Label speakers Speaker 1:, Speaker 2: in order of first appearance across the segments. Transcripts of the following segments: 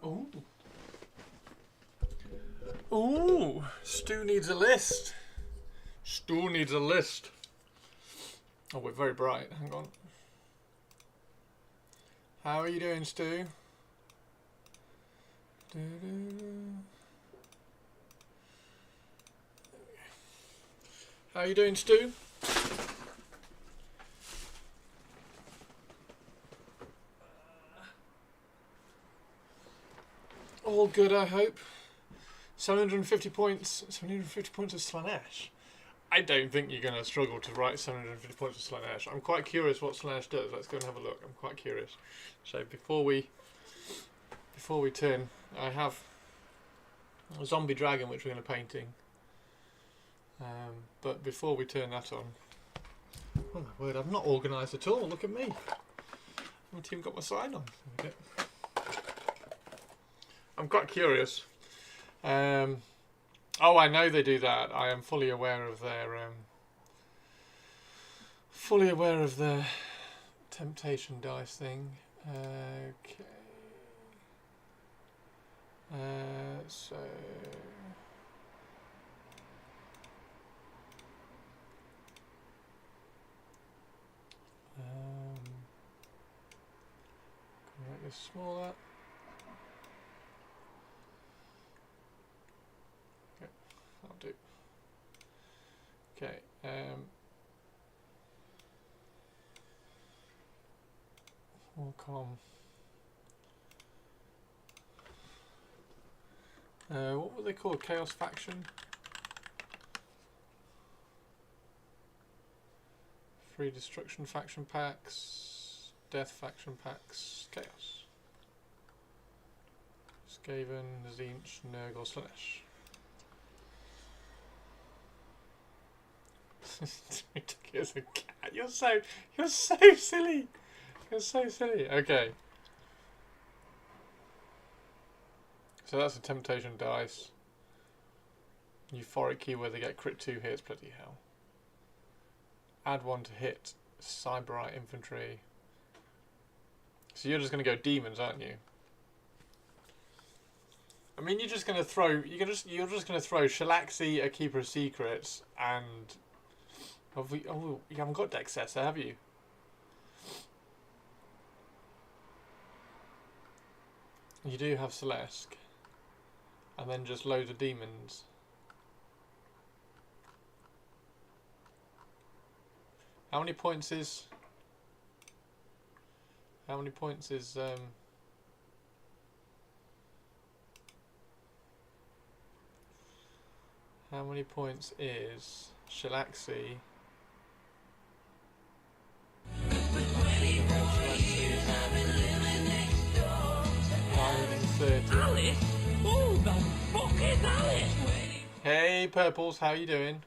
Speaker 1: Ooh. Ooh. Stu needs a list. Stu needs a list. Oh, we're very bright. Hang on. How are you doing, Stu? How are you doing, Stu? All good, I hope. 750 points. 750 points of Slaanesh. I don't think you're going to struggle to write 750 points of Slaanesh. I'm quite curious what Slaanesh does. Let's go and have a look. I'm quite curious. So before we turn, I have a zombie dragon which we're going to painting. But before we turn that on, oh my word, I've not organised at all. Look at me. I haven't even got my sign on. I'm quite curious. Oh, I know they do that. I am fully aware of their temptation dice thing. Okay. So can I make this smaller? Okay, that'll do. Okay. Qualcomm. What were they called? Chaos Faction? Free Destruction Faction Packs. Death Faction Packs. Chaos. Skaven, Tzeentch, Nurgle, Slaanesh. As a cat. You're so silly. You're so silly. Okay. So that's a temptation dice. Euphoric key where they get crit 2 hits, bloody hell. Add 1 to hit Cyberite infantry. So you're just gonna go demons, aren't you? I mean, you're just gonna throw you're just gonna throw Shalaxi, a Keeper of Secrets, and you haven't got Dexessa, have you? You do have Celeste. And then just loads of demons. How many points is how many points is Shalaxi? Hey Purples, how you doing?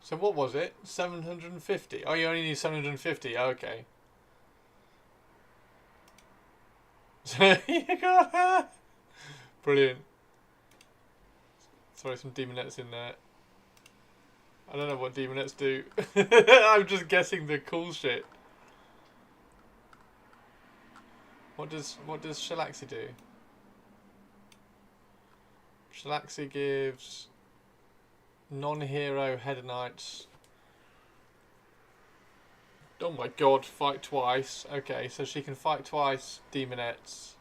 Speaker 1: So what was it? 750? Oh, you only need 750. Okay. So you got brilliant. Throw some demonettes in there. I don't know what demonettes do. I'm just guessing the cool shit. What does Shalaxi do? Shalaxi gives non-hero Hedonites. Oh my god, fight twice. Okay, so she can fight twice, demonettes.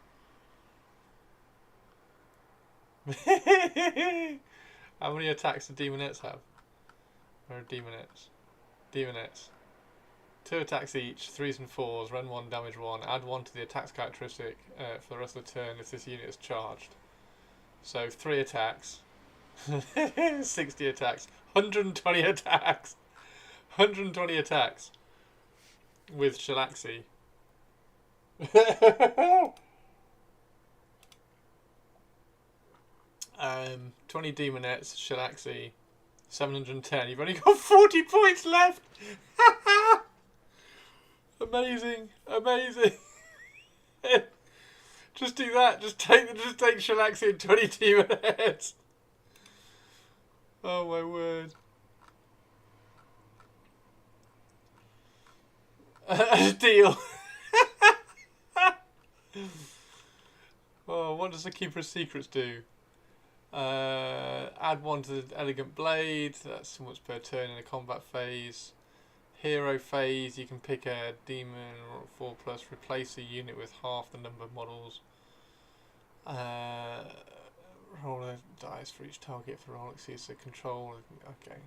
Speaker 1: How many attacks do demonettes have? Where are demonettes? Demonettes. 2 attacks each, 3s and 4s, run 1, damage 1. Add 1 to the attacks characteristic for the rest of the turn if this unit is charged. So 3 attacks. 60 attacks. 120 attacks. 120 attacks. With Shalaxi. 20 demonettes, Shalaxi. 710. You've only got 40 points left. Amazing, amazing. Just do that. Just take Shalaxi and 20 demonettes. Oh my word. Deal. Oh, what does the Keeper of Secrets do? Add 1 to the Elegant Blade. That's so much per turn in a combat phase. Hero phase, you can pick a demon 4+, replace a unit with half the number of models. Roll a dice for each target for all exceeds the control. Okay.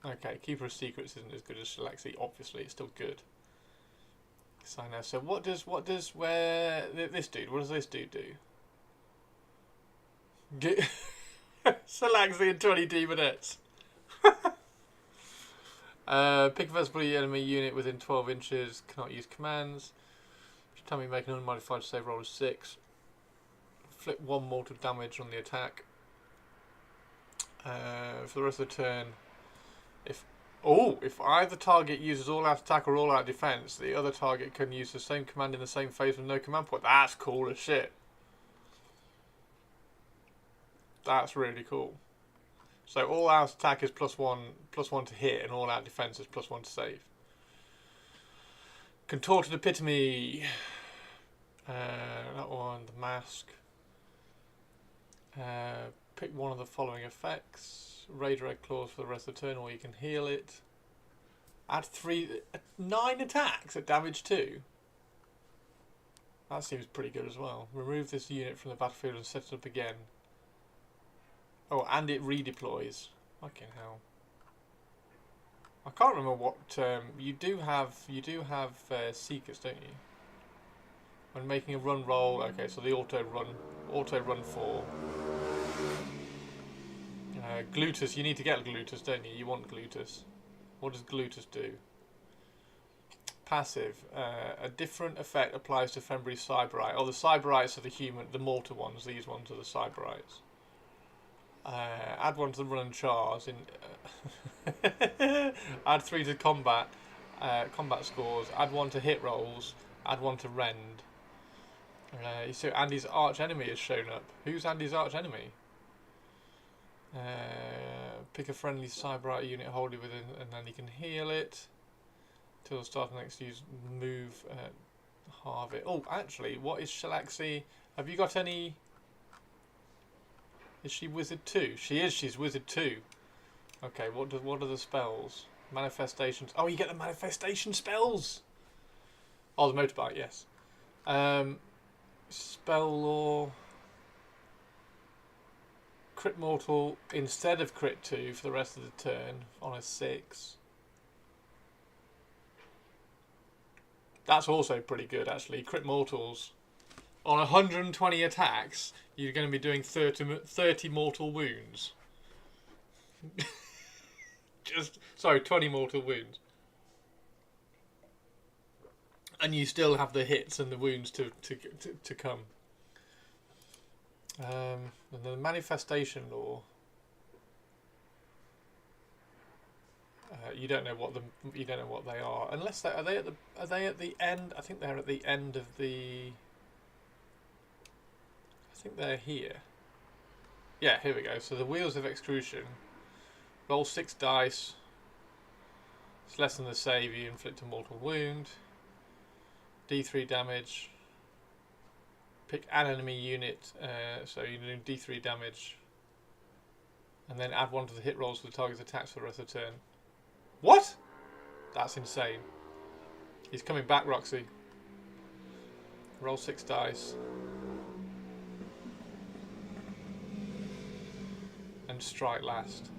Speaker 1: Okay, Keeper of Secrets isn't as good as Shalaxi. Obviously, it's still good. So now, so what does this dude? What does this dude do? Get Shalaxi and 20 demonettes. Pick a visible enemy unit within 12 inches. Cannot use commands. Each time you make an unmodified save roll of 6. Flip 1 mortal damage on the attack. For the rest of the turn, if either target uses all-out attack or all-out defense, the other target can use the same command in the same phase with no command point. That's cool as shit. That's really cool. So all-out attack is +1 to hit, and all-out defense is +1 to save. Contorted Epitome. That one, the mask. Pick one of the following effects. Raider Egg Claws for the rest of the turn, or you can heal it. Add 9 attacks at damage 2. That seems pretty good as well. Remove this unit from the battlefield and set it up again. Oh, and it redeploys. Fucking hell. I can't remember what you do have seekers, don't you? When making a run roll, okay, so the auto run 4. Glutus, you need to get Glutus, don't you? You want Glutus. What does Glutus do? Passive. A different effect applies to Fenbury Cyberite. Oh, the Cyberites are the mortar ones. These ones are the Cyberites. Add 1 to the run and chars. Add 3 to combat scores. Add 1 to hit rolls. Add 1 to rend. So Andy's arch enemy has shown up. Who's Andy's arch enemy? Pick a friendly Cyberite unit wholly within, and then you can heal it till the start of the next move. Halve it. Oh, actually, what is Shalaxi? Have you got any? Is she Wizard 2? She is. She's Wizard 2. Okay. What are the spells? Manifestations. Oh, you get the manifestation spells. Oh, the motorbike. Yes. Spell Law. Crit Mortal instead of Crit 2 for the rest of the turn on a 6. That's also pretty good, actually. Crit Mortals. On 120 attacks, you're going to be doing 30 mortal wounds. 20 mortal wounds. And you still have the hits and the wounds to come. And the Manifestation Law. You don't know what they are, unless are they at the end? I think they're at the end of the. I think they're here. Yeah, here we go. So the Wheels of Extrusion. Roll 6 dice. It's less than the save. You inflict a mortal wound. D3 damage. Pick an enemy unit, so you do D3 damage, and then add 1 to the hit rolls for the target's attacks for the rest of the turn. What? That's insane. He's coming back, Roxy. Roll 6 dice. And strike last.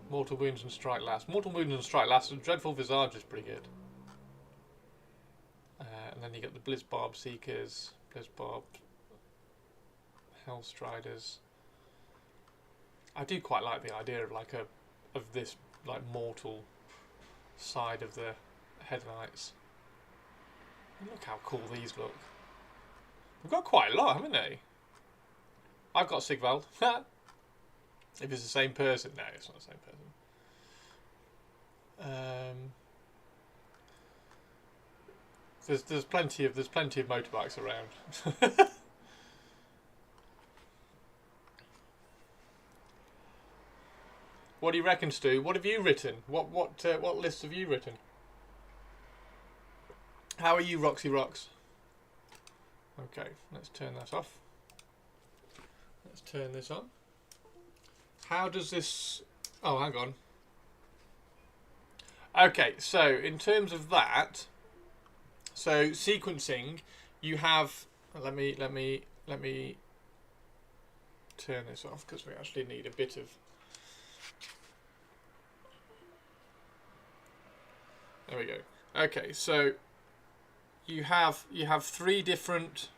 Speaker 1: Mortal wounds and strike last. Mortal wounds and strike last. Dreadful Visage is pretty good. And then you get the Blizzbarb Seekers, Blizzbarb Hellstriders. I do quite like the idea of this mortal side of the Headlights. And look how cool these look. They've got quite a lot, haven't they? I've got Sigvald. If it's the same person, no, it's not the same person. There's plenty of motorbikes around. What do you reckon, Stu? What have you written? What lists have you written? How are you, Roxy Rocks? Okay, let's turn that off. Let's turn this on. How does this... Oh, hang on. Okay, so in terms of that, so sequencing, you have... Let me turn this off because we actually need a bit of... There we go. Okay, so you have three different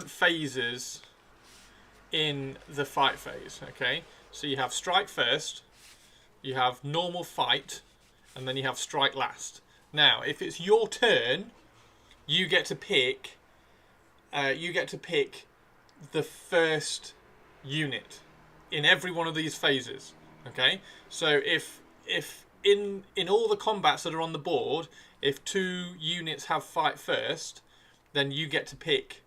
Speaker 1: phases in the fight phase. Okay, so you have strike first, you have normal fight, and then you have strike last. Now, if it's your turn, you get to pick. The first unit in every one of these phases. Okay, so if in all the combats that are on the board, if 2 units have fight first, then you get to pick.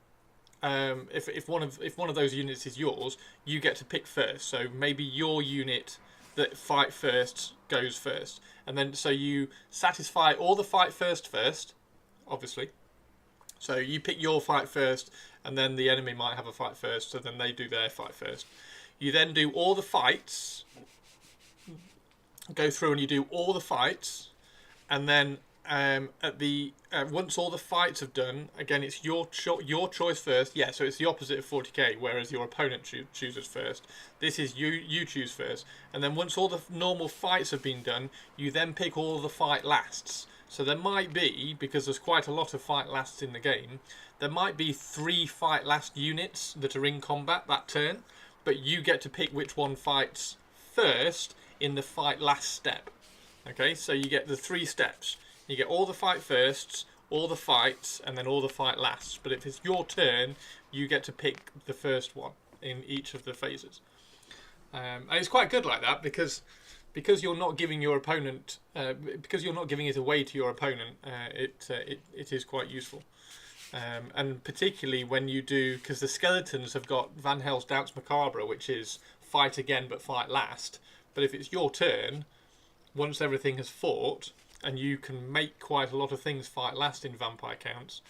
Speaker 1: If one of those units is yours, you get to pick first. So maybe your unit that fight first goes first, and then so you satisfy all the fight first, obviously. So you pick your fight first, and then the enemy might have a fight first, so then they do their fight first. You then do all the fights, go through and you do all the fights, and then once all the fights have done, again it's your choice first. Yeah, so it's the opposite of 40k, whereas your opponent chooses first. This is you choose first, and then once all the normal fights have been done, you then pick all the fight lasts. So there might be, because there's quite a lot of fight lasts in the game, there might be 3 fight last units that are in combat that turn, but you get to pick which one fights first in the fight last step. Okay, so you get the 3 steps. You get all the fight firsts, all the fights, and then all the fight lasts. But if it's your turn, you get to pick the first one in each of the phases. And it's quite good like that because you're not giving your opponent, because you're not giving it away to your opponent. It is quite useful. And particularly when you do, because the skeletons have got Van Hel's Danse Macabre, which is fight again but fight last. But if it's your turn, once everything has fought, and you can make quite a lot of things fight last in vampire counts,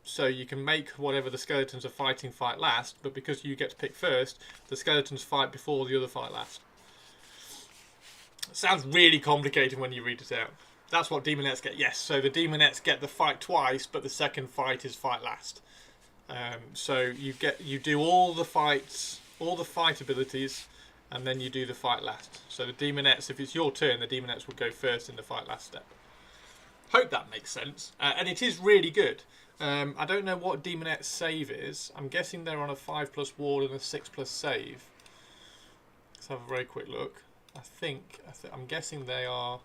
Speaker 1: so you can make whatever the skeletons are fighting fight last, but because you get to pick first, the skeletons fight before the other fight last. It sounds really complicated when you read it out. That's what Demonettes get. Yes, so the Demonettes get the fight twice, but the second fight is fight last. So you do all the fights, all the fight abilities, and then you do the fight last. So the Demonettes, if it's your turn, the Demonettes will go first in the fight last step. Hope that makes sense. And it is really good. I don't know what Demonette's save is. I'm guessing they're on a 5+ ward and a 6+ save. Let's have a very quick look. I'm guessing they are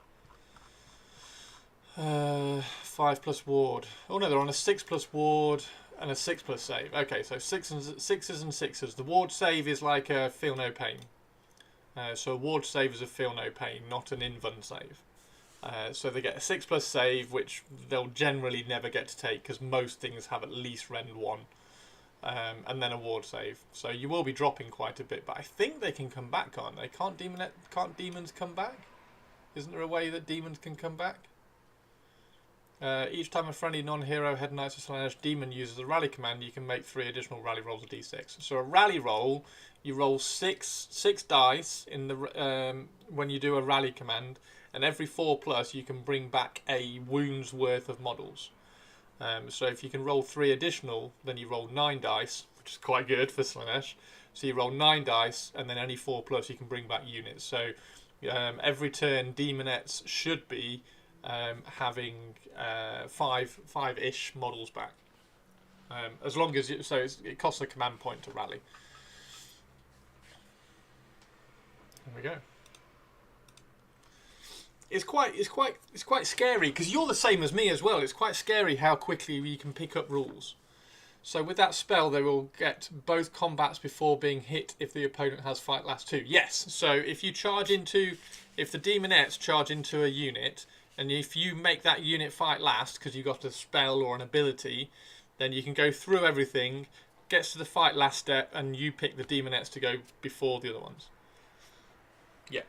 Speaker 1: 5+ ward. Oh no, they're on a 6+ ward and a 6+ save. Okay, so 6s and 6s. The ward save is like a feel no pain. So a ward save is a feel no pain, not an invuln save. So they get a 6+ save, which they'll generally never get to take because most things have at least rend 1, and then a ward save. So you will be dropping quite a bit, but I think they can come back, can't they? Can't demons come back? Isn't there a way that demons can come back? Each time a friendly non-hero head knight or / demon uses a rally command, you can make 3 additional rally rolls of d6. So a rally roll, you roll six dice in the when you do a rally command, and every 4+ you can bring back a wound's worth of models. So if you can roll 3 additional, then you roll 9 dice, which is quite good for Slaanesh. So you roll 9 dice, and then any 4+ you can bring back units. So every turn, Demonettes should be having 5-ish models back. As long as it costs a command point to rally. There we go. It's quite scary because you're the same as me as well. It's quite scary how quickly you can pick up rules. So with that spell, they will get both combats before being hit if the opponent has fight last 2. Yes. So if the Demonettes charge into a unit, and if you make that unit fight last because you got a spell or an ability, then you can go through everything, gets to the fight last step, and you pick the Demonettes to go before the other ones. Yeah.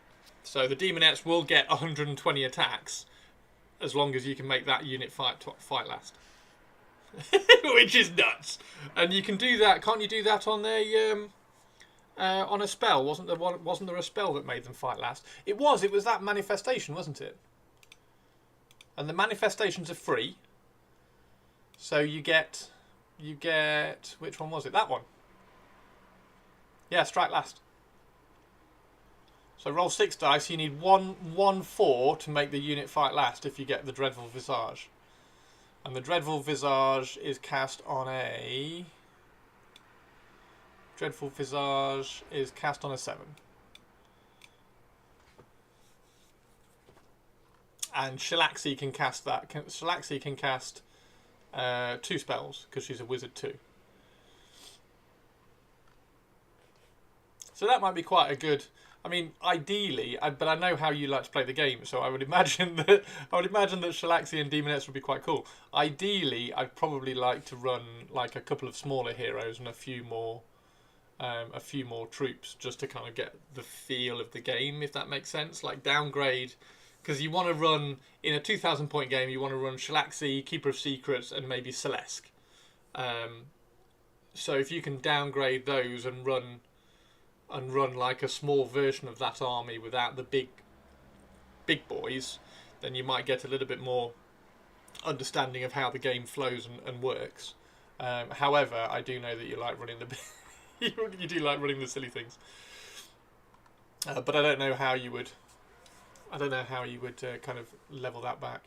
Speaker 1: So the Demonettes will get 120 attacks as long as you can make that unit fight last. Which is nuts. And you can do that, can't you do that on a spell? Wasn't there a spell that made them fight last? It was that manifestation, wasn't it? And the manifestations are free. So you get which one was it? That one. Yeah, strike last. So roll 6 dice, you need 1/4 to make the unit fight last if you get the Dreadful Visage. And the Dreadful Visage is cast on a... Dreadful Visage is cast on a 7. And Shalaxi can cast that. Shalaxi can cast 2 spells, because she's a wizard too. So that might be quite a good... I mean, ideally, but I know how you like to play the game, so I would imagine that Shalaxi and Demonettes would be quite cool. Ideally, I'd probably like to run like a couple of smaller heroes and a few more troops, just to kind of get the feel of the game, if that makes sense. Like downgrade, because you want to run in a 2,000 point game. You want to run Shalaxi, Keeper of Secrets, and maybe Celeste. So if you can downgrade those and run like a small version of that army without the big boys, then you might get a little bit more understanding of how the game flows and works. However, I do know that you like running you do like running the silly things, but I don't know how you would kind of level that back.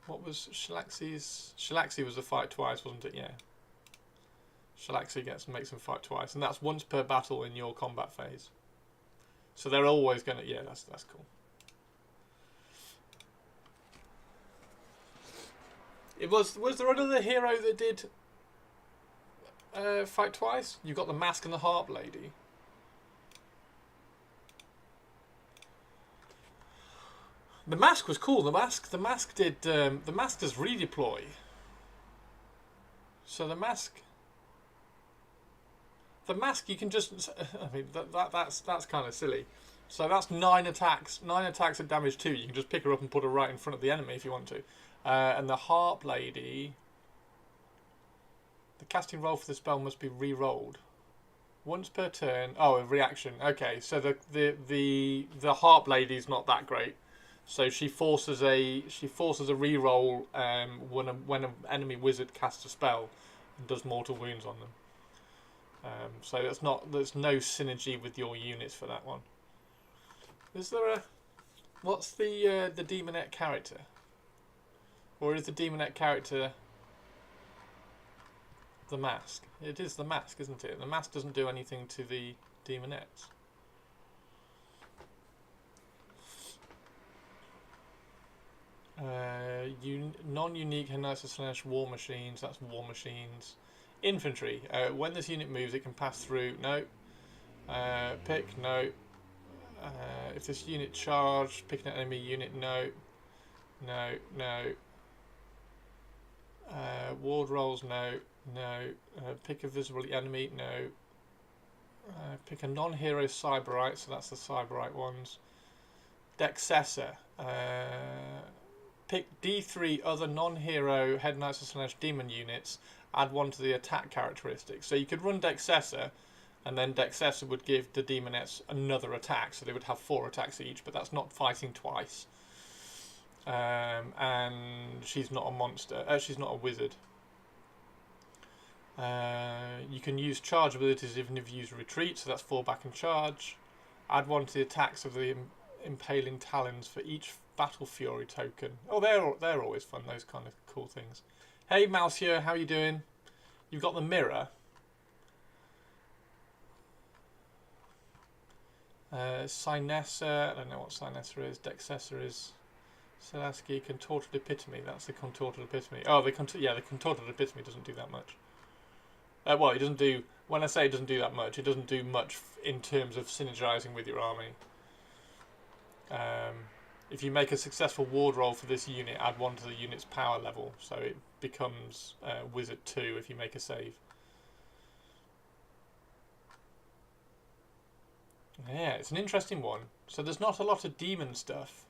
Speaker 1: What was Shalaxi's? Shalaxi was a fight twice, wasn't it? Yeah. Shalaxi makes them fight twice, and that's once per battle in your combat phase. So they're always going to... Yeah, that's cool. Was there another hero that did fight twice? You've got the Mask and the Harp Lady. The Mask was cool. The Mask did... the Mask does redeploy. So the Mask... The Mask, you can just... I mean, that's kind of silly. So that's 9 attacks. 9 attacks at damage 2. You can just pick her up and put her right in front of the enemy if you want to. And the Harp Lady... The casting roll for the spell must be re-rolled. Once per turn. Oh, a reaction. Okay, so the Harp Lady's not that great. So she forces a re-roll when an enemy wizard casts a spell and does mortal wounds on them. So there's no synergy with your units for that one. Is there a... What's the Demonette character? Or is the Demonette character the Mask? It is the Mask, isn't it? The Mask doesn't do anything to the Demonettes. Non-unique Henosis / War Machines. That's War Machines. Infantry. When this unit moves, it can pass through. No. Pick. No. If this unit charged, pick an enemy unit. No. No. No. Ward rolls. No. No. Pick a visible enemy. No. Pick a non-hero Cyberite. So that's the Cyberite ones. Dexessor. Pick D3 other non-hero Head Knights / Demon units. Add 1 to the attack characteristics. So you could run Dexessor, and then Dexessor would give the Demonettes another attack, so they would have 4 attacks each, but that's not fighting twice. And she's not a monster. She's not a wizard. You can use charge abilities even if you use retreat, so that's 4 back and charge. Add 1 to the attacks of the impaling talons for each Battle Fury token. Oh, they're always fun, those kind of cool things. Hey, Malsieur, how you doing? You've got the mirror. Sinessa, I don't know what Sinessa is. Dexessor is. Selaski, Contorted Epitome. That's the Contorted Epitome. Oh, the Contorted Epitome doesn't do that much. Well, it doesn't do... When I say it doesn't do that much, it doesn't do much in terms of synergizing with your army. If you make a successful ward roll for this unit, add 1 to the unit's power level, so it becomes Wizard 2 if you make a save. Yeah, it's an interesting one. So there's not a lot of demon stuff.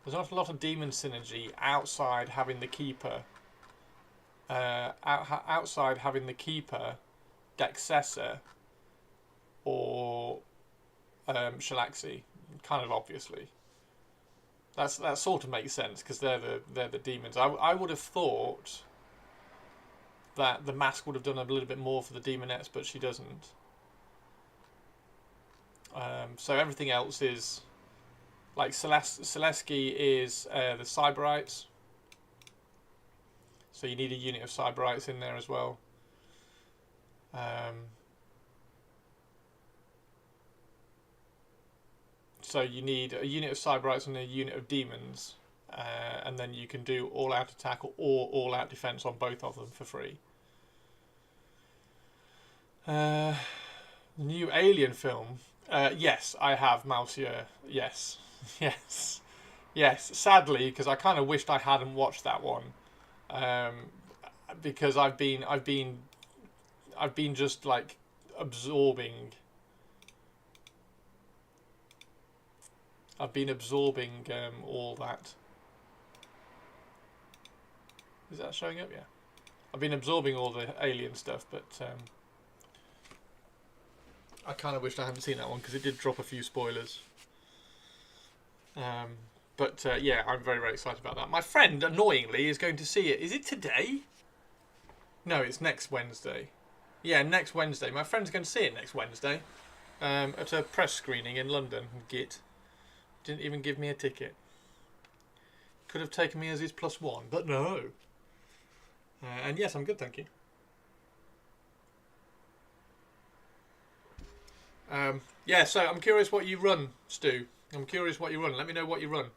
Speaker 1: There's not a lot of demon synergy outside having the keeper. Outside having the keeper, Dexessa, or Shalaxi, kind of obviously. That sort of makes sense because they're the demons. I would have thought that the mask would have done a little bit more for the demonettes, but she doesn't. So everything else is like Selesky is the Cyberites. So you need a unit of Cyberites in there as well. So you need a unit of Cyberites and a unit of demons, and then you can do all-out attack or all-out defense on both of them for free. New Alien film. Yes, I have, Monsieur. Yes, yes, yes. Sadly, because I kind of wished I hadn't watched that one, because I've been just like absorbing. I've been absorbing all that. Is that showing up? Yeah. I've been absorbing all the Alien stuff, but I kind of wished I hadn't seen that one because it did drop a few spoilers. But yeah, I'm very, very excited about that. My friend, annoyingly, is going to see it. Is it today? No, it's next Wednesday. Yeah, next Wednesday. My friend's going to see it next Wednesday at a press screening in London. Git. Didn't even give me a ticket. Could have taken me as his +1, but no. And yes, I'm good, thank you. Yeah, so I'm curious what you run, Stu. I'm curious what you run. Let me know what you run.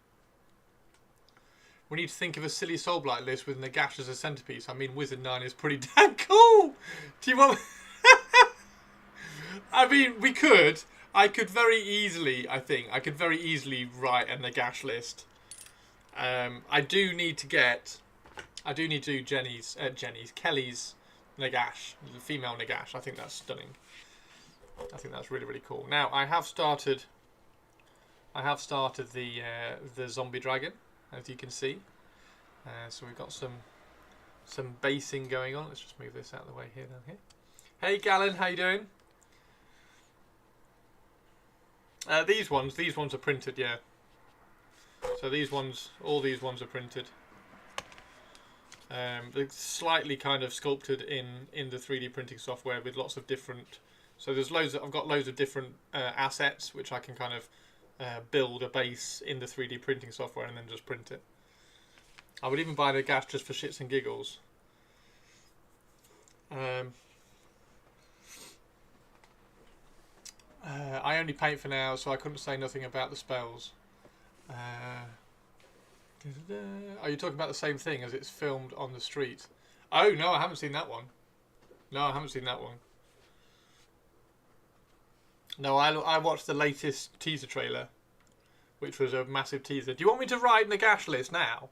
Speaker 1: We need to think of a silly Soulblight list with Nagash as a centerpiece. I mean, Wizard 9 is pretty damn cool. Do you want... I mean, we could. I could very easily, I think, write a Nagash list. I do need to do Kelly's Nagash, the female Nagash. I think that's stunning. I think that's really, really cool. Now, I have started the zombie dragon, as you can see. So we've got some basing going on. Let's just move this out of the way here, down here. Hey, Galen, how you doing? These ones are printed, yeah. So all these ones are printed. They're slightly kind of sculpted in the 3D printing software with lots of different. So I've got loads of different assets which I can kind of build a base in the 3D printing software and then just print it. I would even buy the gas just for shits and giggles. I only paint for now, so I couldn't say nothing about the spells. Are you talking about the same thing as it's filmed on the street? Oh, no, I haven't seen that one. No, I haven't seen that one. No, I watched the latest teaser trailer, which was a massive teaser. Do you want me to write a Nagash list now?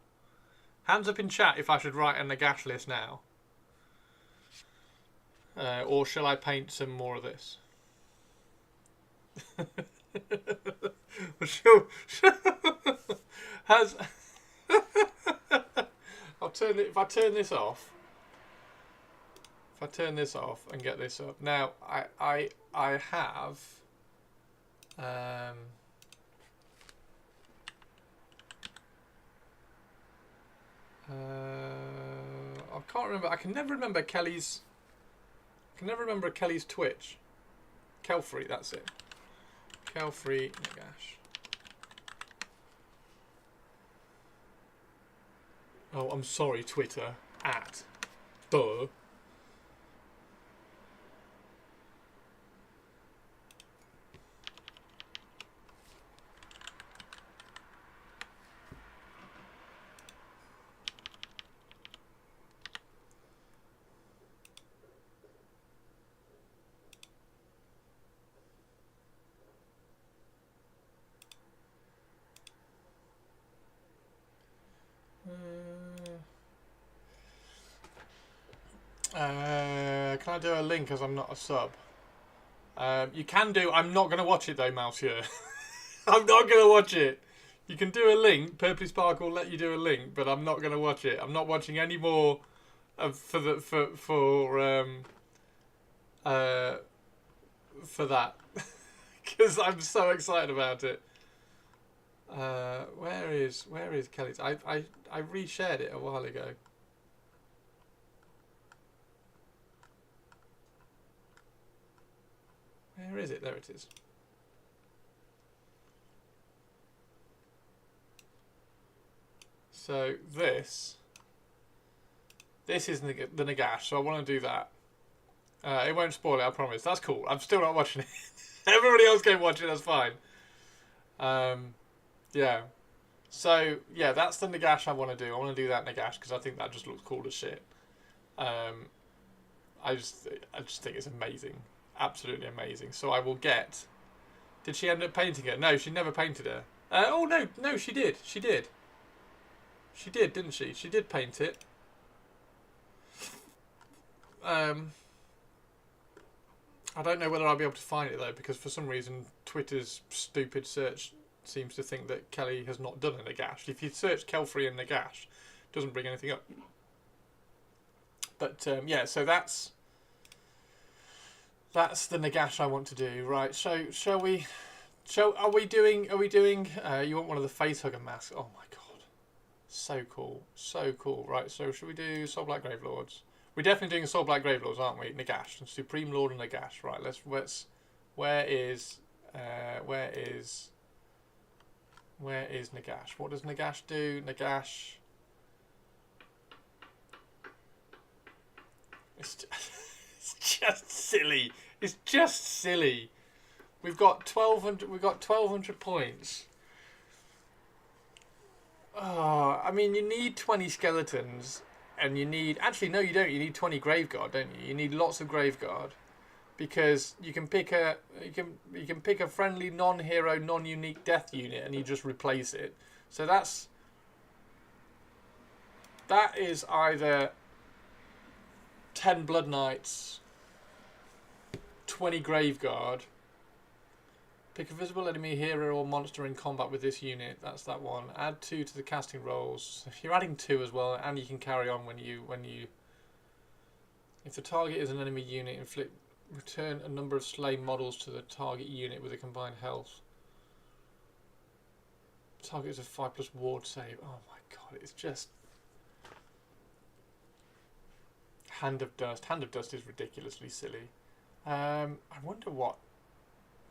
Speaker 1: Hands up in chat if I should write a Nagash list now. Or shall I paint some more of this? I'll turn it. If I turn this off, and get this up now, I have. I can't remember. I can never remember Kelly's. Kelly's Twitch. Kelfrey, that's it. Kelfrey Nagash. Oh, I'm sorry, Twitter. @ duh. Can I do a link as I'm not a sub? You can do. I'm not going to watch it though, Monsieur. I'm not going to watch it. You can do a link. Purpley Spark will let you do a link, but I'm not going to watch it. I'm not watching any more of for that because I'm so excited about it. Where is Kelly's? I reshared it a while ago. Where is it? There it is. So this is the Nagash, so I want to do that. It won't spoil it, I promise. That's cool. I'm still not watching it. Everybody else can watch it, that's fine. Yeah. So, yeah, that's the Nagash I want to do. I want to do that Nagash because I think that just looks cool as shit. I just think it's amazing. Absolutely amazing. So I will get... Did she end up painting her? No, she never painted her. Oh, no, she did. She did. She did, didn't she? She did paint it. I don't know whether I'll be able to find it though, because for some reason Twitter's stupid search seems to think that Kelly has not done a Nagash. If you search Kelfrey and Nagash, it doesn't bring anything up. But yeah, so that's the Nagash I want to do. Right? So are we doing? You want one of the facehugger masks? Oh my god, so cool, so cool. Right? So should we do Soul Black Gravelords? We're definitely doing Soul Black Gravelords, aren't we? Nagash, Supreme Lord and Nagash. Right, let's where is Nagash? What does Nagash do? Nagash. It's just silly. It's just silly. We've got 1200. We've got 1200 points. Oh, I mean, you need 20 skeletons. And you need... Actually, no, you don't. You need 20 Graveguard, don't you? You need lots of Graveguard. Because you can pick a... You can pick a friendly, non-hero, non-unique death unit and you just replace it. So that is either 10 Blood Knights, 20 Graveguard. Pick a visible enemy, hero, or monster in combat with this unit. That's that one. Add 2 to the casting rolls. You're adding 2 as well, and you can carry on when you. If the target is an enemy unit, return a number of slain models to the target unit with a combined health. Target is a 5+ ward save. Oh my god, it's just. Hand of Dust. Hand of Dust is ridiculously silly. I wonder what.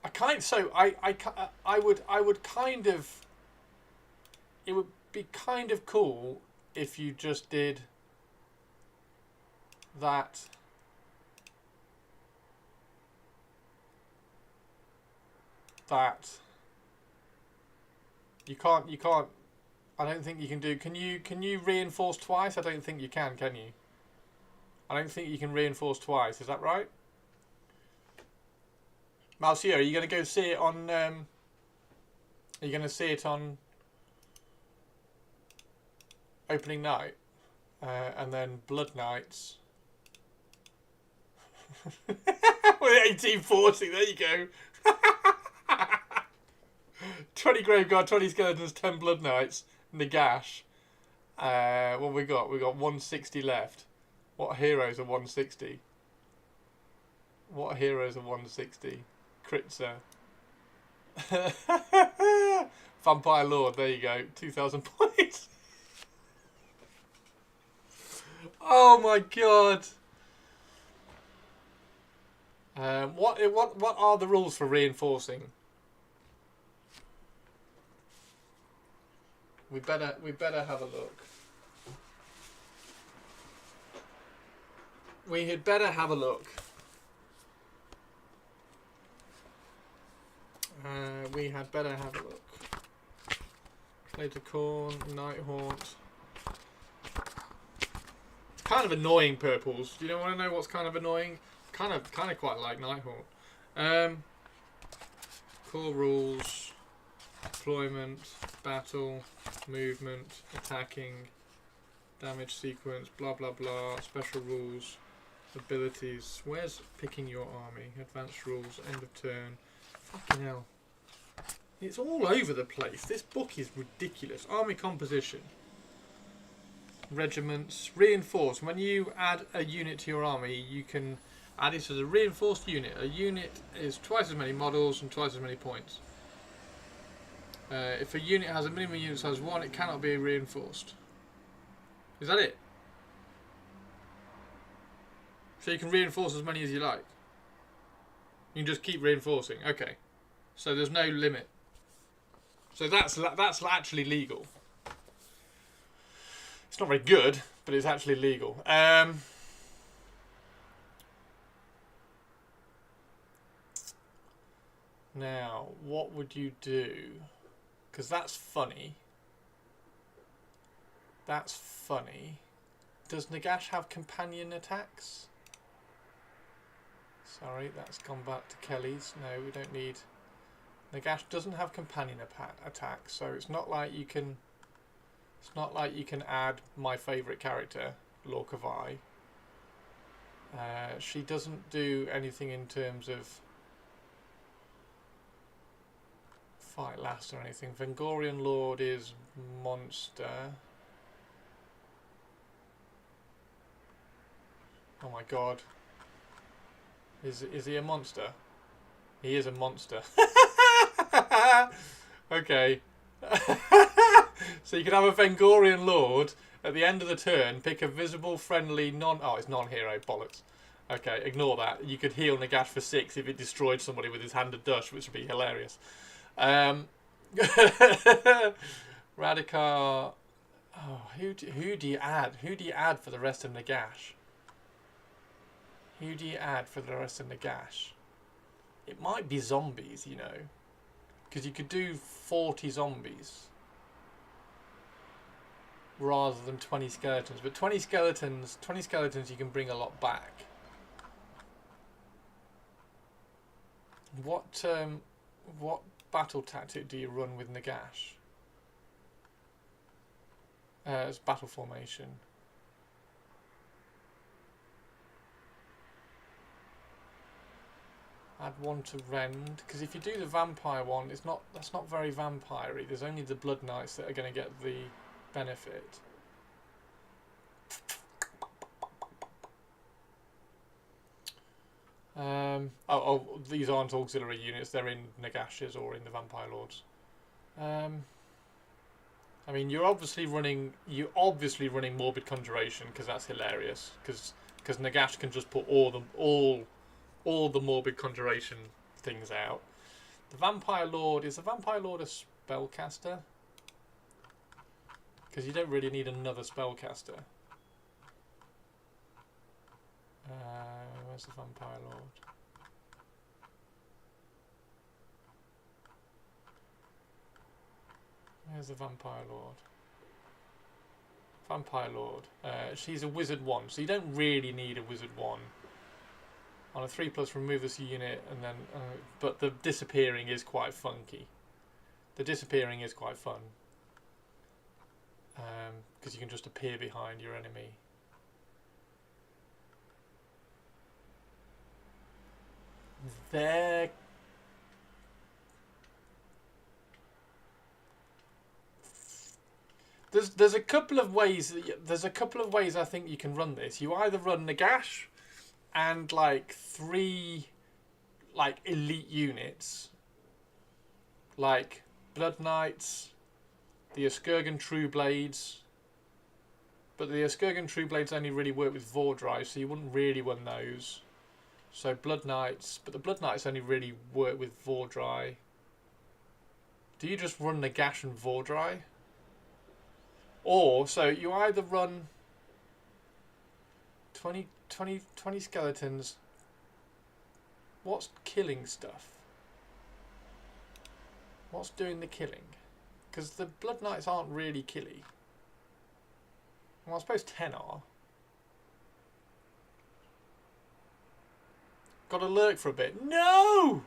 Speaker 1: I would kind of. It would be kind of cool if you just did that. You can't. I don't think you can do. Can you reinforce twice? I don't think you can you? I don't think you can reinforce twice. Is that right? Malcio, are you going to go see it on... are you going to see it on opening night? And then Blood Knights. 1840, there you go. 20 Graveguard, 20 Skeletons, 10 Blood Knights, Nagash. What we got? We got 160 left. What heroes are 160? What heroes are 160? Kritzer. Vampire Lord, there you go. 2,000 points. Oh my god. What are the rules for reinforcing? We better have a look. We had better have a look. We had better have a look. Plate of Corn, Nighthaunt. It's kind of annoying, purples. Do you want to know what's kind of annoying? Kind of quite like Nighthaunt. Core rules, deployment, battle, movement, attacking, damage sequence, blah blah blah, special rules. abilities. Where's picking your army? Advanced rules, end of turn. Fucking hell. It's all over the place. This book is ridiculous. Army composition. Regiments. Reinforce. When you add a unit to your army, you can add it as a reinforced unit. A unit is twice as many models and twice as many points. If a unit has a minimum unit size 1, it cannot be reinforced. Is that it? So you can reinforce as many as you like. You can just keep reinforcing. Okay. So there's no limit. So that's actually legal. It's not very good, but it's actually legal. Now, what would you do? Because that's funny. That's funny. Does Nagash have companion attacks? Sorry, that's gone back to Kelly's. No, we don't need... Nagash doesn't have companion attacks, so it's not like you can... It's not like you can add my favourite character, Lorca. She doesn't do anything in terms of fight last or anything. Vengorian Lord is monster. Oh my god. Is he a monster? He is a monster. Okay. So you can have a Vengorian Lord at the end of the turn, pick a visible, friendly, oh, it's non-hero, bollocks. Okay, ignore that. You could heal Nagash for 6 if it destroyed somebody with his Hand of Dush, which would be hilarious. Radikar. Oh, who do you add? Who do you add for the rest of Nagash? Who do you add for the rest of Nagash? It might be zombies, you know. Because you could do 40 zombies. Rather than 20 skeletons. But 20 skeletons you can bring a lot back. What battle tactic do you run with Nagash? It's battle formation. Add 1 to Rend, because if you do the vampire one, that's not very vampire-y. There's only the Blood Knights that are going to get the benefit. These aren't auxiliary units. They're in Nagash's or in the Vampire Lords. I mean, you're obviously running Morbid Conjuration because that's hilarious. Because Nagash can just put all the Morbid Conjuration things out. The Vampire Lord, is the Vampire Lord a spellcaster? Because you don't really need another spellcaster. Where's the Vampire Lord? Where's the Vampire Lord? Vampire Lord. She's a Wizard 1, so you don't really need a Wizard 1. On a 3+, remove this unit, and then, but the disappearing is quite funky. The disappearing is quite fun. Because you can just appear behind your enemy. There's a couple of ways. There's a couple of ways I think you can run this. You either run Nagash and like 3 like elite units, like Blood Knights, the Eskurgan Trueblades, but the Eskurgan Trueblades only really work with Vordry, so you wouldn't really run those. So Blood Knights, but the Blood Knights only really work with Vordry. Do you just run Nagash and Vordry? Or, so you either run 20 skeletons. What's killing stuff? What's doing the killing? Because the Blood Knights aren't really killy. Well, I suppose 10 are. Got to lurk for a bit. No!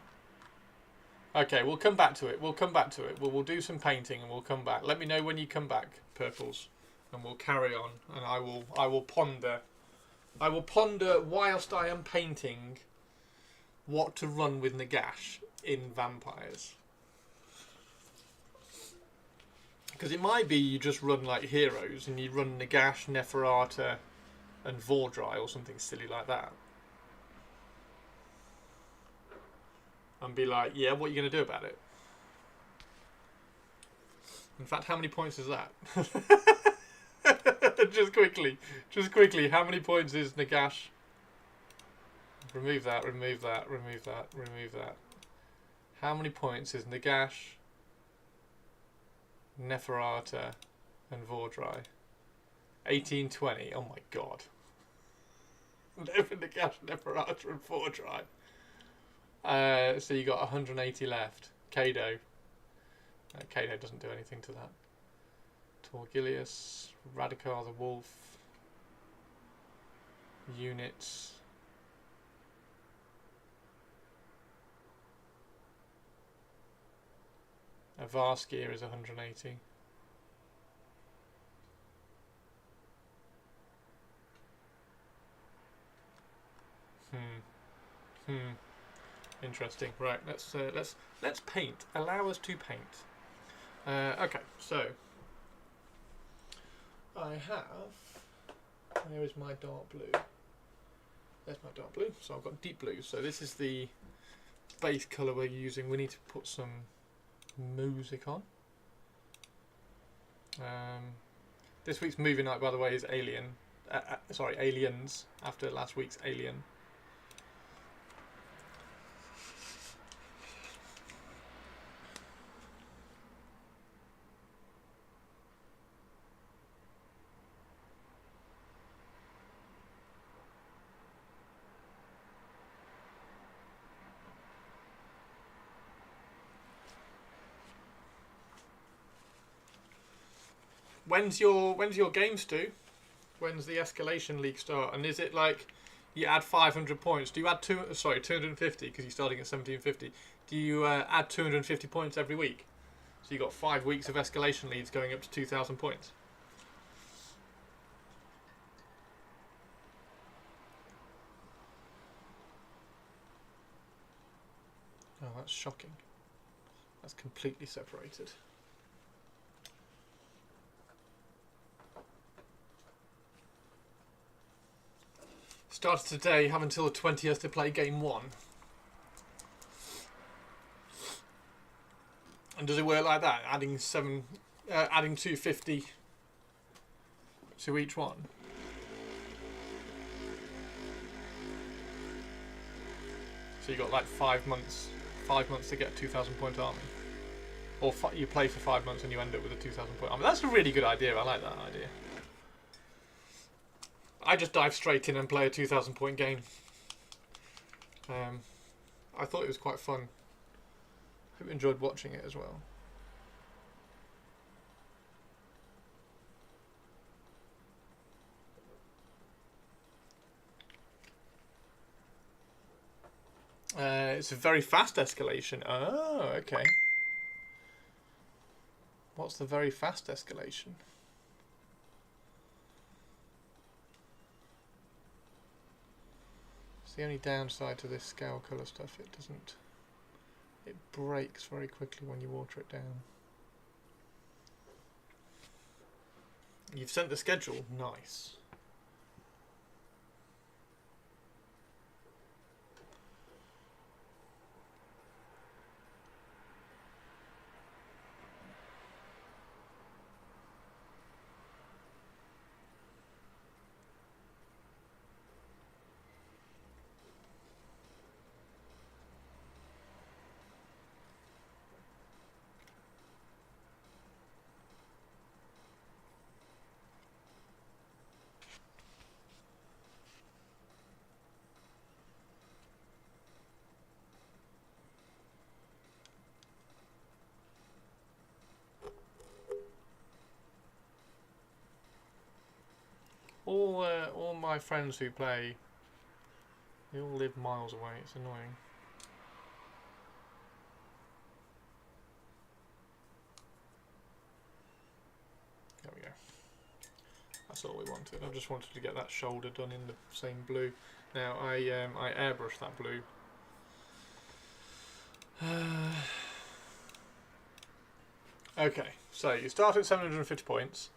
Speaker 1: Okay, we'll come back to it. We'll come back to it. We'll do some painting and we'll come back. Let me know when you come back, Purples, and we'll carry on. And I will ponder I will ponder whilst I am painting what to run with Nagash in Vampires. Because it might be you just run like heroes and you run Nagash, Neferata, and Vordry or something silly like that. And be like, yeah, what are you going to do about it? In fact, how many points is that? Just quickly, how many points is Nagash? Remove that, remove that, remove that, remove that. How many points is Nagash, Neferata, and Vordry? 1820. Oh my god. Nagash, Neferata, and Vordry. So you got 180 left. Kado. Kado doesn't do anything to that. Torgilius, Radikar the Wolf, units. Avaskir is 180. Interesting. Right. Let's paint. Allow us to paint. Okay. So I have. Where is my dark blue? There's my dark blue. So I've got deep blue. So this is the base colour we're using. We need to put some music on. This week's movie night, by the way, is Alien. Aliens. After last week's Alien. When's your game, Stu? When's the Escalation League start? And is it like you add 500 points? Do you add 250 because you're starting at 1750? Do you add 250 points every week? So you got 5 weeks of Escalation Leagues going up to 2,000 points. Oh, that's shocking. That's completely separated. Started today, have until the 20th to play game 1. And does it work like that? Adding 250 to each one? So you got like 5 months to get a 2,000 point army. Or you play for 5 months and you end up with a 2,000 point army. That's a really good idea. I like that idea. I just dive straight in and play a 2,000 point game. I thought it was quite fun. Hope you enjoyed watching it as well. It's a very fast escalation. Oh, okay. What's the very fast escalation? It's the only downside to this scale colour stuff. It breaks very quickly when you water it down. You've sent the schedule. Nice. All my friends who play, they all live miles away. It's annoying. There we go. That's all we wanted. I just wanted to get that shoulder done in the same blue. Now I airbrush that blue. Okay, so you start at 750 points.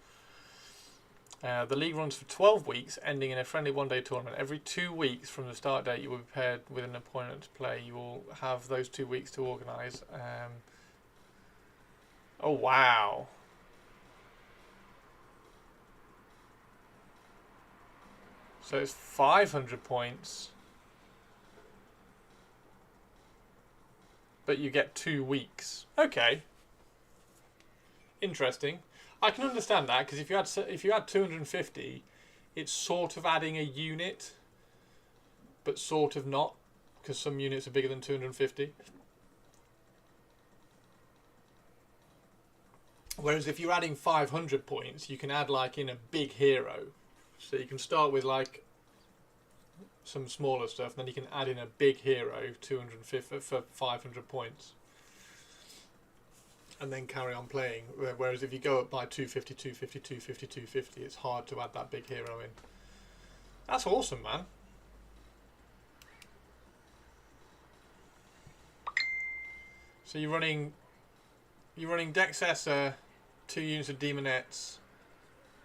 Speaker 1: The league runs for 12 weeks, ending in a friendly one-day tournament. Every 2 weeks from the start date, you will be paired with an opponent to play. You will have those 2 weeks to organise. Oh, wow. So it's 500 points. But you get 2 weeks. Okay. Interesting. I can understand that, because if you had 250, it's sort of adding a unit, but sort of not, because some units are bigger than 250. Whereas if you're adding 500 points, you can add like in a big hero. So you can start with like some smaller stuff, and then you can add in a big hero 250 for 500 points. And then carry on playing. Whereas if you go up by 250, 250, 250, 250, it's hard to add that big hero in. That's awesome, man. So you're running Dexessa, 2 units of Demonettes,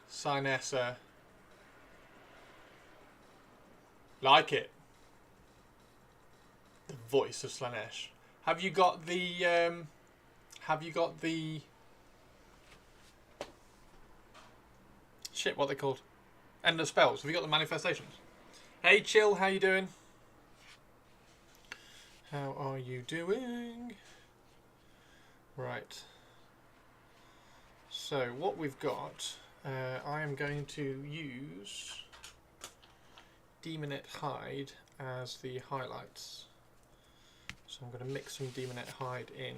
Speaker 1: Cynessa. Like it. The voice of Slaanesh. Have you got the shit, what are they called? Endless spells. Have you got the manifestations? Hey Chill, how you doing? How are you doing? Right. So what we've got, I am going to use Demonette Hide as the highlights. So I'm going to mix some Demonette Hide in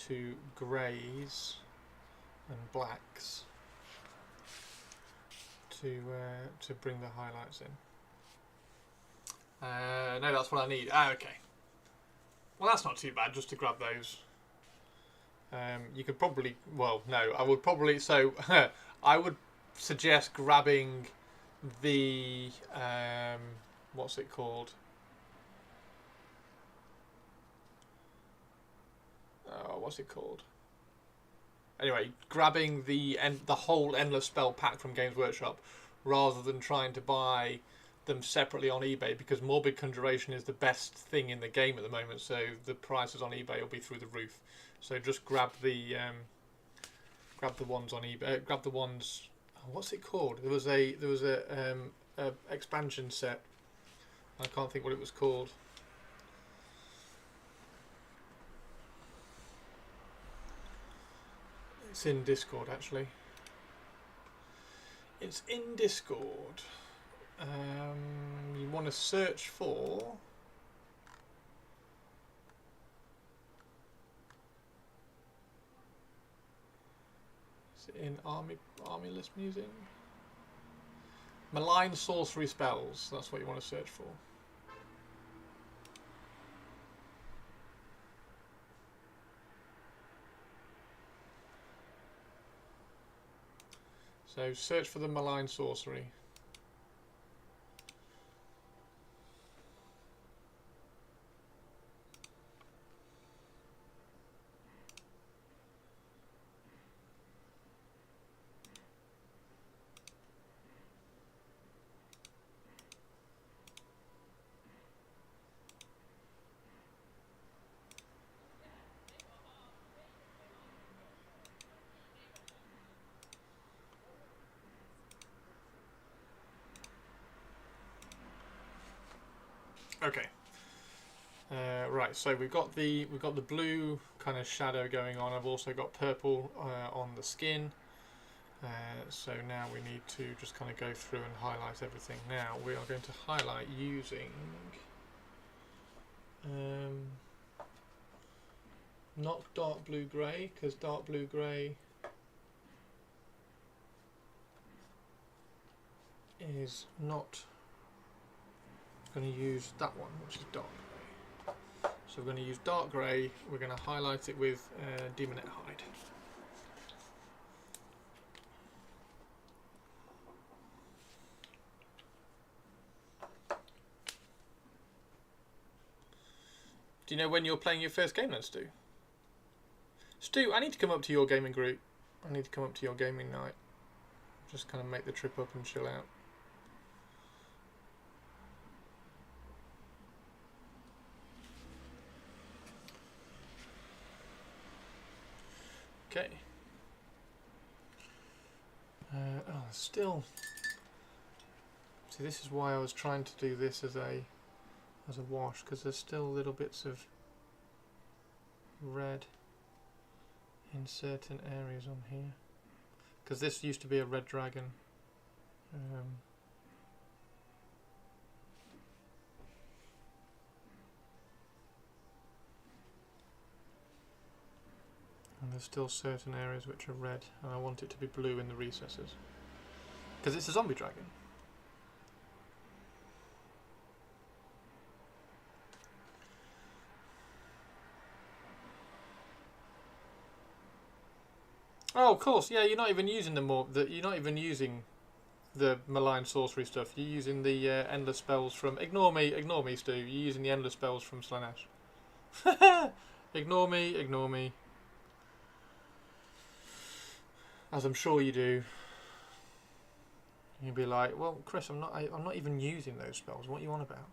Speaker 1: to greys and blacks to bring the highlights in. No, that's what I need. Okay. Well, that's not too bad, just to grab those. You could probably, well, no, I would probably, so I would suggest grabbing the, what's it called? What's it called? Anyway, grabbing the whole Endless Spell pack from Games Workshop rather than trying to buy them separately on eBay, because Morbid Conjuration is the best thing in the game at the moment, so the prices on eBay will be through the roof. So just grab the ones on eBay. Grab the ones. What's it called? There was a expansion set. I can't think what it was called. It's in Discord, actually. It's in Discord. You want to search for... Is it in Army List Museum? Malign Sorcery Spells. That's what you want to search for. So search for the Malign Sorcery. Okay. Right, so we've got the blue kind of shadow going on. I've also got purple on the skin. So now we need to just kind of go through and highlight everything. Now we are going to highlight using not dark blue grey, because dark blue grey is not going to use that one, which is dark grey. So we're going to use dark grey. We're going to highlight it with Demonette Hide. Do you know when you're playing your first game then, Stu? Stu, I need to come up to your gaming group. I need to come up to your gaming night. Just kind of make the trip up and chill out. Okay. Oh, still. See, this is why I was trying to do this as a wash, because there's still little bits of red in certain areas on here. Because this used to be a red dragon. And there's still certain areas which are red, and I want it to be blue in the recesses. Because it's a zombie dragon. Oh, of course, yeah. You're not even using you're not even using the malign sorcery stuff. You're using the endless spells from. Ignore me, Stu. You're using the endless spells from Slaanesh. Ignore me. As I'm sure you do. You'd be like, well, Chris, I'm not even using those spells. What are you on about?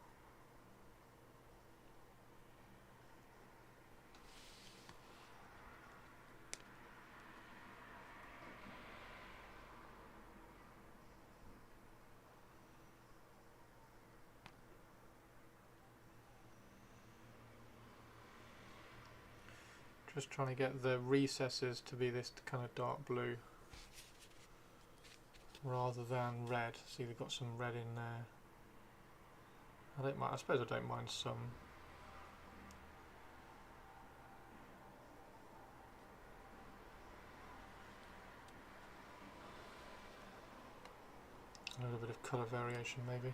Speaker 1: Just trying to get the recesses to be this kind of dark blue rather than red. See, they've got some red in there. I suppose I don't mind some. A little bit of colour variation maybe.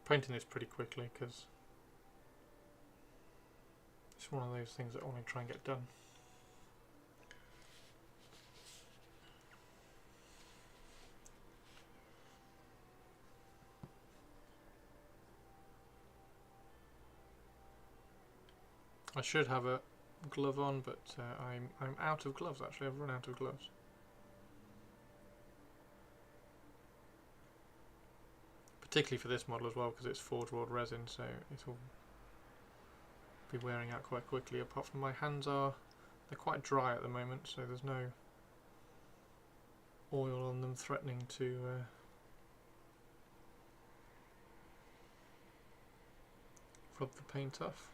Speaker 1: Painting this pretty quickly because it's one of those things that I want to try and get done. I should have a glove on, but I'm out of gloves actually. I've run out of gloves. Particularly for this model as well, because it's forge wrought resin, so it'll be wearing out quite quickly. Apart from my hands they're quite dry at the moment, so there's no oil on them threatening to rub the paint off.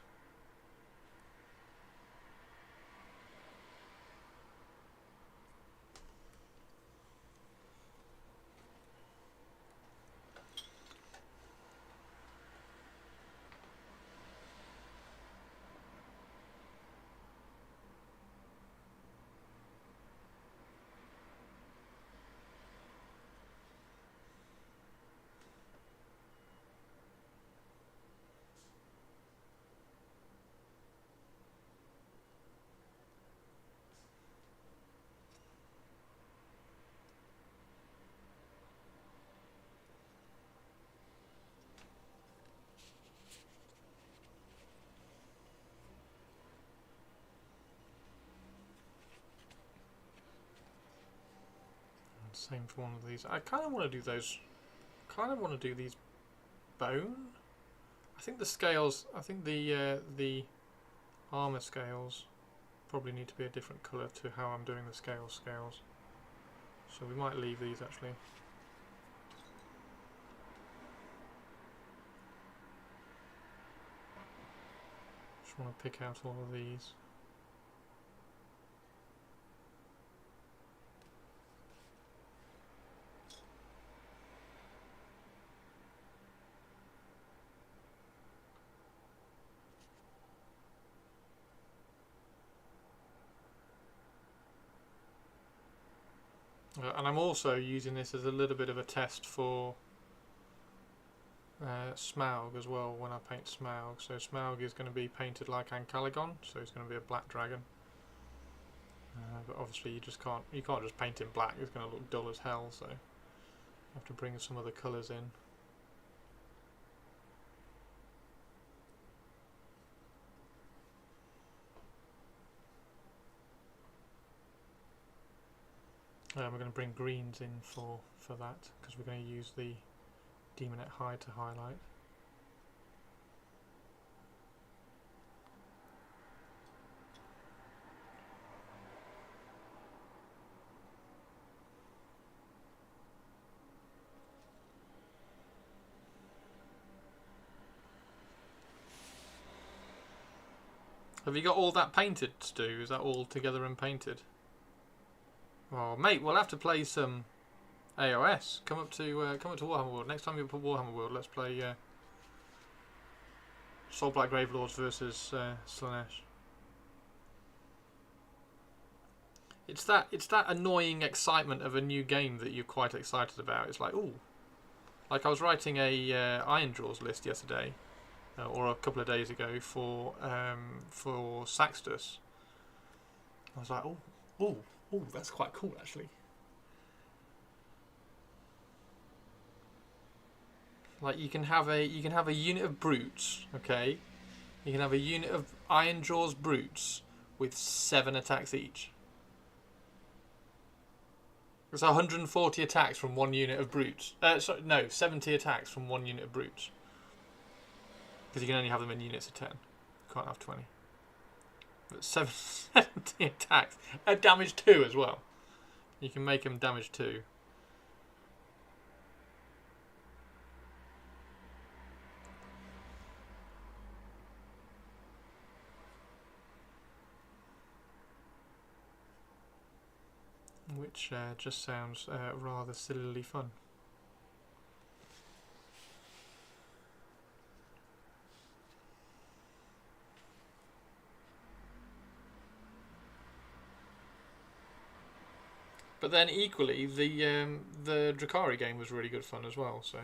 Speaker 1: Same for one of these. I kind of want to do those. Kind of want to do these bone. I think the scales. I think the armor scales probably need to be a different colour to how I'm doing the scales. So we might leave these actually. Just want to pick out all of these. And I'm also using this as a little bit of a test for Smaug as well when I paint Smaug. So Smaug is going to be painted like Ancalagon, so it's going to be a black dragon. But obviously you can't just paint in black, it's going to look dull as hell, so you have to bring some other colours in. We're going to bring greens in for that, because we're going to use the Demonet High to highlight. Have you got all that painted, Stu? Is that all together and painted? Oh, mate, we'll have to play some AOS. Come up to Warhammer World. Next time you're up at Warhammer World, let's play Soulblight Gravelords versus Slaanesh. It's that annoying excitement of a new game that you're quite excited about. It's like, ooh, like I was writing a Ironjawz list yesterday, or a couple of days ago for Saxtus. I was like, oh, that's quite cool actually. Like you can have a unit of brutes, okay? You can have a unit of Ironjawz brutes with 7 attacks each. It's 140 attacks from one unit of brutes. Sorry, no, 70 attacks from one unit of brutes. Because you can only have them in units of 10. You can't have 20. But 70 attacks. Damage 2 as well. You can make them damage 2. Which just sounds rather sillily fun. But then equally, the Drukhari game was really good fun as well. So.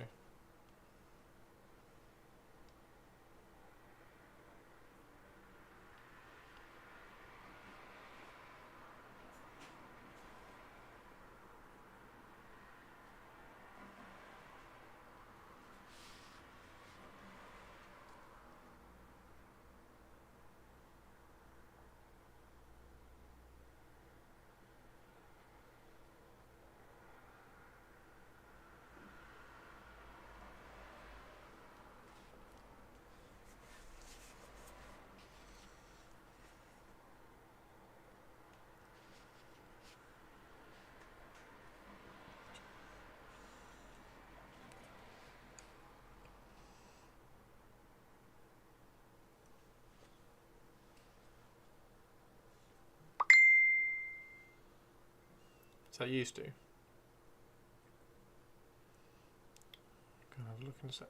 Speaker 1: So I used to. Gonna have a look in a sec.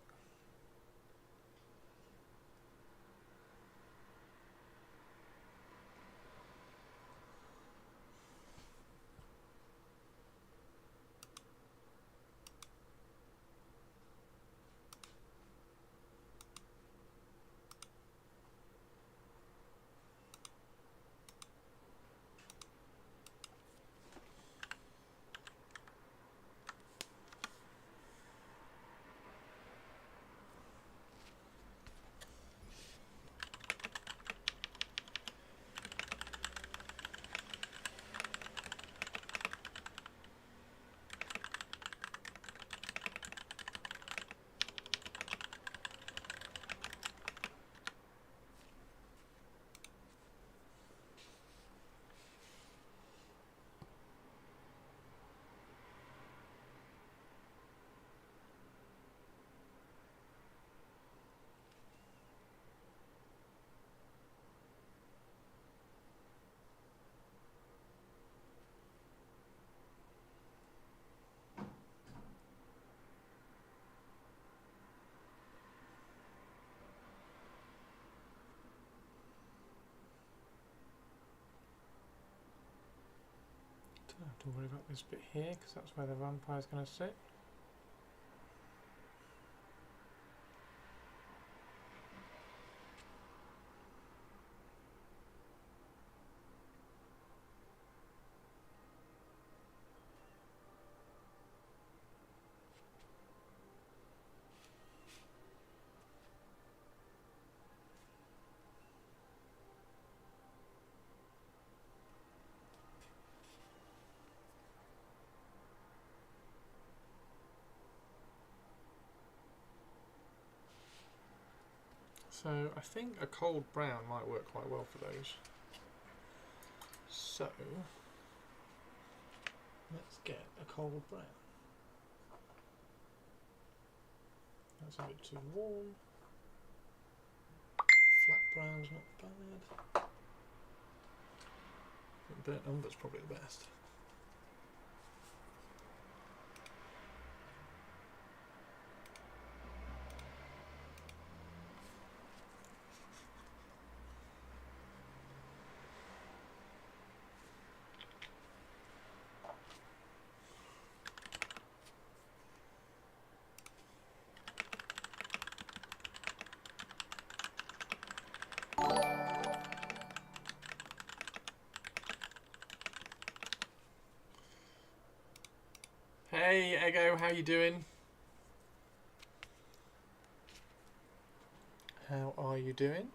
Speaker 1: to worry about this bit here because that's where the vampire's going to sit. So I think a cold brown might work quite well for those. So let's get a cold brown. That's a bit too warm. Flat brown's not bad. I think burnt umber's probably the best. Hey Ego, how you doing? How are you doing?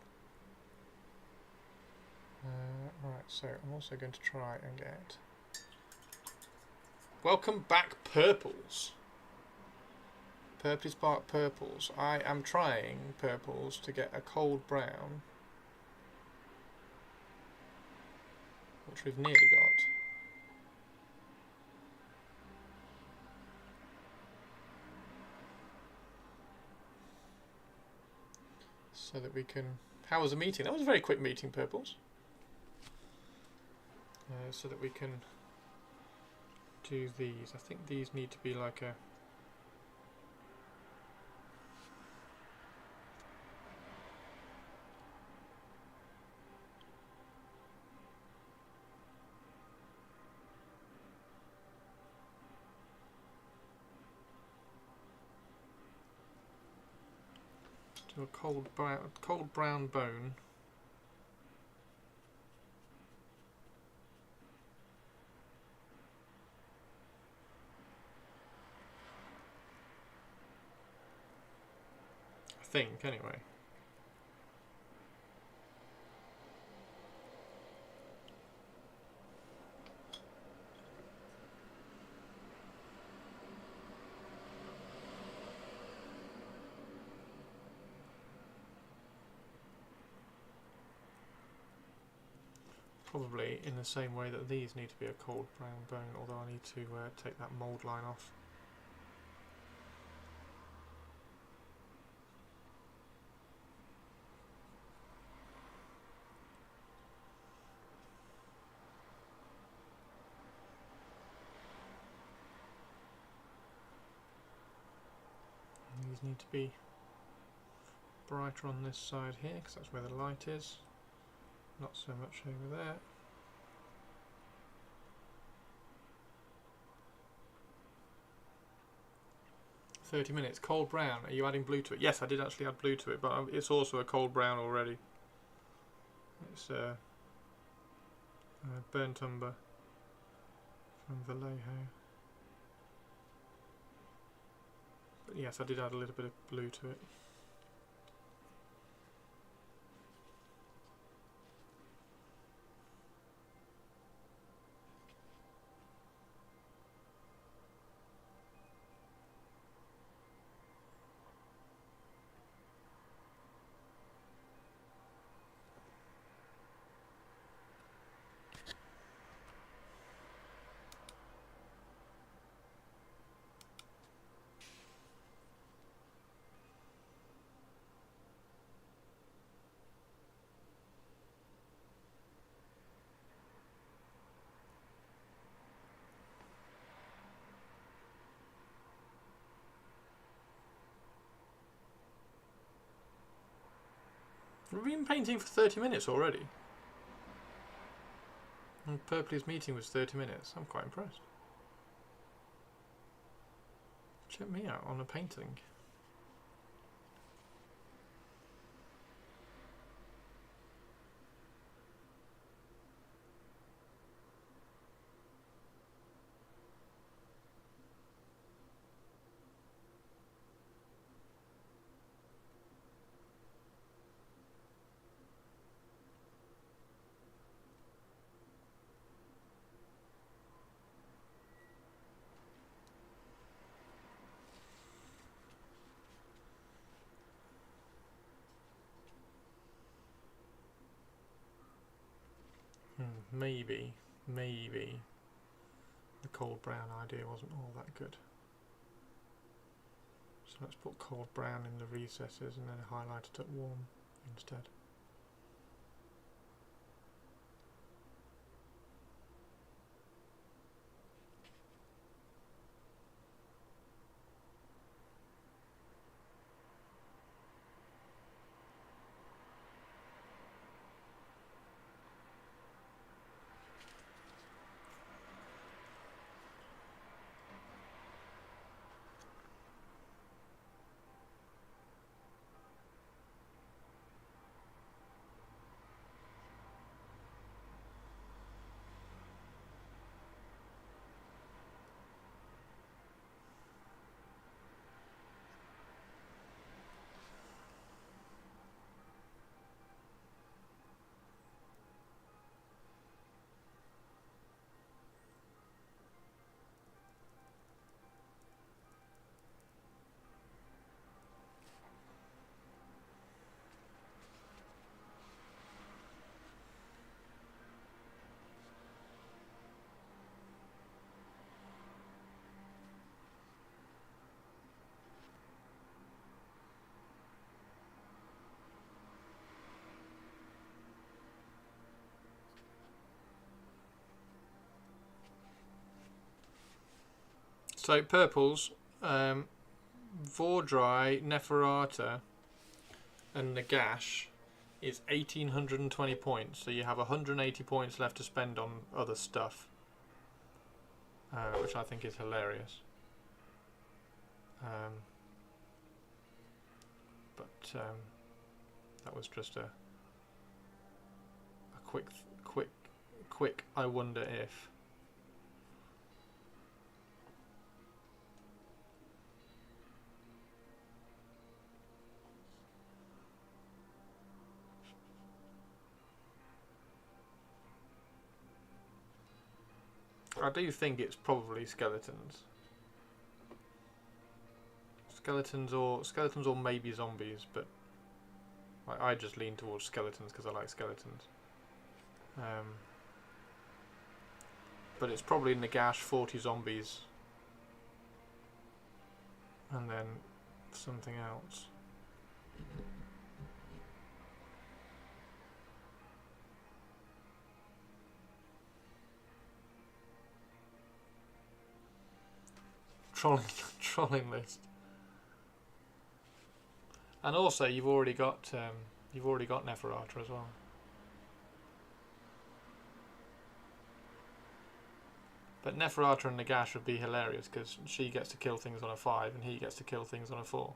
Speaker 1: Right, so I'm also going to try and get... Welcome back, Purples. Purpley Spark Purples. I am trying, Purples, to get a cold brown, which we've nearly got. So that we can... How was the meeting? That was a very quick meeting, Purples. So that we can do these. I think these need to be like a... Do a cold brown bone. I think, anyway. Probably in the same way that these need to be a cold brown bone, although I need to take that mould line off. And these need to be brighter on this side here because that's where the light is. Not so much over there. $30. Cold brown. Are you adding blue to it? Yes, I did actually add blue to it, but it's also a cold brown already. It's burnt umber from Vallejo. But yes, I did add a little bit of blue to it. We've been painting for 30 minutes already. And Purpley's meeting was 30 minutes. I'm quite impressed. Check me out on a painting. Maybe the cold brown idea wasn't all that good. So let's put cold brown in the recesses and then highlight it at warm instead. So purples, Vordry, Neferata and Nagash is 1820 points, so you have 180 points left to spend on other stuff, which I think is hilarious. But that was just a quick I wonder if. I do think it's probably skeletons. Skeletons or maybe zombies, but I just lean towards skeletons because I like skeletons. But it's probably Nagash, 40 zombies, and then something else. Trolling list. And also, you've already got Neferata as well. But Neferata and Nagash would be hilarious because she gets to kill things on a 5 and he gets to kill things on a 4.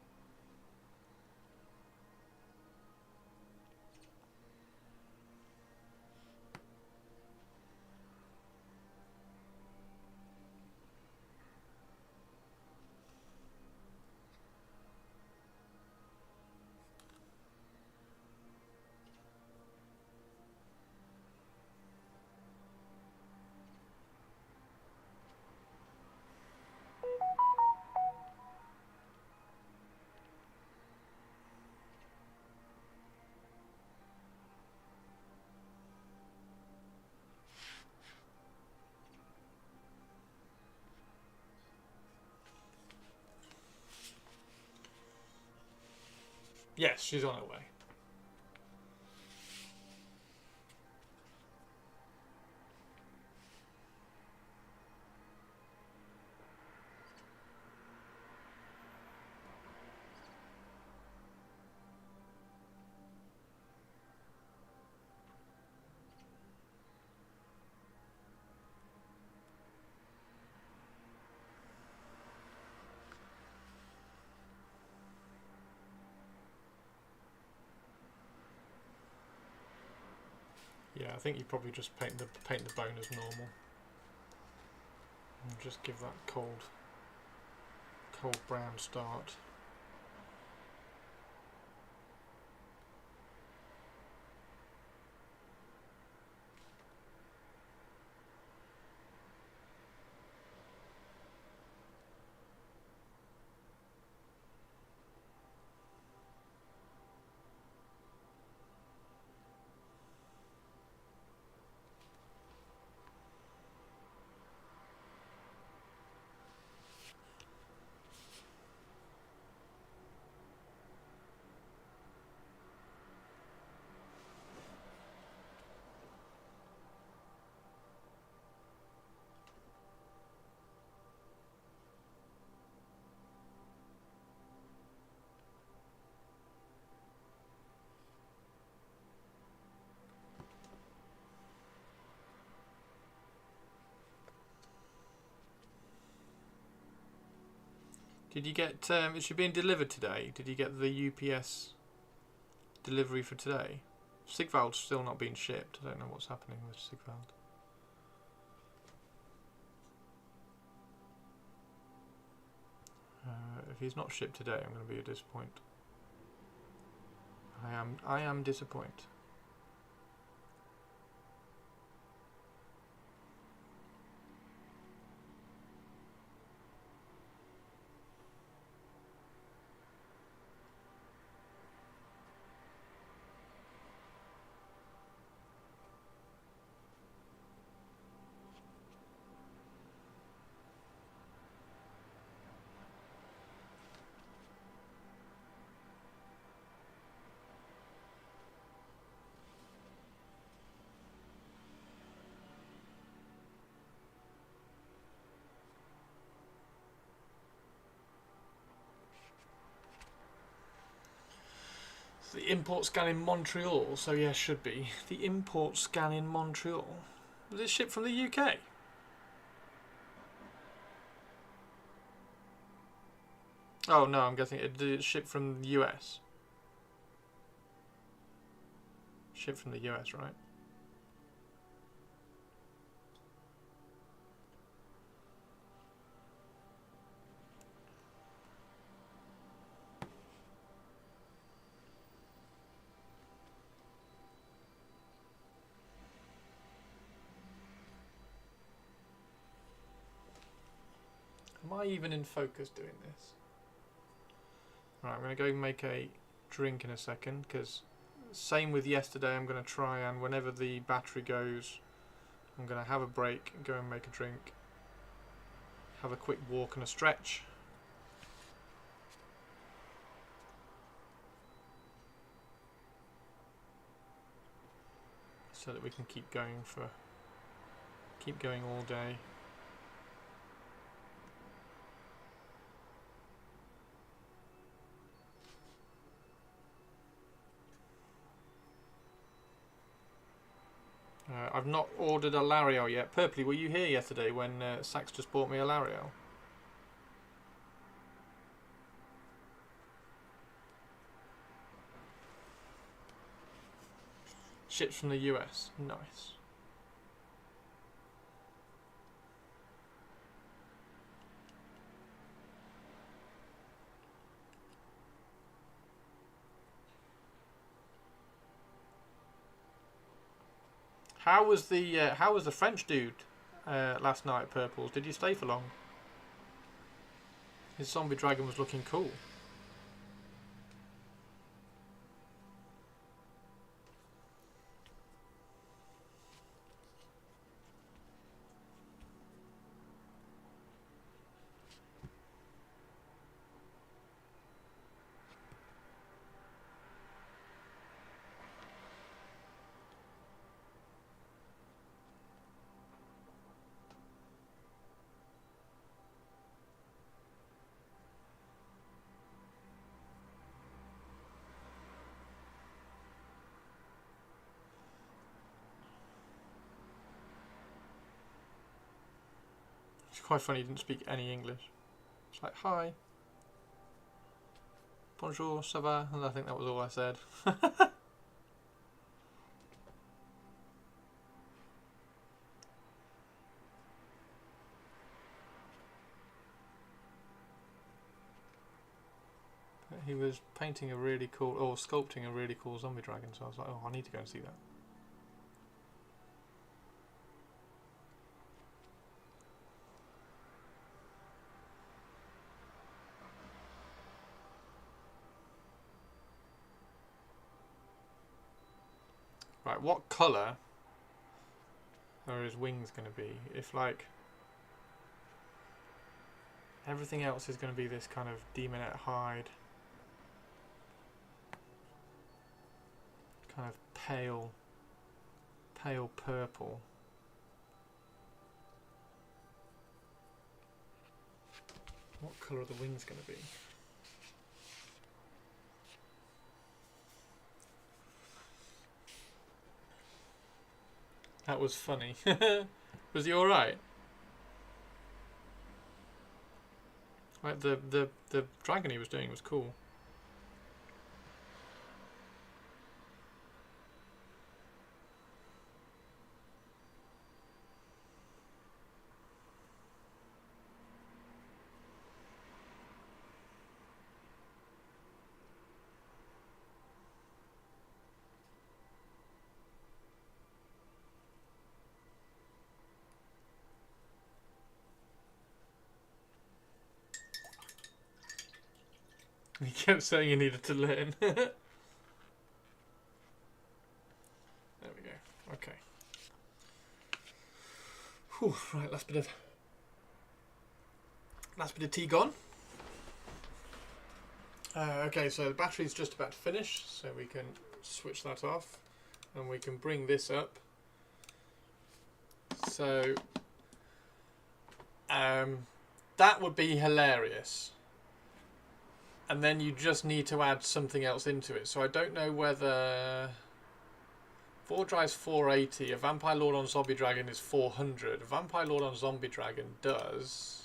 Speaker 1: Yes, she's on her way. Yeah, I think you probably just paint the bone as normal. And just give that cold brown start. Did you get, is she being delivered today? Did you get the UPS delivery for today? Sigvald's still not being shipped. I don't know what's happening with Sigvald. If he's not shipped today, I'm going to be a disappoint. I am disappointed. The import scan in Montreal, so yeah, should be. The import scan in Montreal. Was it shipped from the UK? Oh no, I'm guessing it did it ship from the US. Shipped from the US, right? Am I even in focus doing this? Right, I'm going to go make a drink in a second, because same with yesterday, I'm going to try and whenever the battery goes, I'm going to have a break, go and make a drink, have a quick walk and a stretch. So that we can keep going all day. I've not ordered a Lariat yet. Purpley, were you here yesterday when Sax just bought me a Lariat? Ships from the US. Nice. How was the French dude last night at Purples? Did you stay for long? His zombie dragon was looking cool. It's quite funny he didn't speak any English. It's like, hi. Bonjour, ça va? And I think that was all I said. was painting a really cool, or sculpting a really cool zombie dragon, so I was like, oh, I need to go and see that. Right, what colour are his wings going to be? If, like, everything else is going to be this kind of demonette hide, kind of pale purple. What colour are the wings going to be? That was funny. Was he alright? Like the dragon he was doing was cool. He kept saying he needed to learn. There we go. Okay. Whew, right, last bit of tea gone. Okay, so the battery's just about to finish, so we can switch that off, and we can bring this up. So that would be hilarious. And then you just need to add something else into it. So I don't know whether 4 drives 480. A Vampire Lord on Zombie Dragon is 400. A Vampire Lord on Zombie Dragon does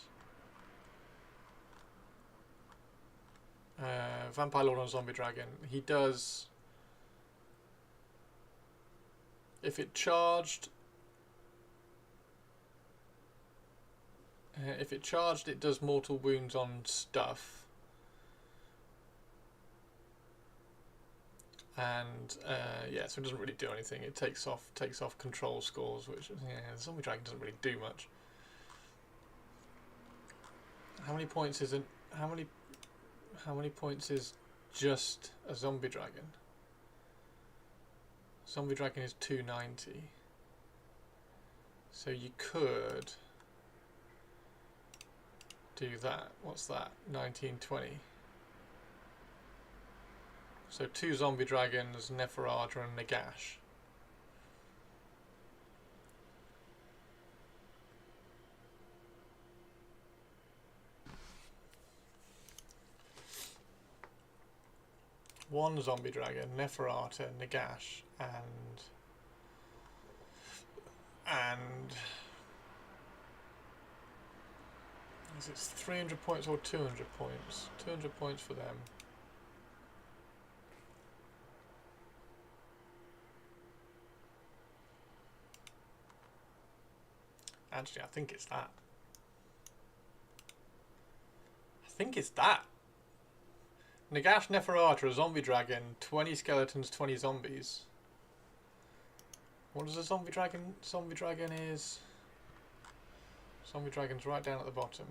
Speaker 1: Vampire Lord on Zombie Dragon. He does, if it charged, it does mortal wounds on stuff. And yeah, so it doesn't really do anything. It takes off control scores, which, yeah, the Zombie Dragon doesn't really do much. How many points is it? How many points is just a Zombie Dragon? Zombie Dragon is 290. So you could do that. What's that? 1920. So 2 Zombie Dragons, Neferata and Nagash. One Zombie Dragon, Neferata, Nagash, and is it 300 points or 200 points? 200 points for them. Actually, I think it's that. Nagash, Neferata, a Zombie Dragon, 20 skeletons, 20 zombies. What does a Zombie Dragon? Zombie Dragon is... Zombie Dragon's right down at the bottom.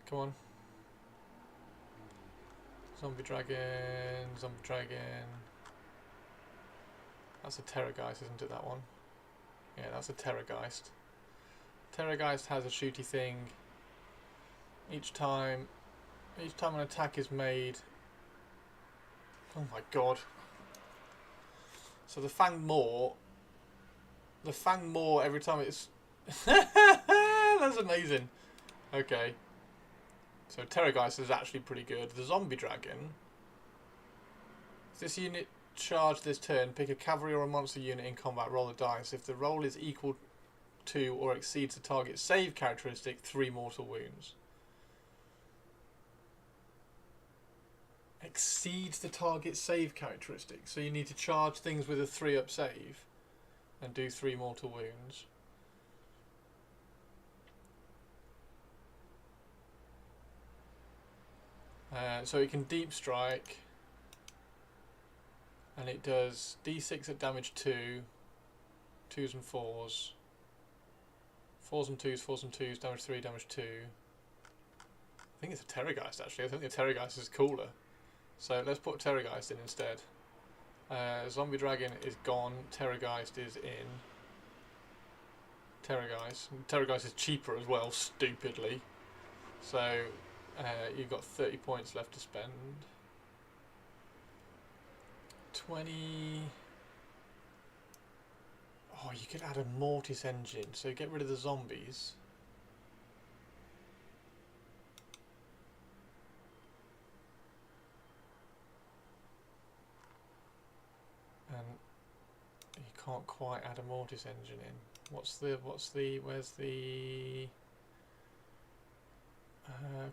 Speaker 1: Come on. Zombie Dragon, Zombie Dragon. That's a Terrorgeist, isn't it, that one? Yeah, that's a Terrorgeist. Terrorgeist has a shooty thing. Each time an attack is made... Oh my god. So the Fang Maw, every time it's... That's amazing. Okay. So Terrorgeist is actually pretty good. The Zombie Dragon. If this unit charged this turn, pick a cavalry or a monster unit in combat, roll the dice. If the roll is equal to or exceeds the target's save characteristic, 3 mortal wounds. Exceeds the target save characteristic, so you need to charge things with a 3-up save and do 3 mortal wounds. So it can deep strike, and it does d6 at damage 2, 2s and 4s, 4s and 2s, 4s and 2s, damage 3, damage 2. I think it's a Terrorgeist actually. I think the Terrorgeist is cooler. So let's put Terrorgeist in instead. Zombie Dragon is gone, Terrorgeist is in. Terrorgeist is cheaper as well, stupidly. So you've got 30 points left to spend. 20. Oh, you could add a Mortis engine, so get rid of the zombies. And you can't quite add a Mortis engine in. Where's the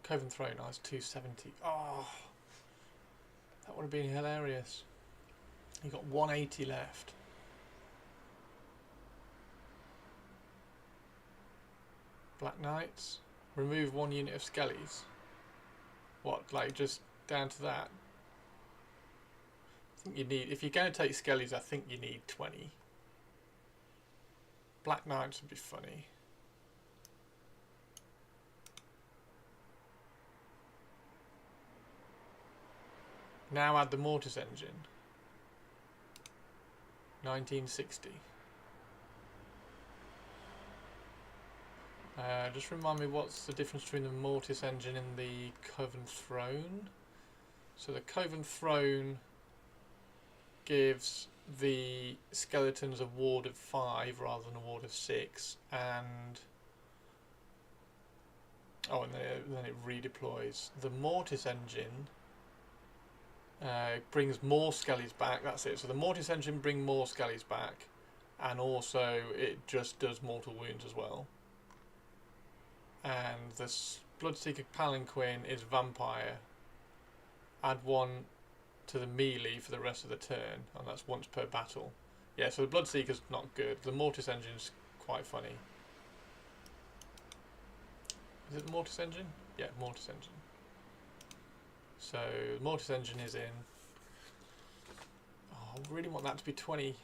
Speaker 1: Coven Throne? Oh, it's 270. Oh, that would have been hilarious. You got 180 left. Black Knights. Remove 1 unit of Skellies. What, like just down to that? I think you need, if you're going to take Skellies, I think you need 20. Black Knights would be funny. Now add the Mortis engine. 1960. Just remind me what's the difference between the Mortis engine and the Coven Throne. So the Coven Throne gives the skeletons a ward of 5 rather than a ward of 6, and oh, and then it redeploys. The Mortis engine brings more Skellies back. That's it. So the Mortis engine brings more Skellies back, and also it just does mortal wounds as well. And the Bloodseeker Palanquin is Vampire. Add 1 to the melee for the rest of the turn, and that's once per battle. Yeah, so the Bloodseeker's not good. The Mortis engine's quite funny. Is it the Mortis engine? Yeah, Mortis engine. So the Mortis engine is in. Oh, I really want that to be 20.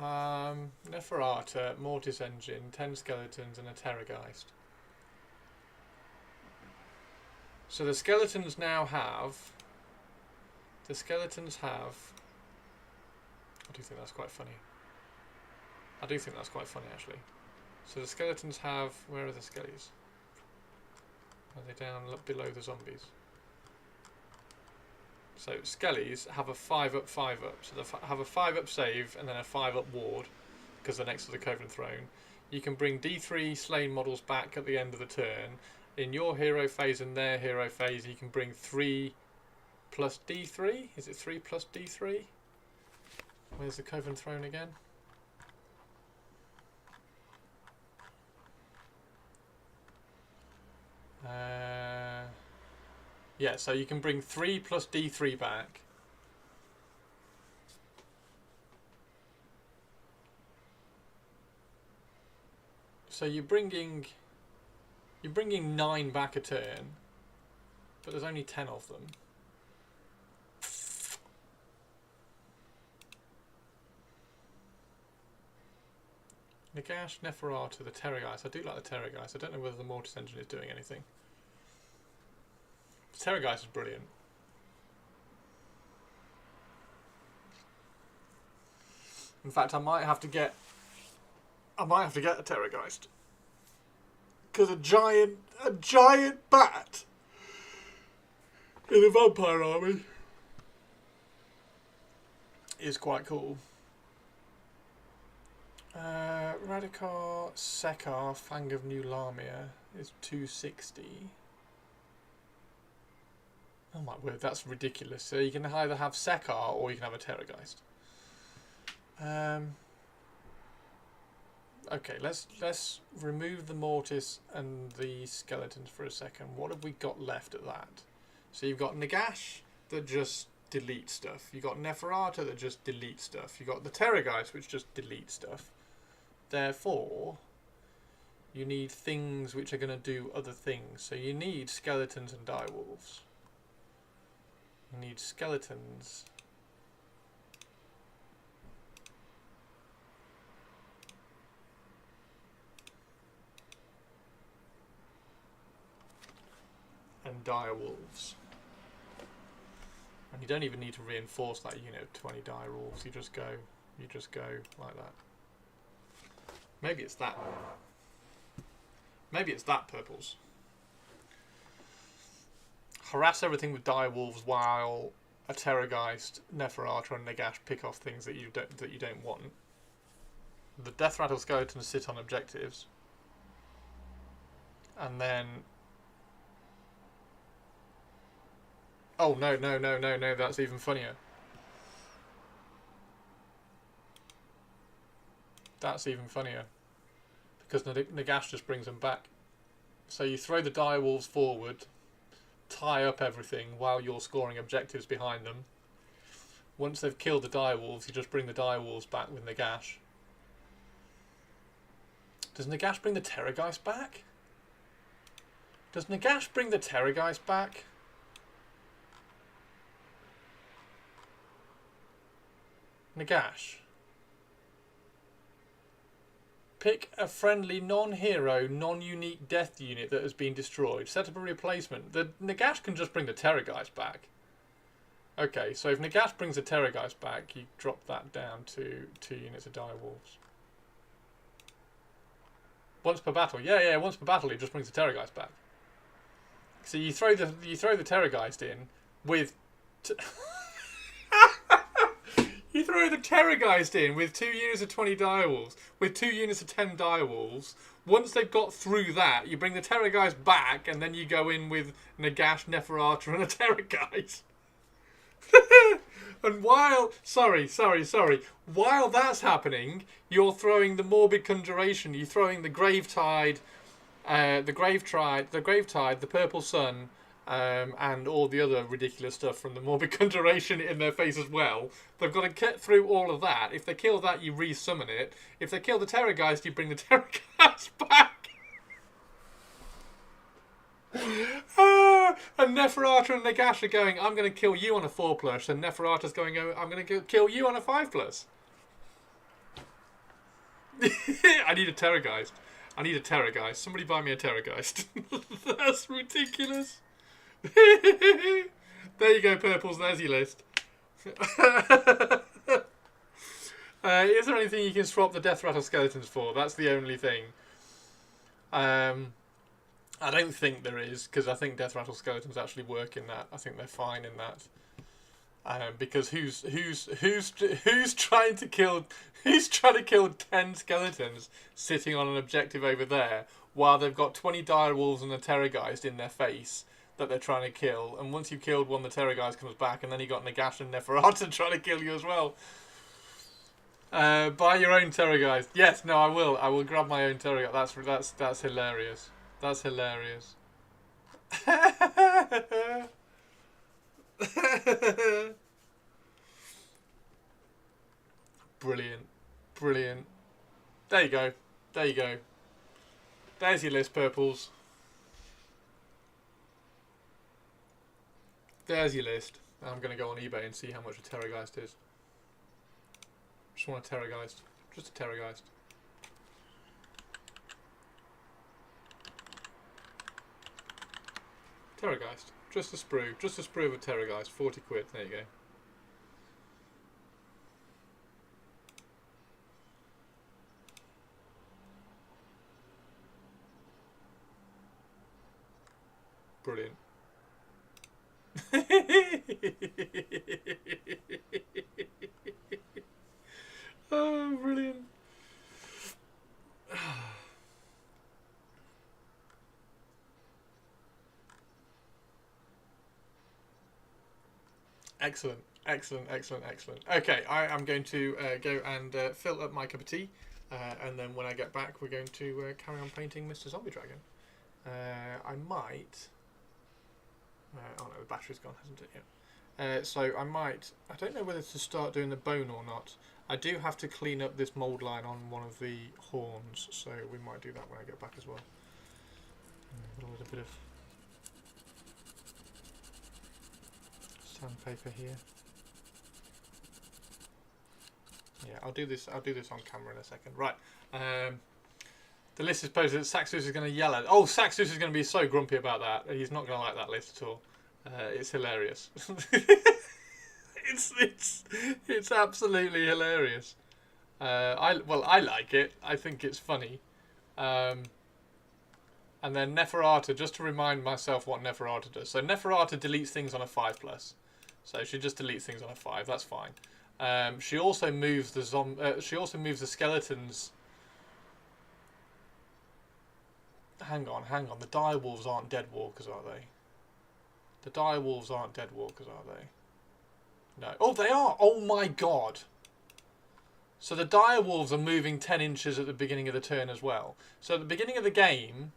Speaker 1: Neferata, Mortis engine, 10 skeletons, and a Terrorgeist. So the skeletons now have. The skeletons have. I do think that's quite funny. I do think that's quite funny actually. So the skeletons have. Where are the skellies? Are they down below the zombies? So skellies have a 5-up, 5-up. So they have a 5-up save and then a 5-up ward because they're next to the Coven Throne. You can bring D3 slain models back at the end of the turn. In your hero phase and their hero phase, you can bring 3 plus D3. Is it 3 plus D3? Where's the Coven Throne again? Yeah, so you can bring 3 plus D3 back. So you're bringing 9 back a turn, but there's only 10 of them. Nagash, Neferata, the Terrorgeist. I do like the Terrorgeist. I don't know whether the Mortis engine is doing anything. The Terrorgeist is brilliant. In fact, I might have to get a Terrorgeist. Because a giant bat in a vampire army is quite cool. Radikar, Sekar, Fang of New Lamia is 260. Oh my word, that's ridiculous. So you can either have Sekar or you can have a Terrorgeist. Okay, let's remove the Mortis and the skeletons for a second. What have we got left at that? So you've got Nagash that just deletes stuff. You've got Neferata that just deletes stuff. You've got the Terrorgeist which just deletes stuff. Therefore, You need things which are going to do other things. So you need skeletons and direwolves. You need skeletons. And direwolves. And you don't even need to reinforce that unit of 20 direwolves. You just go like that. Maybe it's that. Maybe it's that, purples. Harass everything with direwolves while a Terrorgeist, Neferata, and Nagash pick off things that you don't want. The Death Rattle skeletons sit on objectives, and then. Oh no! That's even funnier. That's even funnier. Because Nagash just brings them back. So you throw the direwolves forward, tie up everything while you're scoring objectives behind them. Once they've killed the direwolves, you just bring the direwolves back with Nagash. Does Nagash bring the Terrorgeist back? Does Nagash bring the Terrorgeist back? Nagash. Pick a friendly, non-hero, non-unique death unit that has been destroyed. Set up a replacement. The Nagash can just bring the Terrorgeist back. Okay, so if Nagash brings the Terrorgeist back, you drop that down to 2 units of direwolves. Once per battle. Yeah, once per battle it just brings the Terrorgeist back. So you throw the Terrorgeist in with you throw the Terrorgeist in with 2 units of 20 direwolves, with 2 units of 10 direwolves. Once they've got through that, you bring the Terrorgeist back, and then you go in with Nagash, Neferata, and a Terrorgeist. And while while that's happening, you're throwing the Morbid Conjuration. You're throwing the Gravetide, the Purple Sun. And all the other ridiculous stuff from the Morbid Conjuration in their face as well. They've got to get through all of that. If they kill that, you re-summon it. If they kill the Terrorgeist, you bring the Terrorgeist back. And Neferata and Nagash are going, I'm going to kill you on a 4+, and Neferata's going, I'm going to kill you on a 5+. I need a Terrorgeist. Somebody buy me a Terrorgeist. That's ridiculous. There you go, purples. There's your list. Is there anything you can swap the Death Rattle skeletons for? That's the only thing. I don't think there is, because I think Death Rattle skeletons actually work in that. I think they're fine in that. Because who's trying to kill 10 skeletons sitting on an objective over there while they've got 20 direwolves and a Terrorgeist in their face that they're trying to kill, and once you've killed one, the Terrorgeist comes back, and then you got Nagash and Neferata trying to kill you as well. Buy your own Terrorgeist. Yes, no, I will. I will grab my own Terrorgeist. That's hilarious. That's hilarious. Brilliant. There you go. There's your list, purples. There's your list. I'm going to go on eBay and see how much a Terrorgeist is. Just want a Terrorgeist. Just a Terrorgeist. Terrorgeist. Just a sprue. Just a sprue of a Terrorgeist. 40 quid. There you go. Brilliant. Oh, brilliant. Excellent. Okay, I am going to go and fill up my cup of tea, and then when I get back, we're going to carry on painting Mr. Zombie Dragon. I might... oh no, the battery's gone, hasn't it yet? So I don't know whether to start doing the bone or not. I do have to clean up this mould line on one of the horns, so we might do that when I get back as well. A little bit of sandpaper here. Yeah, I'll do this on camera in a second. Right. The list is posted that Saxus is going to yell at. Oh, Saxus is going to be so grumpy about that. He's not going to like that list at all. It's hilarious. it's absolutely hilarious. I like it. I think it's funny. And then Neferata, just to remind myself what Neferata does. So Neferata deletes things on a 5+. So she just deletes things on a 5. That's fine. She also moves the she also moves the skeletons. Hang on. The dire wolves aren't dead walkers, are they? The dire wolves aren't dead walkers, are they? No. Oh, they are. Oh my god. So the dire wolves are moving 10 inches at the beginning of the turn as well. So at the beginning of the game,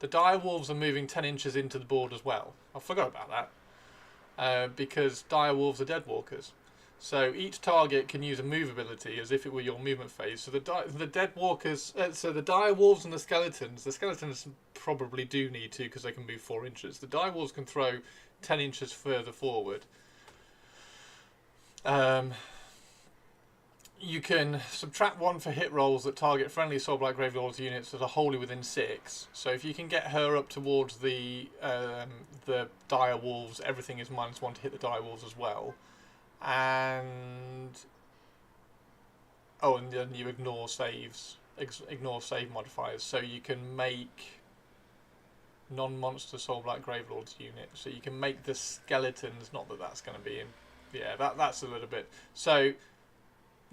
Speaker 1: the dire wolves are moving 10 inches into the board as well. I forgot about that. Because dire wolves are dead walkers. So each target can use a move ability as if it were your movement phase. So the dead walkers, so the dire wolves and the skeletons probably do need to because they can move 4 inches. The dire wolves can throw 10 inches further forward. You can subtract 1 for hit rolls that target friendly Soulblight Gravelords units that are wholly within 6. So if you can get her up towards the dire wolves, everything is -1 to hit the dire wolves as well. And then you ignore save modifiers, so you can make non-monster Soulblight Gravelords units. So you can make the skeletons. Not that that's going to be in. Yeah, that's a little bit. So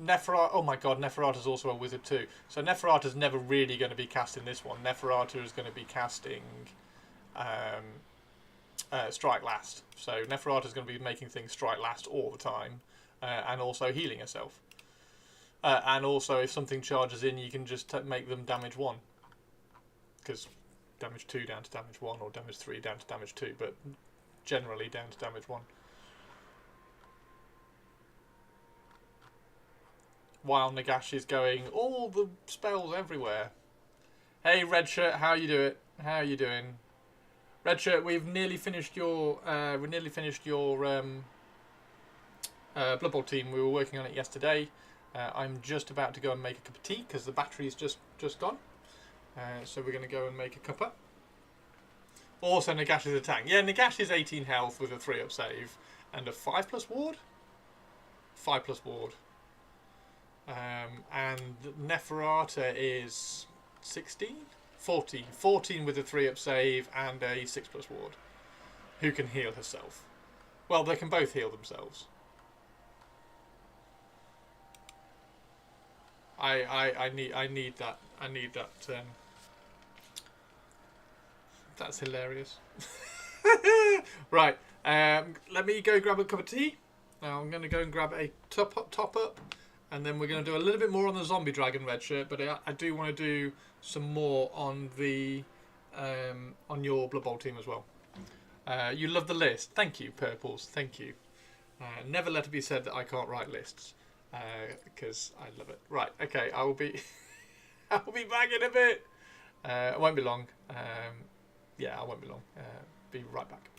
Speaker 1: Neferata. Oh my god, Neferata's also a wizard too. So Neferata's never really going to be cast in this one. Neferata is going to be casting Strike Last. So Neferata is going to be making things strike last all the time, and also healing herself. And also, if something charges in, you can just make them damage 1, because damage 2 down to damage 1, or damage 3 down to damage 2, but generally down to damage 1. While Nagash is going all the spells everywhere. Hey Redshirt, how you doing? How you doing? Redshirt, we've nearly finished your Blood Bowl team. We were working on it yesterday. I'm just about to go and make a cup of tea because the battery's just gone. So we're going to go and make a cuppa. Also, Nagash is a tank. Yeah, Nagash is 18 health with a 3-up save and a 5+ ward. 5+ ward. And Neferata is 16? 14 with a 3-up save and a 6+ ward. Who can heal herself? Well, they can both heal themselves. I need that. That's hilarious. Right. Let me go grab a cup of tea. Now I'm going to go and grab a top up. And then we're going to do a little bit more on the zombie dragon Redshirt, but I do want to do some more on the on your Blood Bowl team as well. You love the list. Thank you, Purples. Thank you. Never let it be said that I can't write lists, because I love it. Right. Okay. I will be back in a bit. It won't be long. Yeah, I won't be long. Be right back.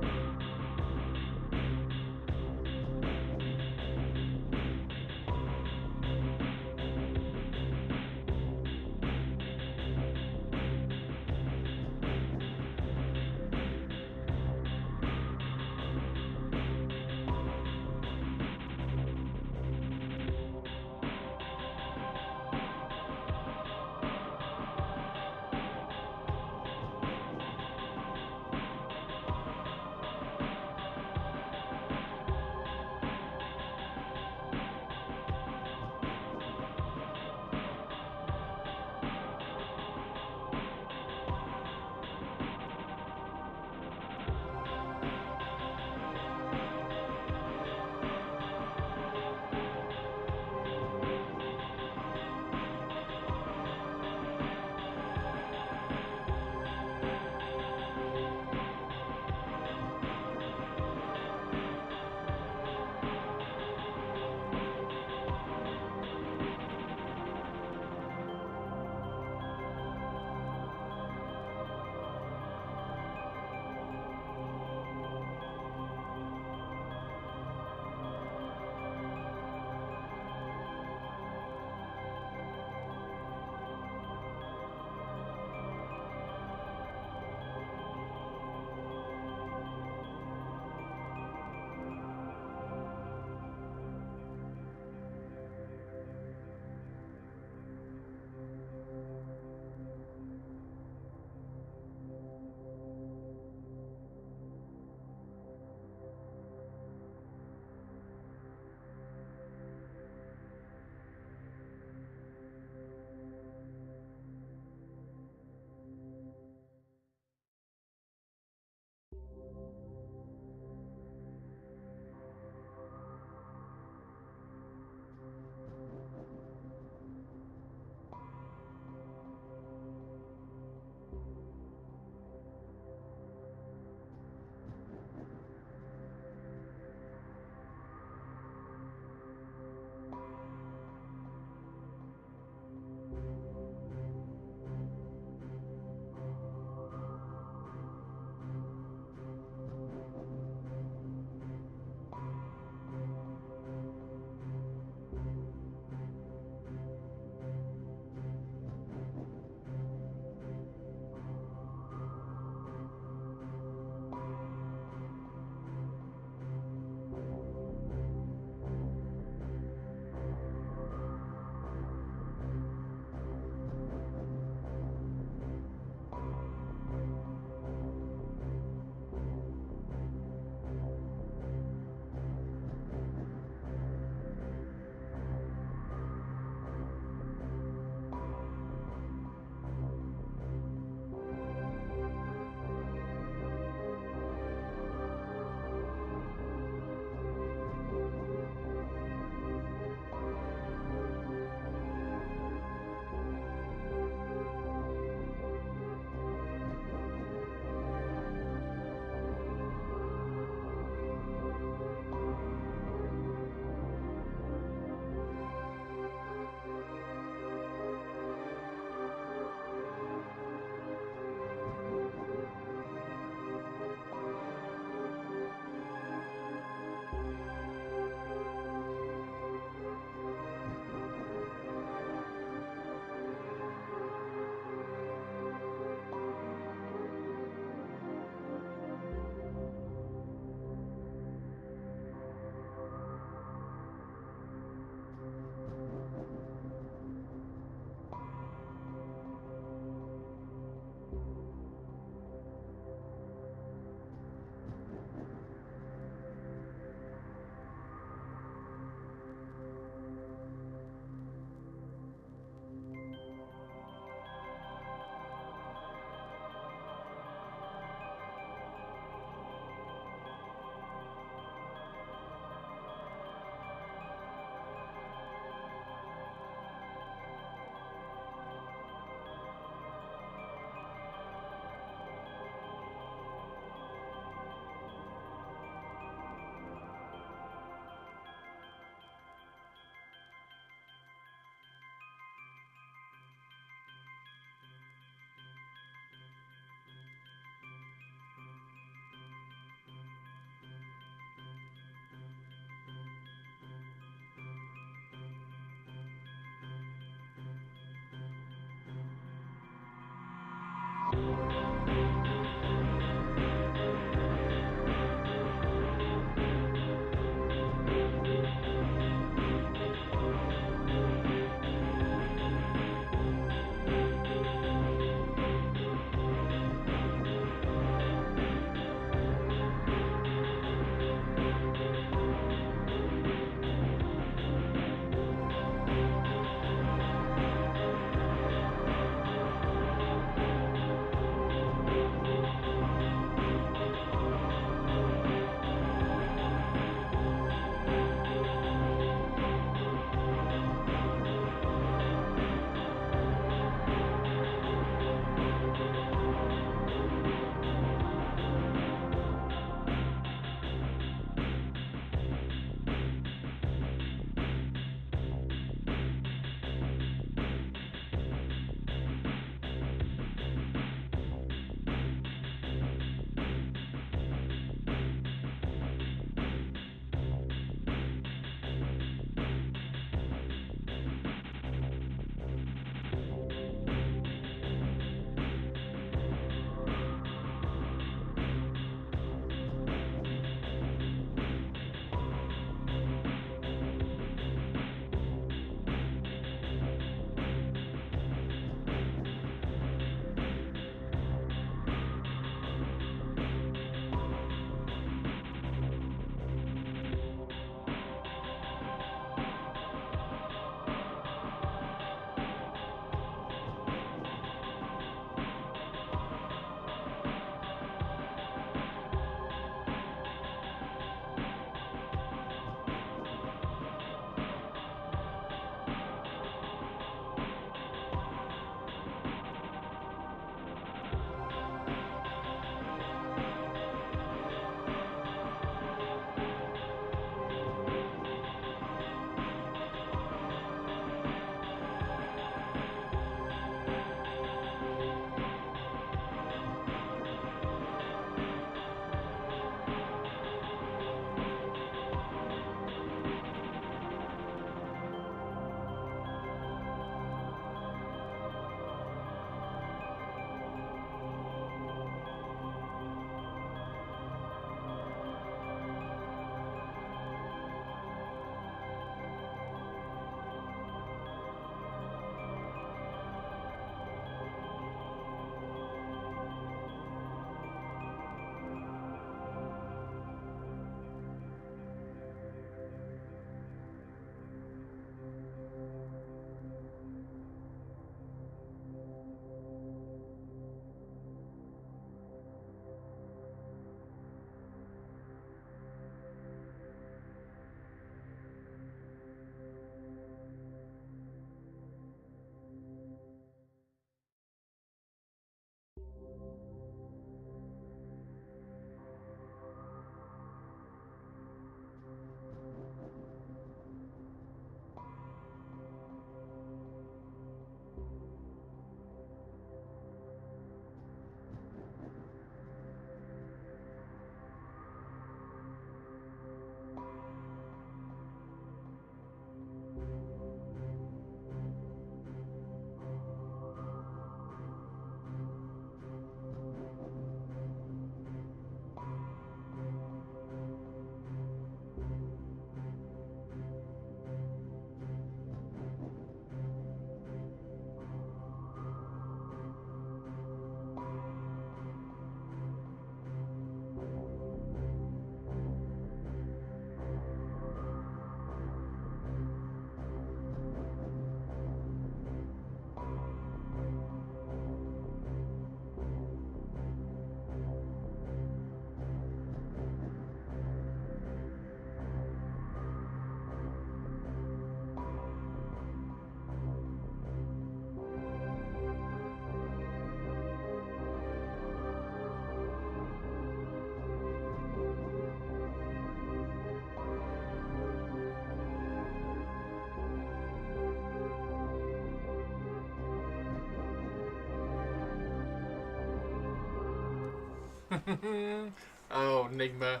Speaker 1: Oh, Nigma.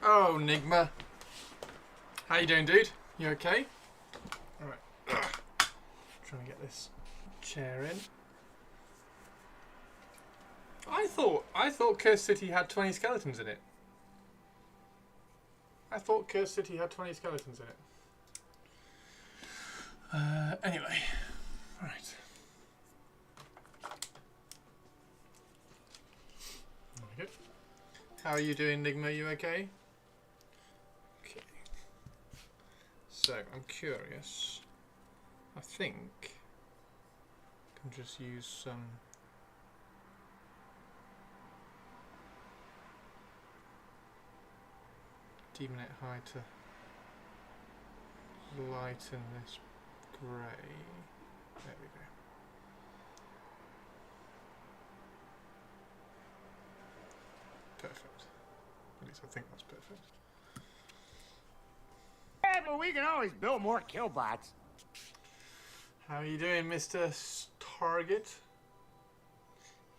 Speaker 1: Oh, Nigma. How you doing, dude? You okay? Alright. Trying to get this chair in. I thought Curse City had 20 skeletons in it. I thought Curse City had 20 skeletons in it. Anyway, right. There we go. How are you doing, Nigma? You okay? Okay. So I'm curious. I think I can just use some. Demonite High to lighten this grey. There we go. Perfect. At least I think that's perfect.
Speaker 2: Yeah, but we can always build more killbots.
Speaker 1: How are you doing, Mr. Target?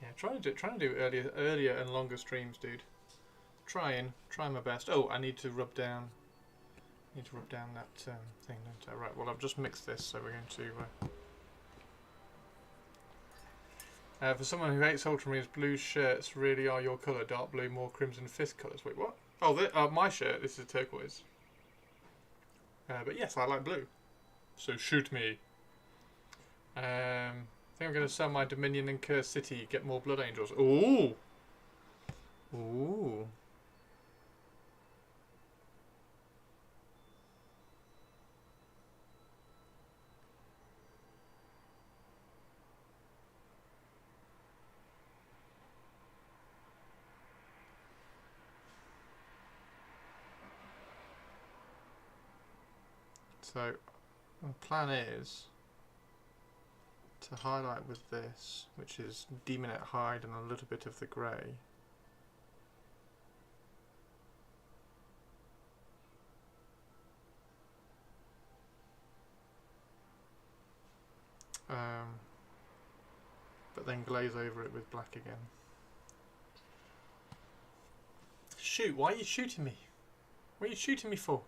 Speaker 1: Yeah, trying to do earlier and longer streams, dude. Trying my best. Oh, I need to rub down. That thing, don't I? Right. Well, I've just mixed this, so we're going to. For someone who hates Ultramarines, blue shirts really are your colour. Dark blue, more crimson fist colours. Wait, what? Oh, my shirt. This is turquoise. But yes, I like blue. So shoot me. I think I'm going to sell my Dominion and Curse City. Get more Blood Angels. Ooh. Ooh. So, the plan is to highlight with this, which is Demonette Hide and a little bit of the grey. But then glaze over it with black again. Shoot, why are you shooting me? What are you shooting me for?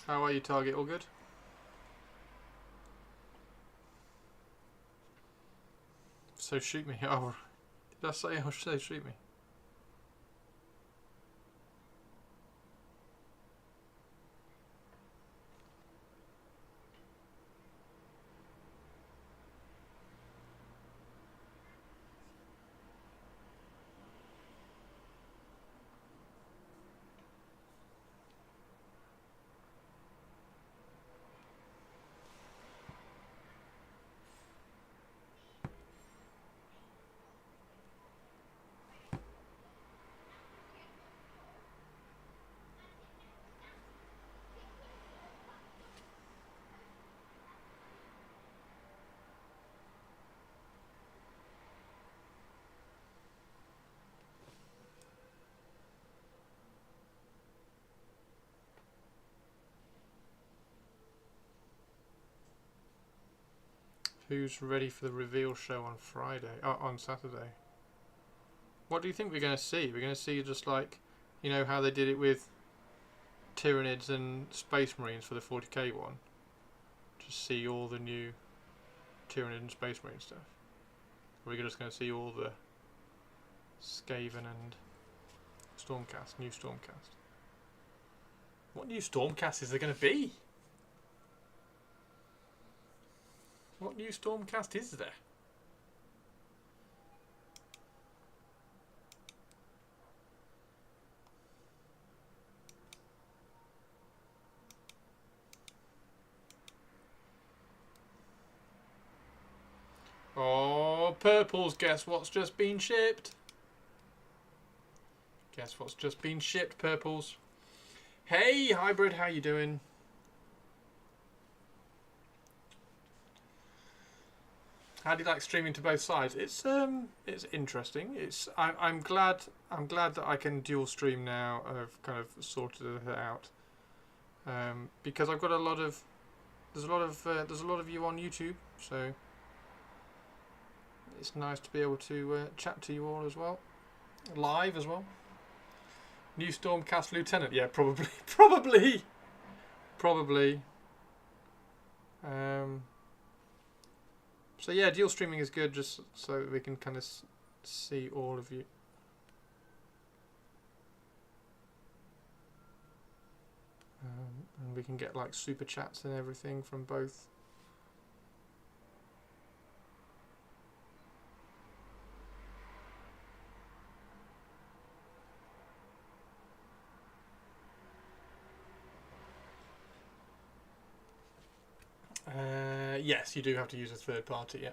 Speaker 1: How are you, Target? All good? So shoot me. Oh, did I say I should say shoot me? Who's ready for the reveal show on Friday? Oh, on Saturday. What do you think we're going to see? We're going to see just like, you know how they did it with Tyranids and Space Marines for the 40k one? Just see all the new Tyranid and Space Marine stuff. Or are we just going to see all the Skaven and Stormcast, new Stormcast? What new Stormcast is there going to be? What new Stormcast is there? Oh, Purples, guess what's just been shipped? Guess what's just been shipped, Purples? Hey, Hybrid, how you doing? How do you like streaming to both sides? It's interesting. I'm glad that I can dual stream now. I've kind of sorted it out. Because I've got there's a lot of you on YouTube, so it's nice to be able to chat to you all as well, live as well. New Stormcast Lieutenant, yeah, probably, probably. So yeah, dual streaming is good, just so that we can kind of see all of you. And we can get like super chats and everything from both. Yes, you do have to use a third party, yeah.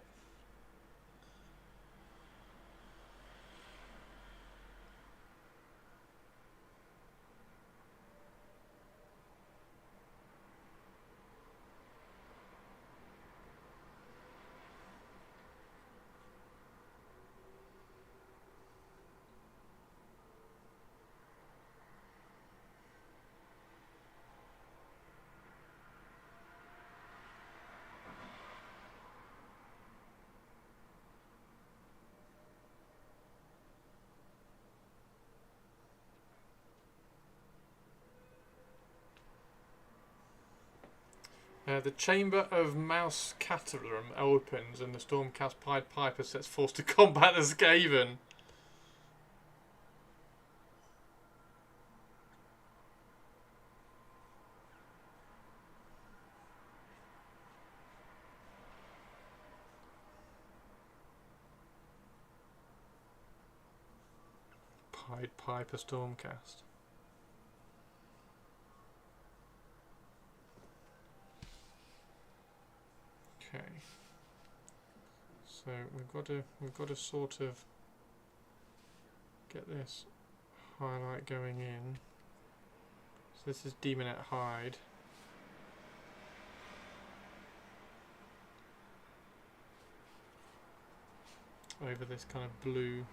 Speaker 1: The Chamber of Mouse Catarum opens and the Stormcast Pied Piper sets forth to combat the Skaven. Pied Piper Stormcast. Okay. So we've got to sort of get this highlight going in. So this is Demonet Hide. Over this kind of blue,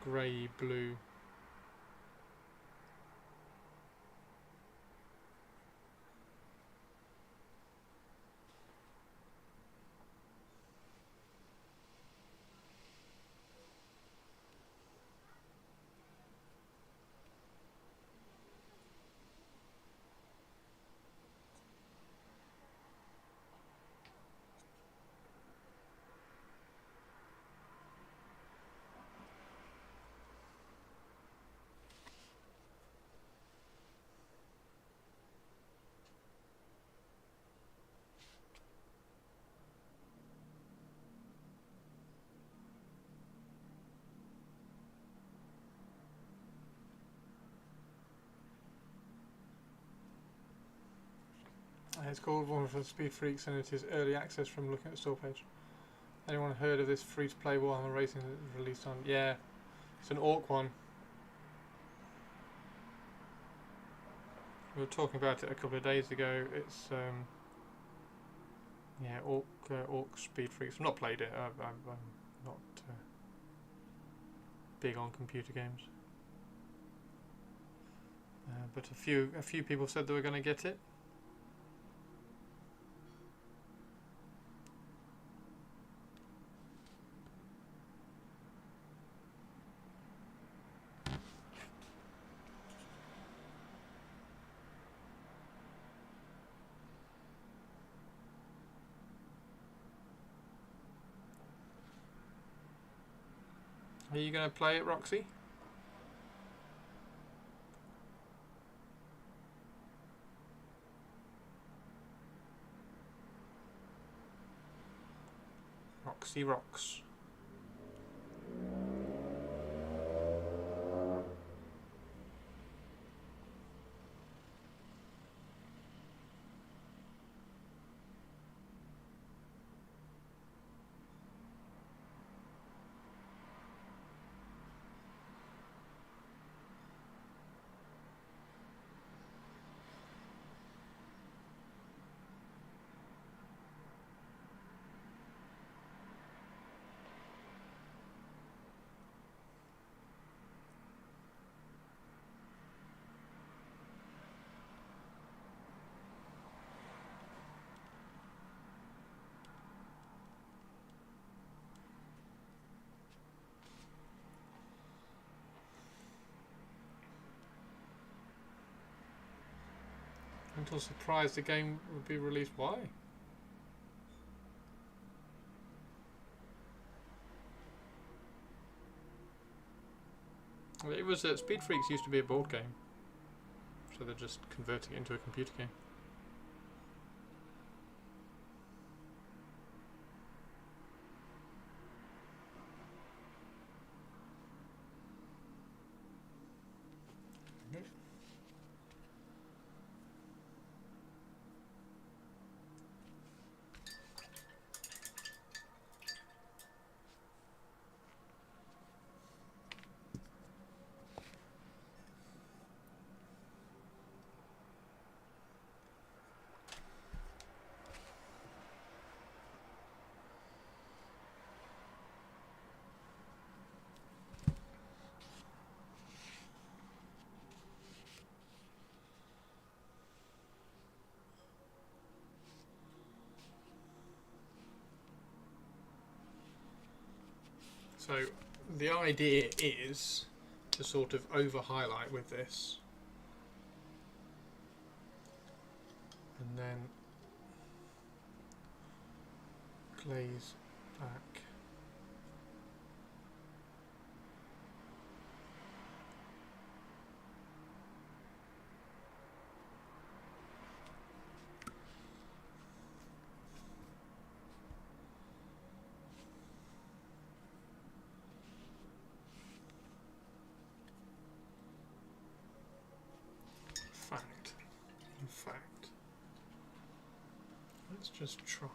Speaker 1: grey blue. It's called One for Speed Freaks and it is early access from looking at the store page. Anyone heard of this free-to-play Warhammer Racing that was released on? Yeah, it's an Orc one. We were talking about it a couple of days ago. It's yeah, Orc Speed Freaks. I've not played it. I'm not big on computer games, but a few people said they were going to get it. Are you going to play it, Roxy? Roxy rocks. until surprised the game would be released. Why? It was Speed Freaks used to be a board game, so they're just converting it into a computer game. So the idea is to sort of over-highlight with this, and then glaze back. In fact, let's just try.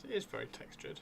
Speaker 1: It is very textured.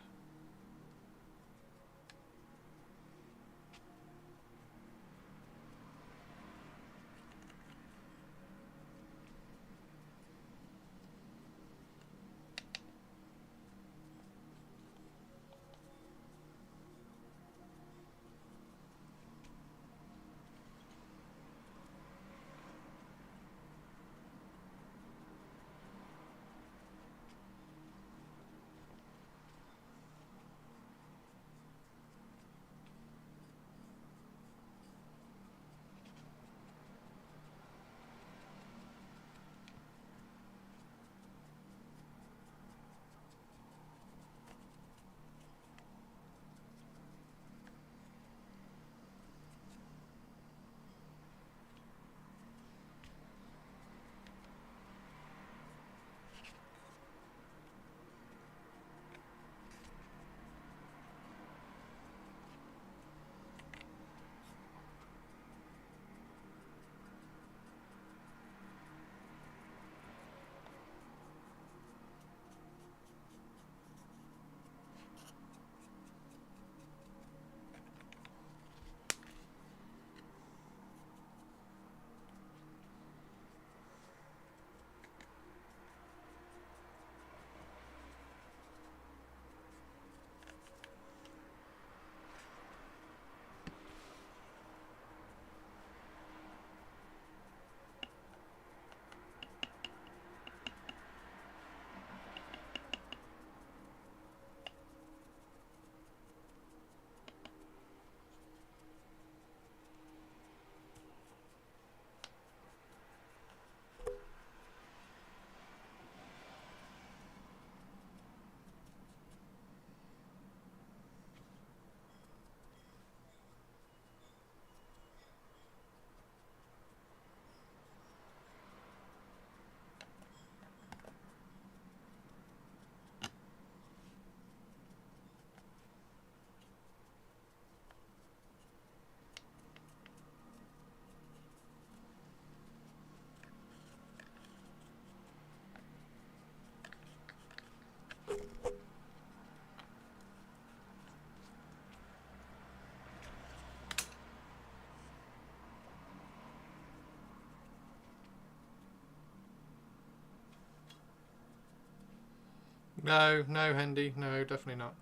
Speaker 1: No, no, Hendy. No, definitely not.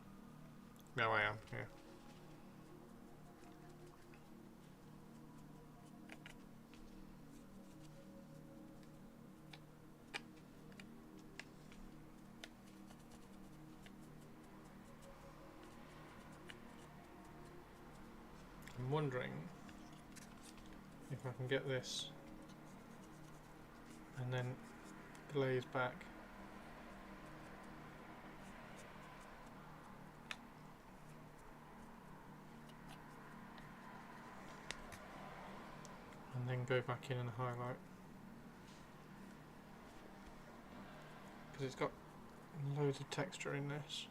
Speaker 1: No, I am. Yeah. I'm wondering if I can get this and then glaze back. And then go back in and highlight. Because it's got loads of texture in this.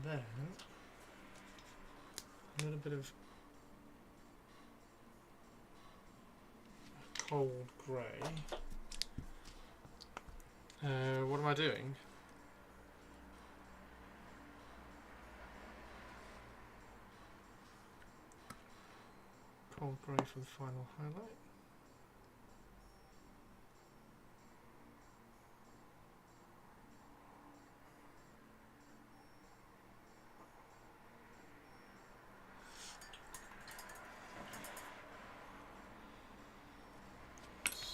Speaker 1: And then a little bit of cold grey. What am I doing? Cold grey for the final highlight.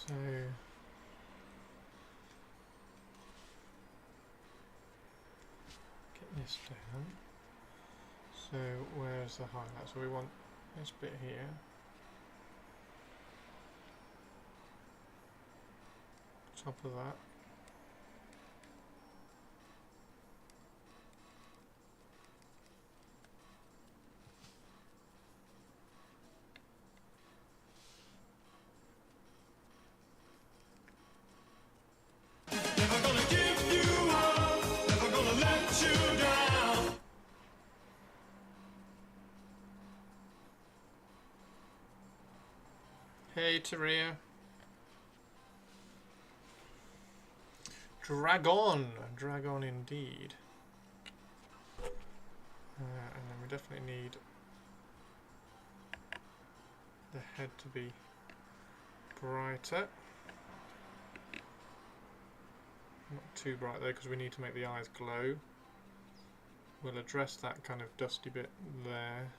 Speaker 1: So get this down. So where's the highlight? So we want this bit here. Top of that. Hey, Taria. Dragon! Dragon indeed. And then we definitely need the head to be brighter. Not too bright though, because we need to make the eyes glow. We'll address that kind of dusty bit there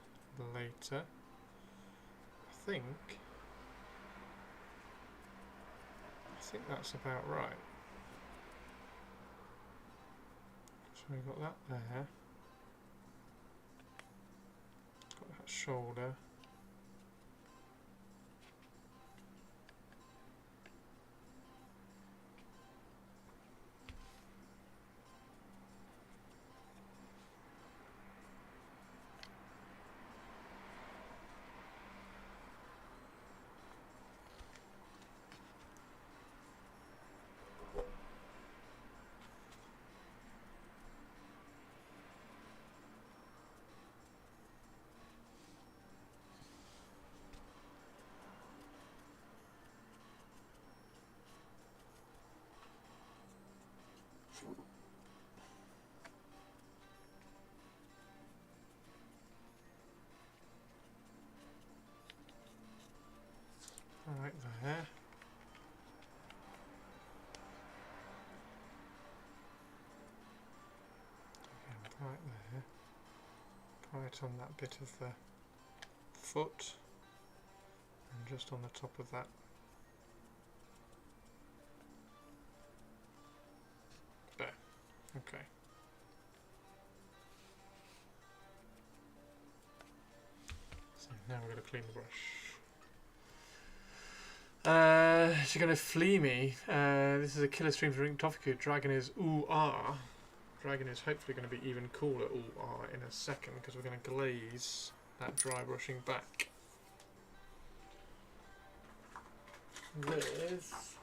Speaker 1: later. I think that's about right. So we've got that there. Got that shoulder. Right there. Again, right there. Right on that bit of the foot, and just on the top of that. Okay. So now we're going to clean the brush. She's going to flee me. This is a killer stream from Tofiku. Dragon is ooh-ah. Dragon is hopefully going to be even cooler ooh-ah in a second because we're going to glaze that dry brushing back. With...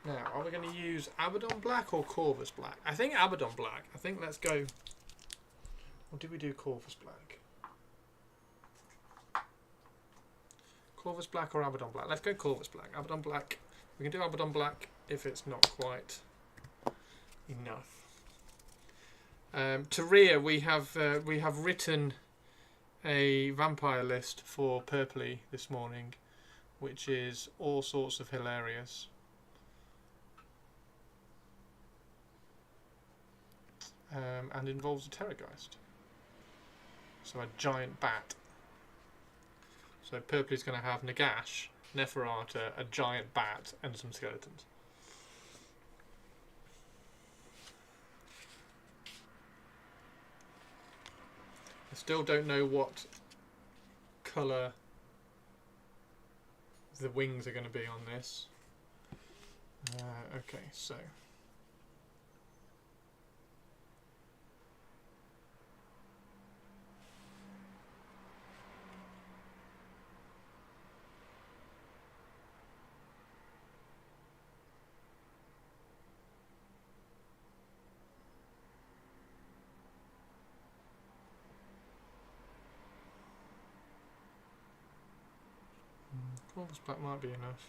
Speaker 1: Now, are we going to use Abaddon Black or Corvus Black? I think Abaddon Black. I think let's go... Or did we do Corvus Black? Corvus Black or Abaddon Black? Let's go Corvus Black. Abaddon Black. We can do Abaddon Black if it's not quite enough. Taria, we have written a vampire list for Purpley this morning, which is all sorts of hilarious. And involves a Terrorgeist. So a giant bat. So Purpley's going to have Nagash, Neferata, a giant bat, and some skeletons. I still don't know what colour the wings are going to be on this. Okay, so... Corvus Black might be enough.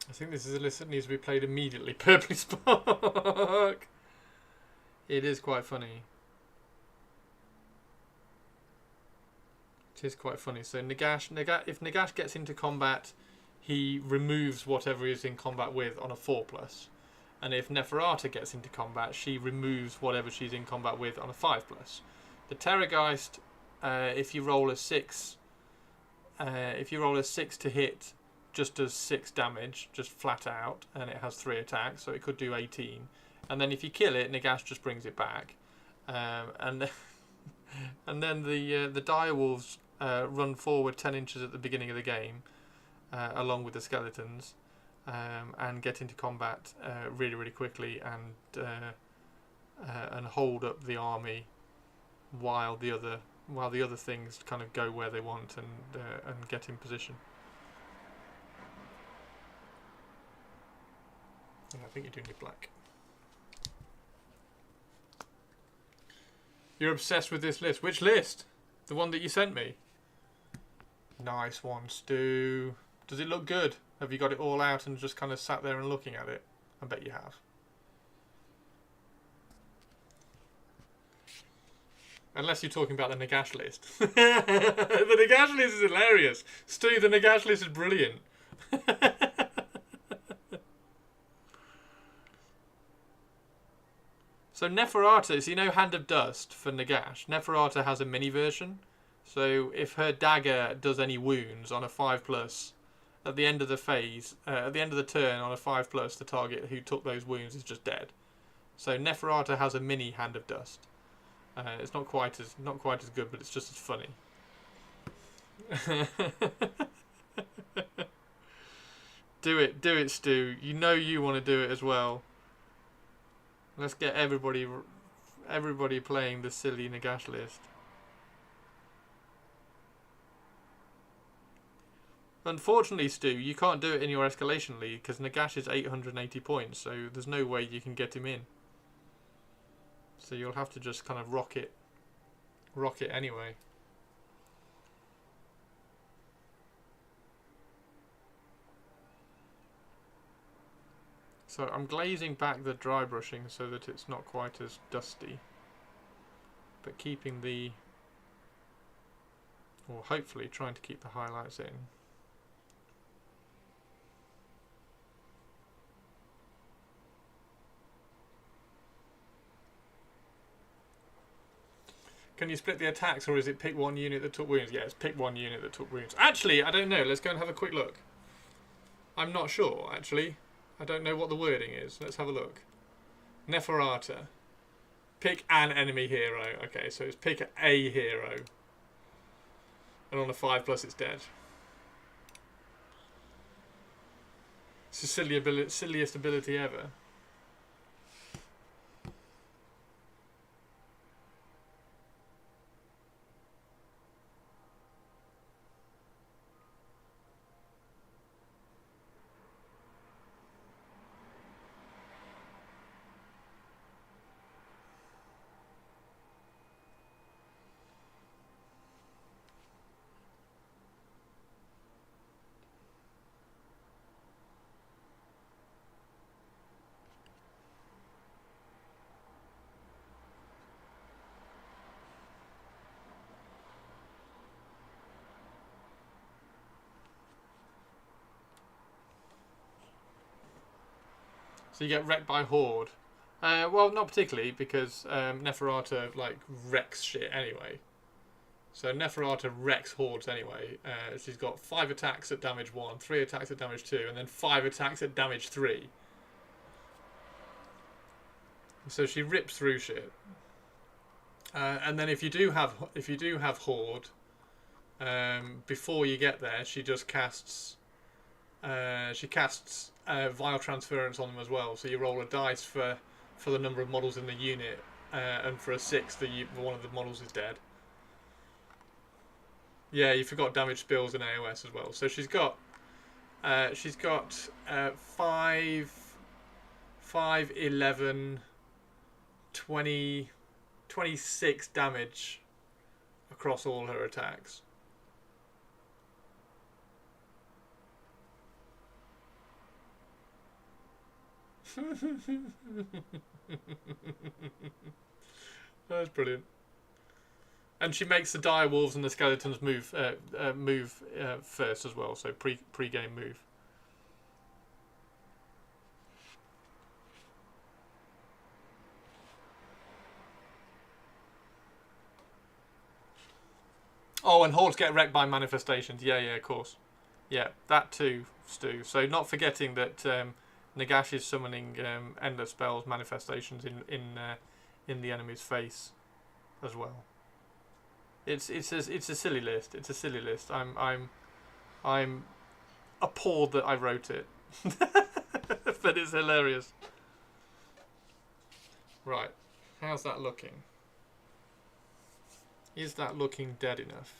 Speaker 1: I think this is a list that needs to be played immediately. Purpley Spark! It is quite funny. It is quite funny. So Nagash, if Nagash gets into combat, he removes whatever he's in combat with on a 4+. And if Neferata gets into combat, she removes whatever she's in combat with on a 5+. The Terrorgeist, if you roll a 6 to hit, just does 6 damage, just flat out, and it has 3 attacks, so it could do 18. And then if you kill it, Nagash just brings it back. And then the direwolves run forward 10 inches at the beginning of the game, along with the skeletons, and get into combat really, really quickly, and hold up the army while the other things kind of go where they want and get in position. I think you're doing your black. You're obsessed with this list. Which list? The one that you sent me? Nice one, Stu. Does it look good? Have you got it all out and just kind of sat there and looking at it? I bet you have. Unless you're talking about the Nagash list. The Nagash list is hilarious. Stu, the Nagash list is brilliant. So Neferata, so you know Hand of Dust for Nagash? Neferata has a mini version. So if her dagger does any wounds on a 5+, at the end of the phase, at the end of the turn on a 5+, the target who took those wounds is just dead. So Neferata has a mini Hand of Dust. It's not quite as good, but it's just as funny. Do it, Stu. You know you want to do it as well. Let's get everybody playing the silly Nagash list. Unfortunately, Stu, you can't do it in your escalation league because Nagash is 880 points, so there's no way you can get him in. So you'll have to just kind of rock it anyway. So I'm glazing back the dry brushing so that it's not quite as dusty, but keeping the, or hopefully trying to keep the highlights in. Can you split the attacks, or is it pick one unit that took wounds? Yeah, it's pick one unit that took wounds. Actually, I don't know. Let's go and have a quick look. I'm not sure, actually. I don't know what the wording is. Let's have a look. Neferata. Pick an enemy hero. Okay, so it's pick a hero. And on a 5+ it's dead. It's the silliest ability ever. So you get wrecked by Horde. Well, not particularly, because Neferata like wrecks shit anyway. So Neferata wrecks Hordes anyway. She's got 5 attacks at damage 1, 3 attacks at damage 2, and then 5 attacks at damage 3. So she rips through shit. And then if you do have Horde, before you get there, she just casts. She casts Vile Transference on them as well. So you roll a dice for the number of models in the unit, and for a 6, one of the models is dead. Yeah, you forgot damage spills and AOS as well. So she's got 5, 11, 20, 26 damage across all her attacks. That's brilliant. And she makes the dire wolves and the skeletons move first as well, so pre-game move. Oh, and hordes get wrecked by manifestations. Yeah, of course. Yeah, that too, Stu. So not forgetting that Nagash is summoning endless spells, manifestations in the enemy's face as well. It's a silly list. It's a silly list. I'm appalled that I wrote it, but it's hilarious. Right, how's that looking? Is that looking dead enough?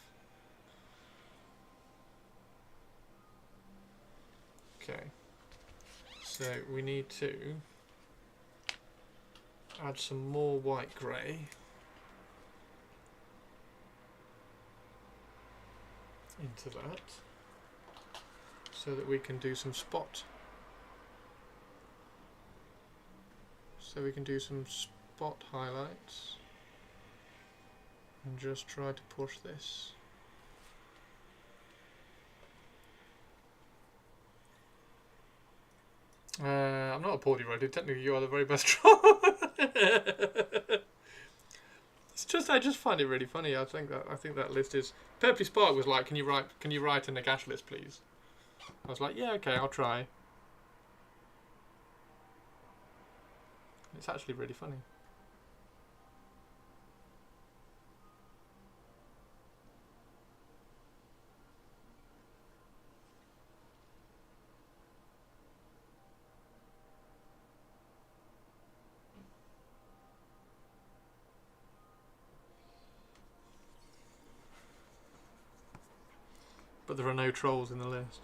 Speaker 1: Okay. So we need to add some more white grey. Into that, so that we can do some spot. So we can do some spot highlights and just try to push this. I'm not a poorly rated. Technically, you are the very best troll. It's just I just find it really funny. I think that list is. Purpley Spark was like, can you write a Nagash list, please? I was like, yeah, okay, I'll try. It's actually really funny. but there are no trolls in the list.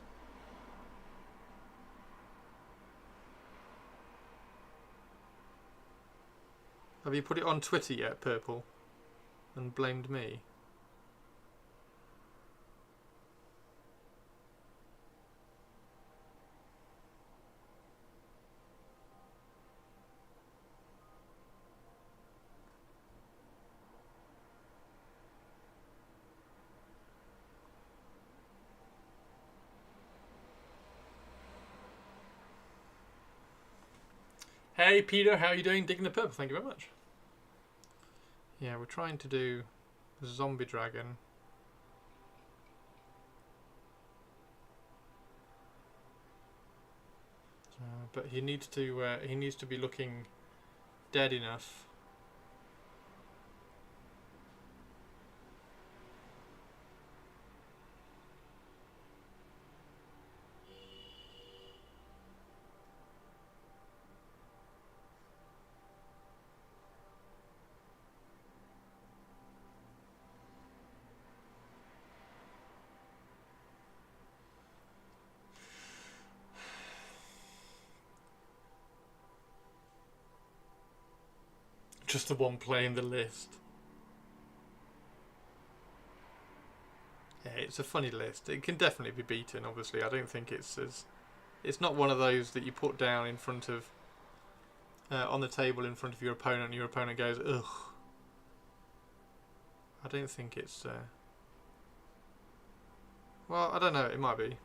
Speaker 1: Have you put it on Twitter yet, Purple? And blamed me? Hey Peter, how are you doing? Digging the Purple, thank you very much. Yeah, we're trying to do the zombie dragon. But he needs to be looking dead enough. Just the one playing the list. Yeah, it's a funny list. It can definitely be beaten, obviously. I don't think it's not one of those that you put down in front of on the table in front of your opponent and your opponent goes, ugh. I don't think it's well, I don't know, it might be.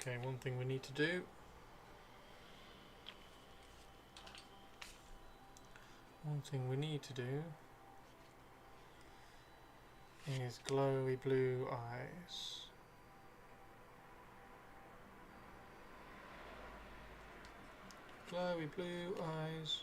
Speaker 1: Okay, one thing we need to do. One thing we need to do is glowy blue eyes. Glowy blue eyes.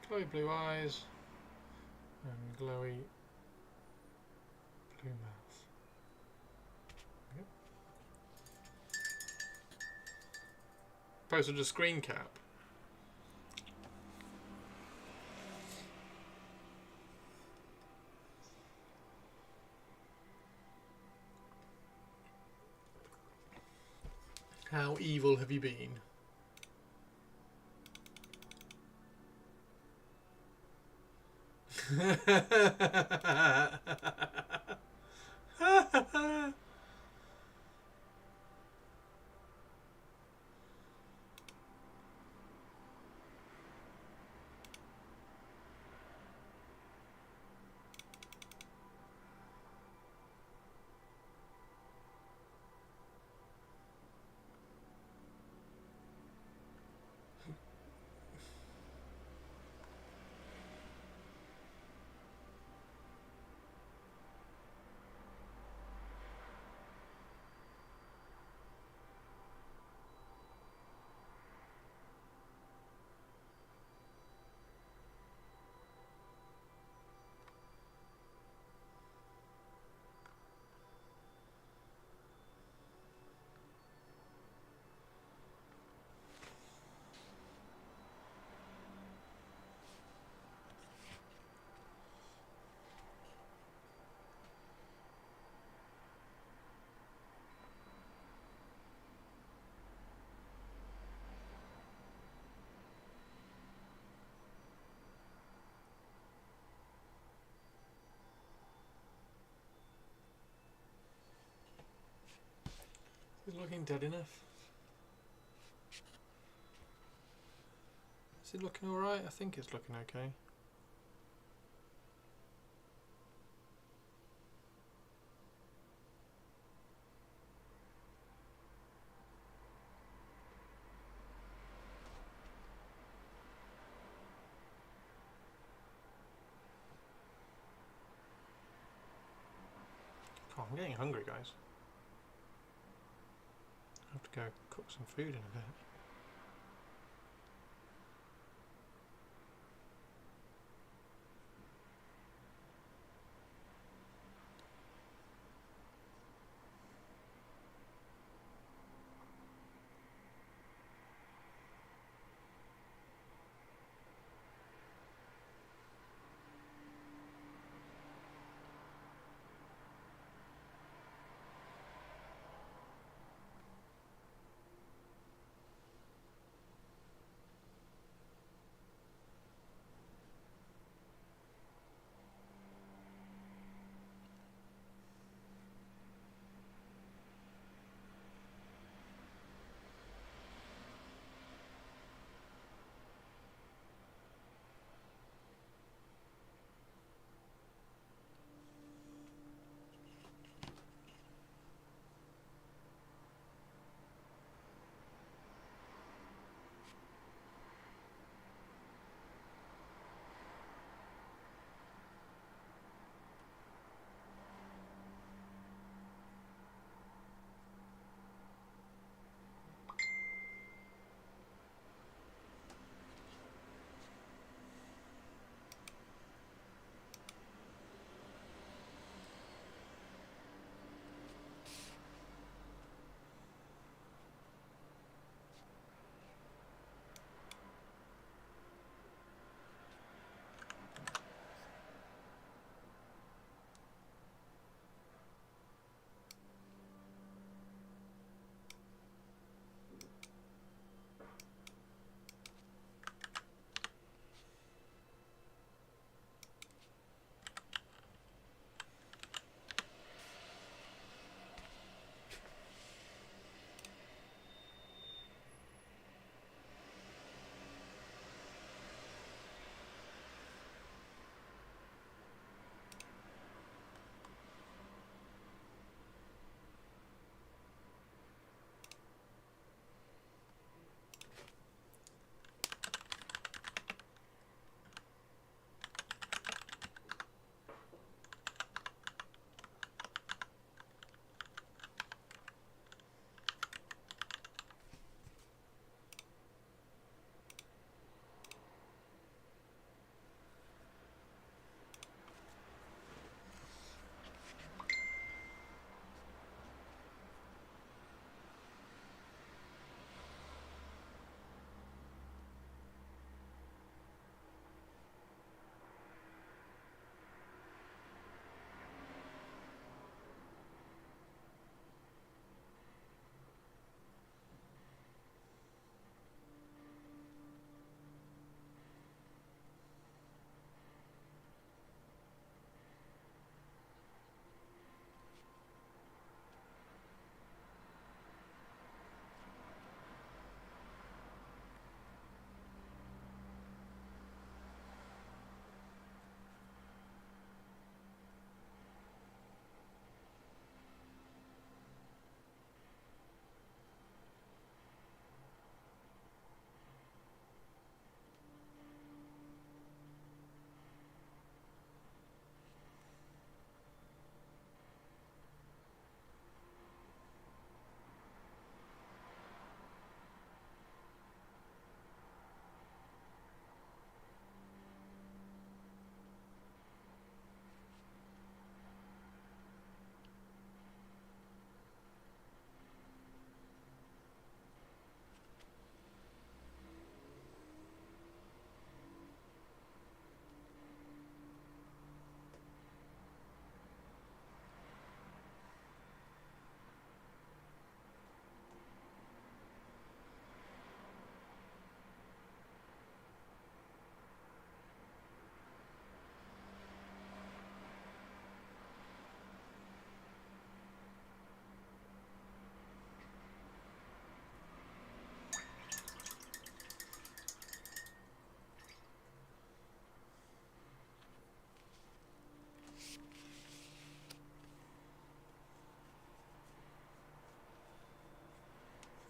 Speaker 1: Glowy blue eyes and glowy blue mouth. Yep. Posted a screen cap. How evil have you been? Is it looking dead enough? Is it looking alright? I think it's looking okay. Oh, I'm getting hungry, guys. I have to go cook some food in a bit.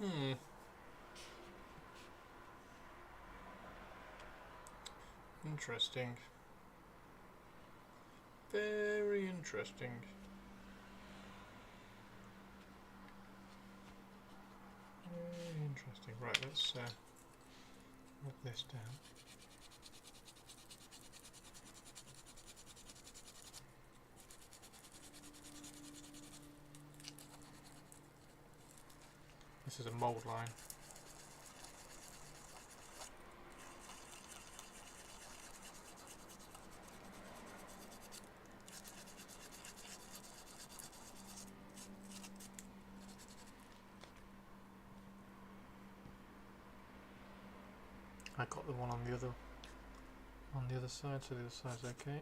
Speaker 1: Hmm. Interesting. Very interesting. Very interesting. Right, let's move this down. This is a mould line. I got the one on the other side, so the other side's okay.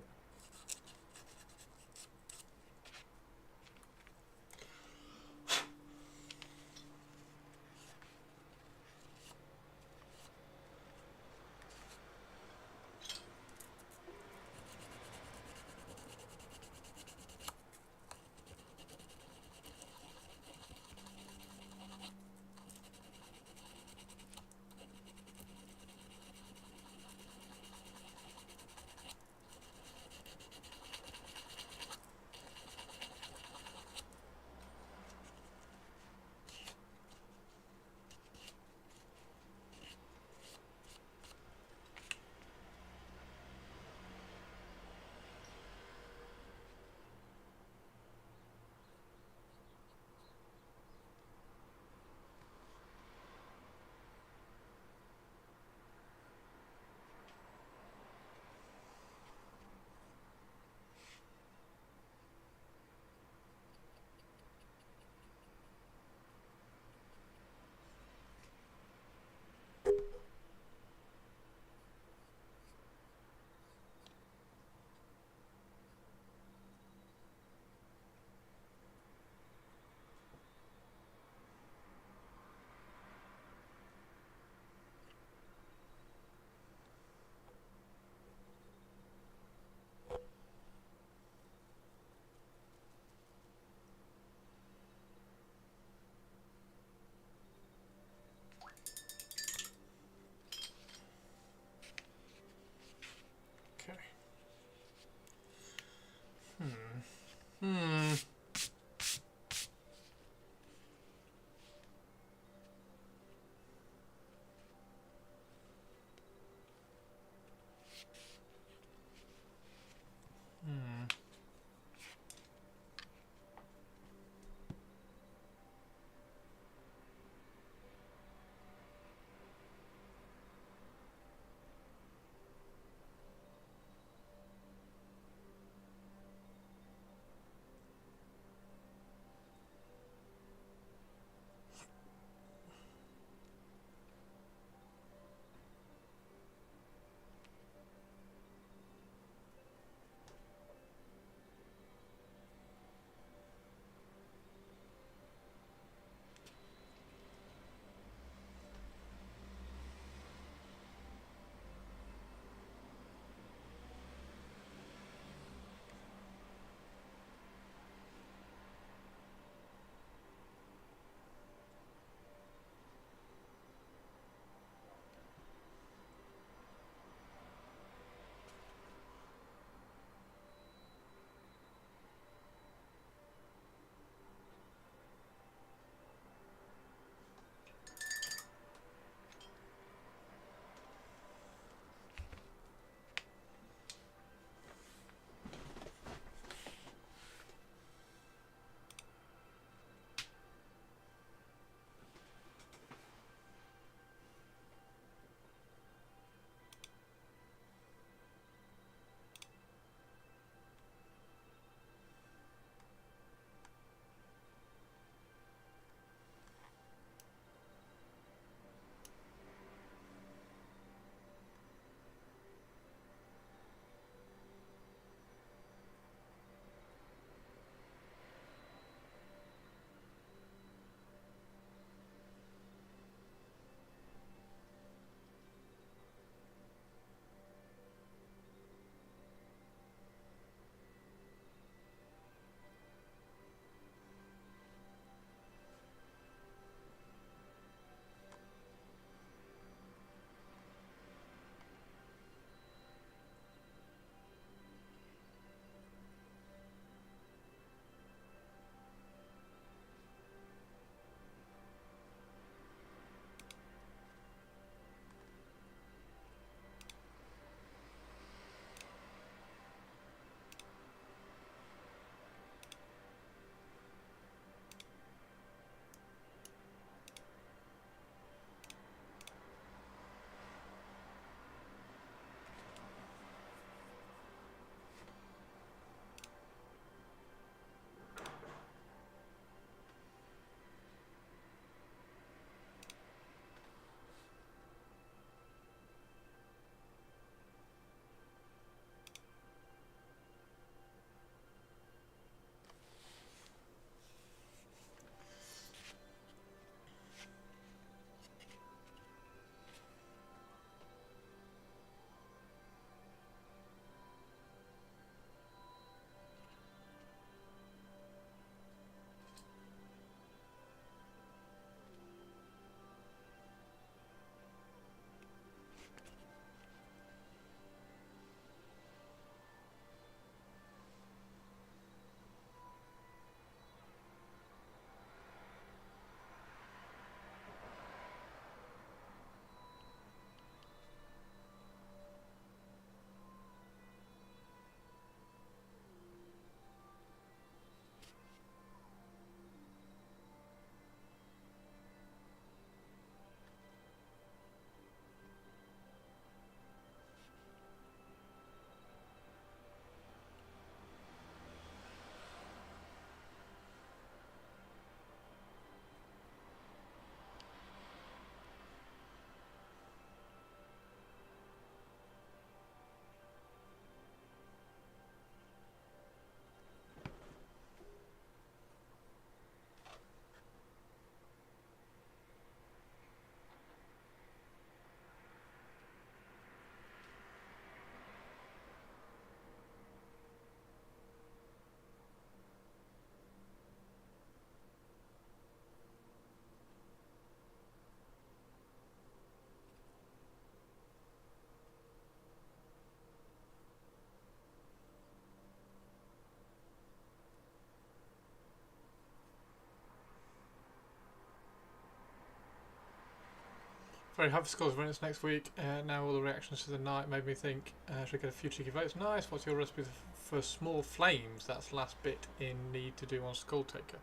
Speaker 1: Very happy scores events next week. Now all the reactions to the night made me think, should I get a few cheeky votes? Nice. What's your recipe for small flames? That's the last bit in need to do on Skull Taker.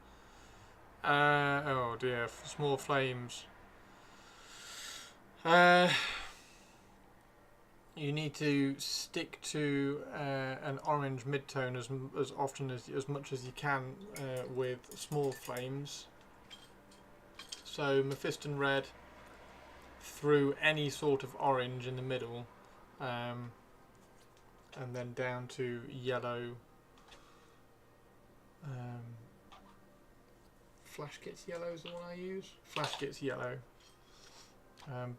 Speaker 1: Oh dear, for small flames. You need to stick to an orange midtone as often as much as you can with small flames. So Mephiston red through any sort of orange in the middle, and then down to yellow. Flash Gets Yellow is the one I use. Flash Gets Yellow.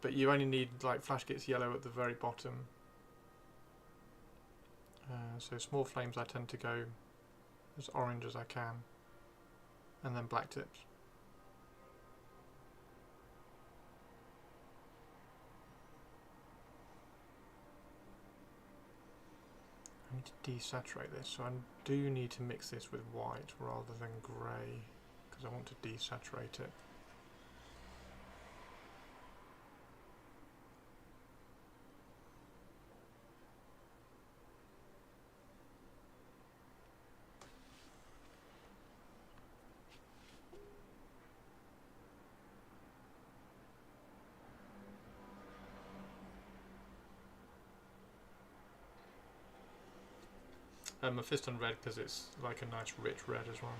Speaker 1: But you only need like Flash Gets Yellow at the very bottom. So small flames I tend to go as orange as I can. And then black tips. I need to desaturate this, so I do need to mix this with white rather than grey, because I want to desaturate it. Mephiston red because it's like a nice rich red as well.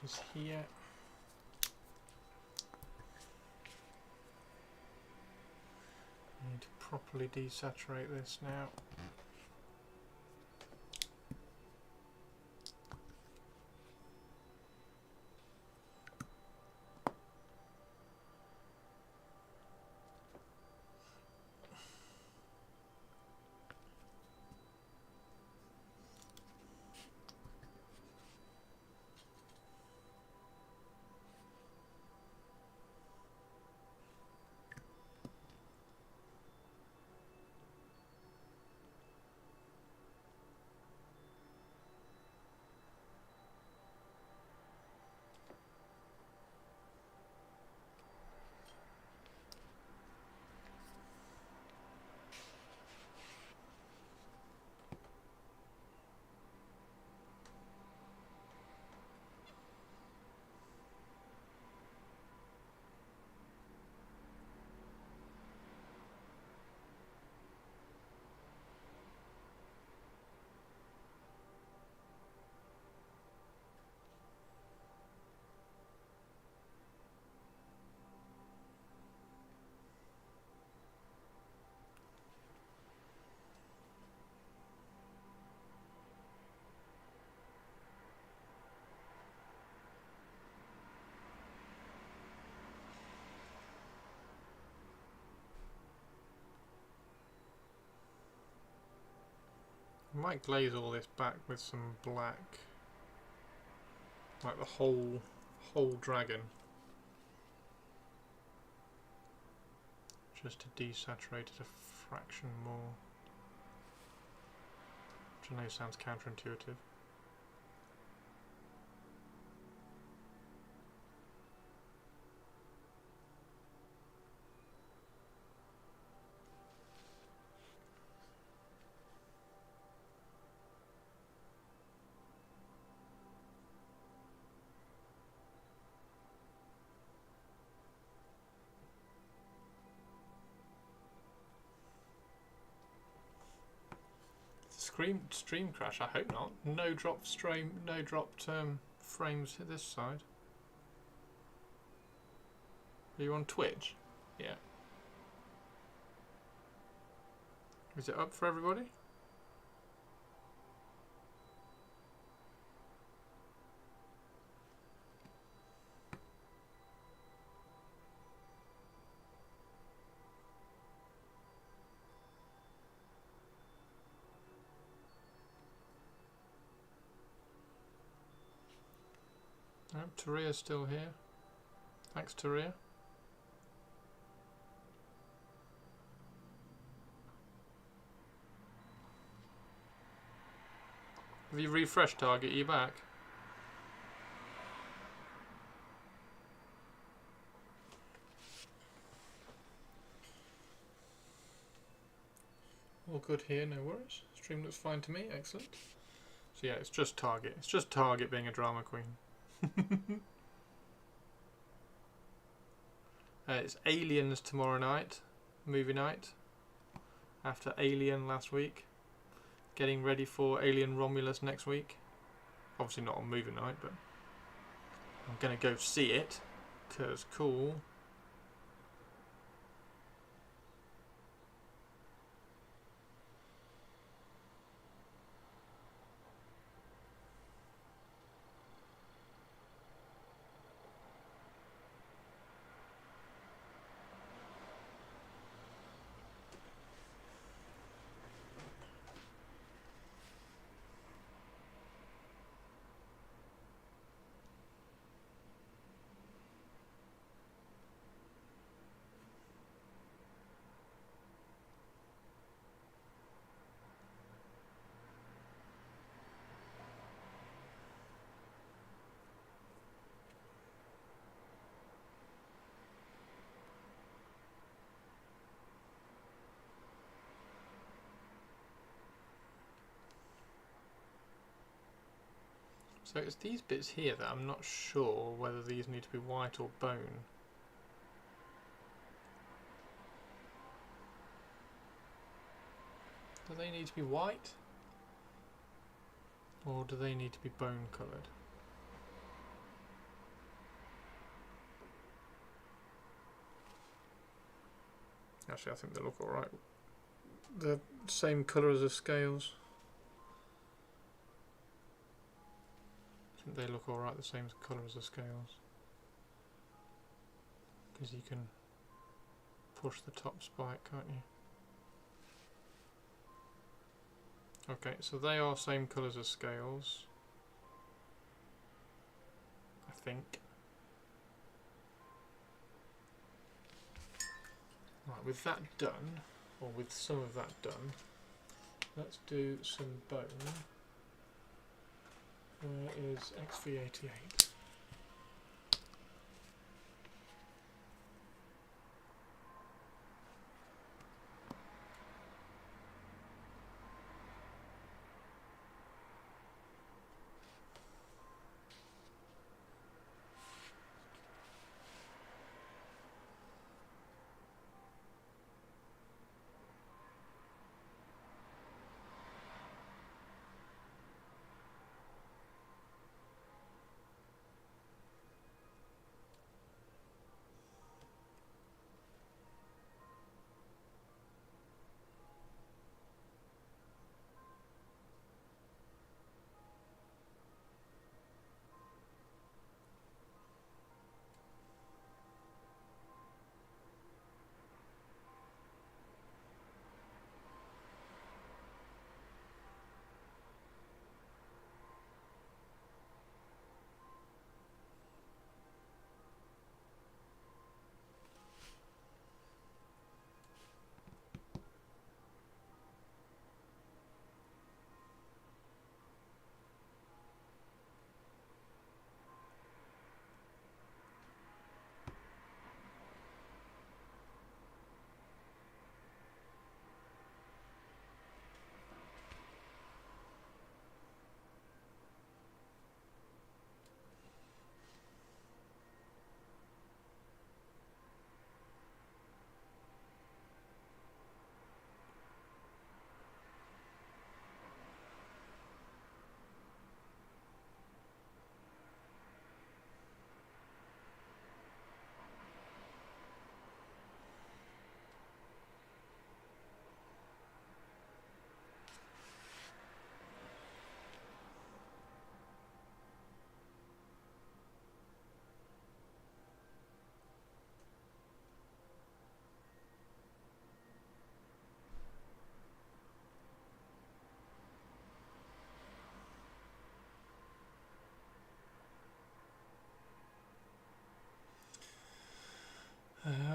Speaker 1: which is here. Need to properly desaturate this now. I might glaze all this back with some black, like the whole dragon, just to desaturate it a fraction more, which I know sounds counterintuitive. Stream crash? I hope not. No dropped frames to this side. Are you on Twitch? Yeah. Is it up for everybody? No, Taria's still here. Thanks, Taria. Have you refreshed Target? Are you back? All good here, no worries. Stream looks fine to me, excellent. So yeah, it's just Target. It's just Target being a drama queen. It's Aliens tomorrow night, movie night, after Alien last week. Getting ready for Alien Romulus next week. Obviously not on movie night, but I'm going to go see it, because cool. So it's these bits here that I'm not sure whether these need to be white or bone. Do they need to be white? Or do they need to be bone coloured? Actually, I think they look alright. The same colour as the scales. I think they look alright, the same colour as the scales. Because you can push the top spike, can't you? Okay, so they are same colours as scales. I think. Right, with that done, or with some of that done, let's do some bone. Where is XV88?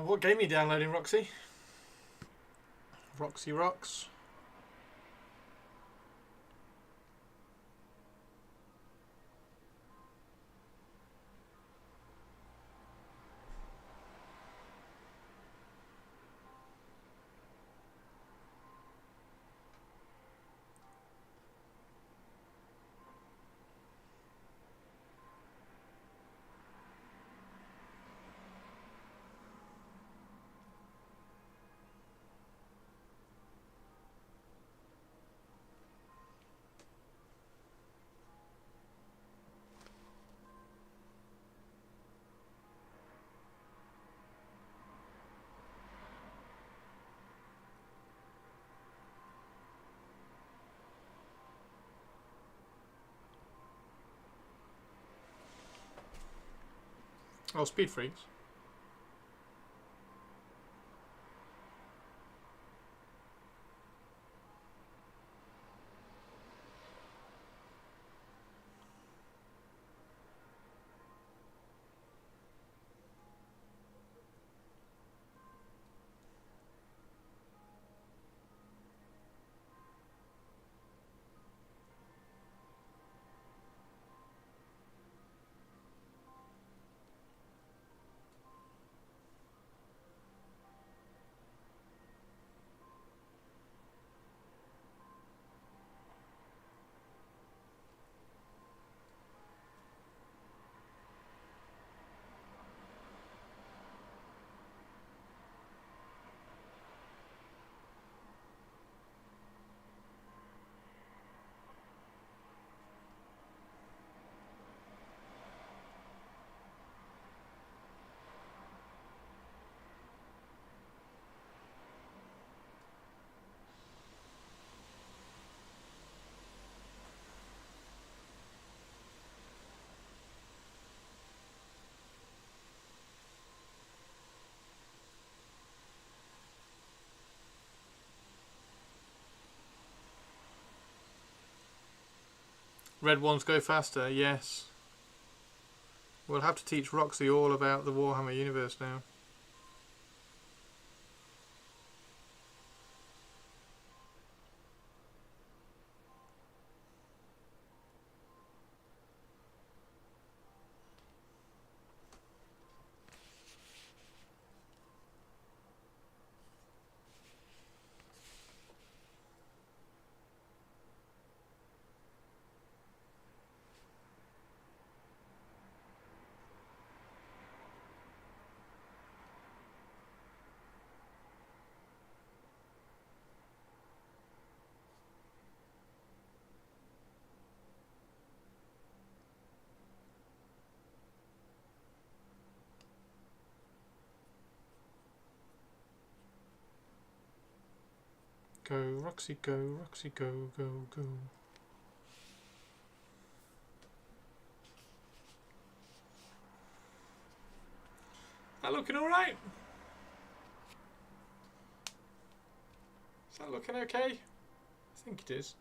Speaker 1: What game are you downloading, Roxy? Roxy Rocks? Oh, Speed Freaks. Red ones go faster, yes. We'll have to teach Roxy all about the Warhammer universe now. Go, Roxy, go, Roxy, go, go, go. That looking alright? Is that looking okay? I think it is.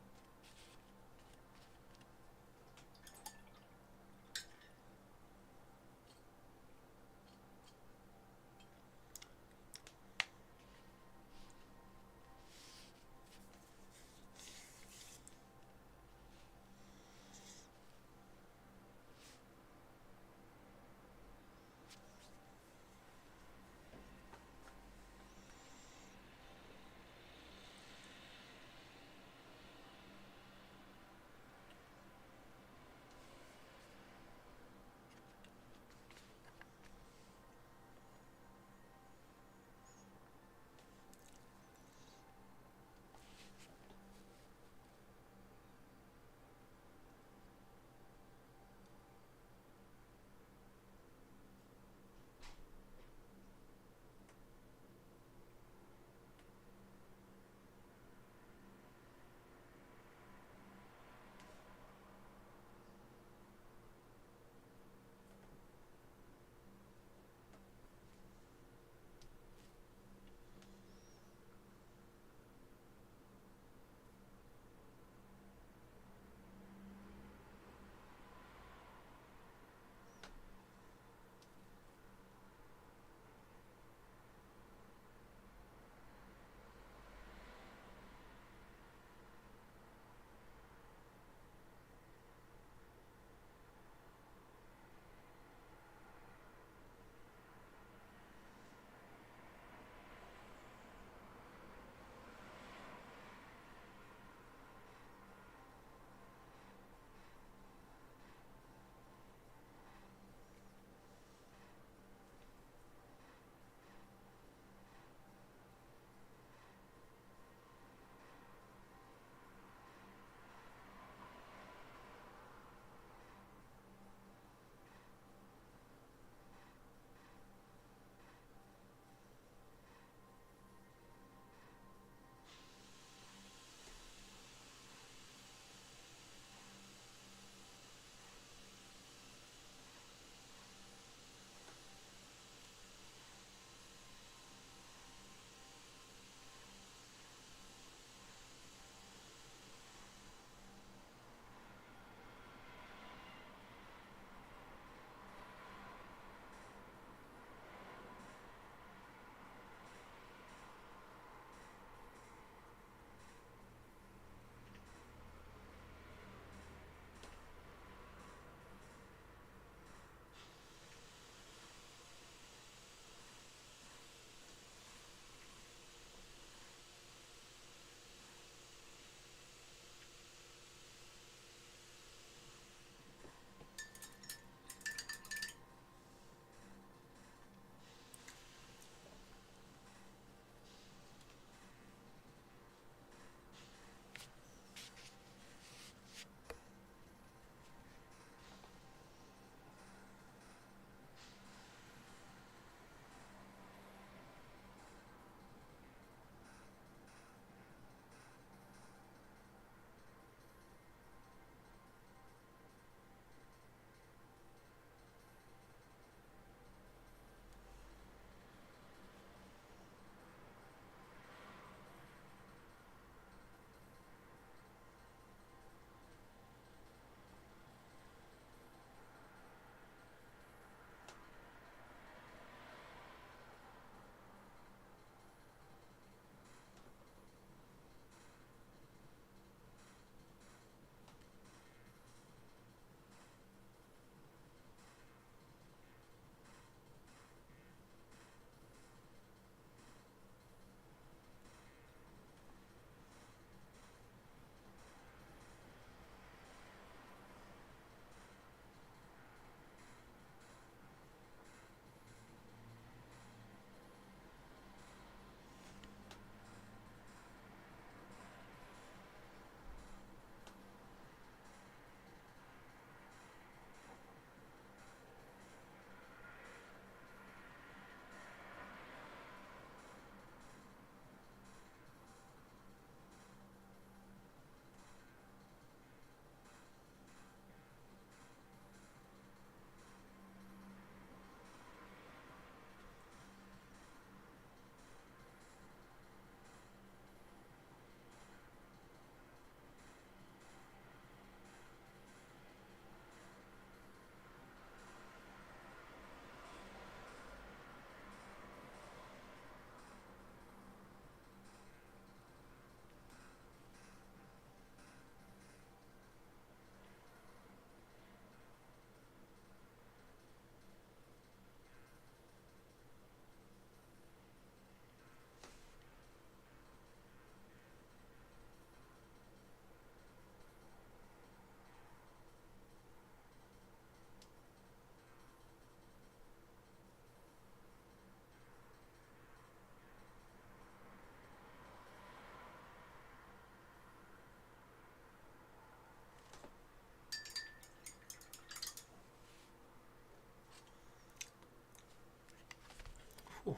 Speaker 1: Whew.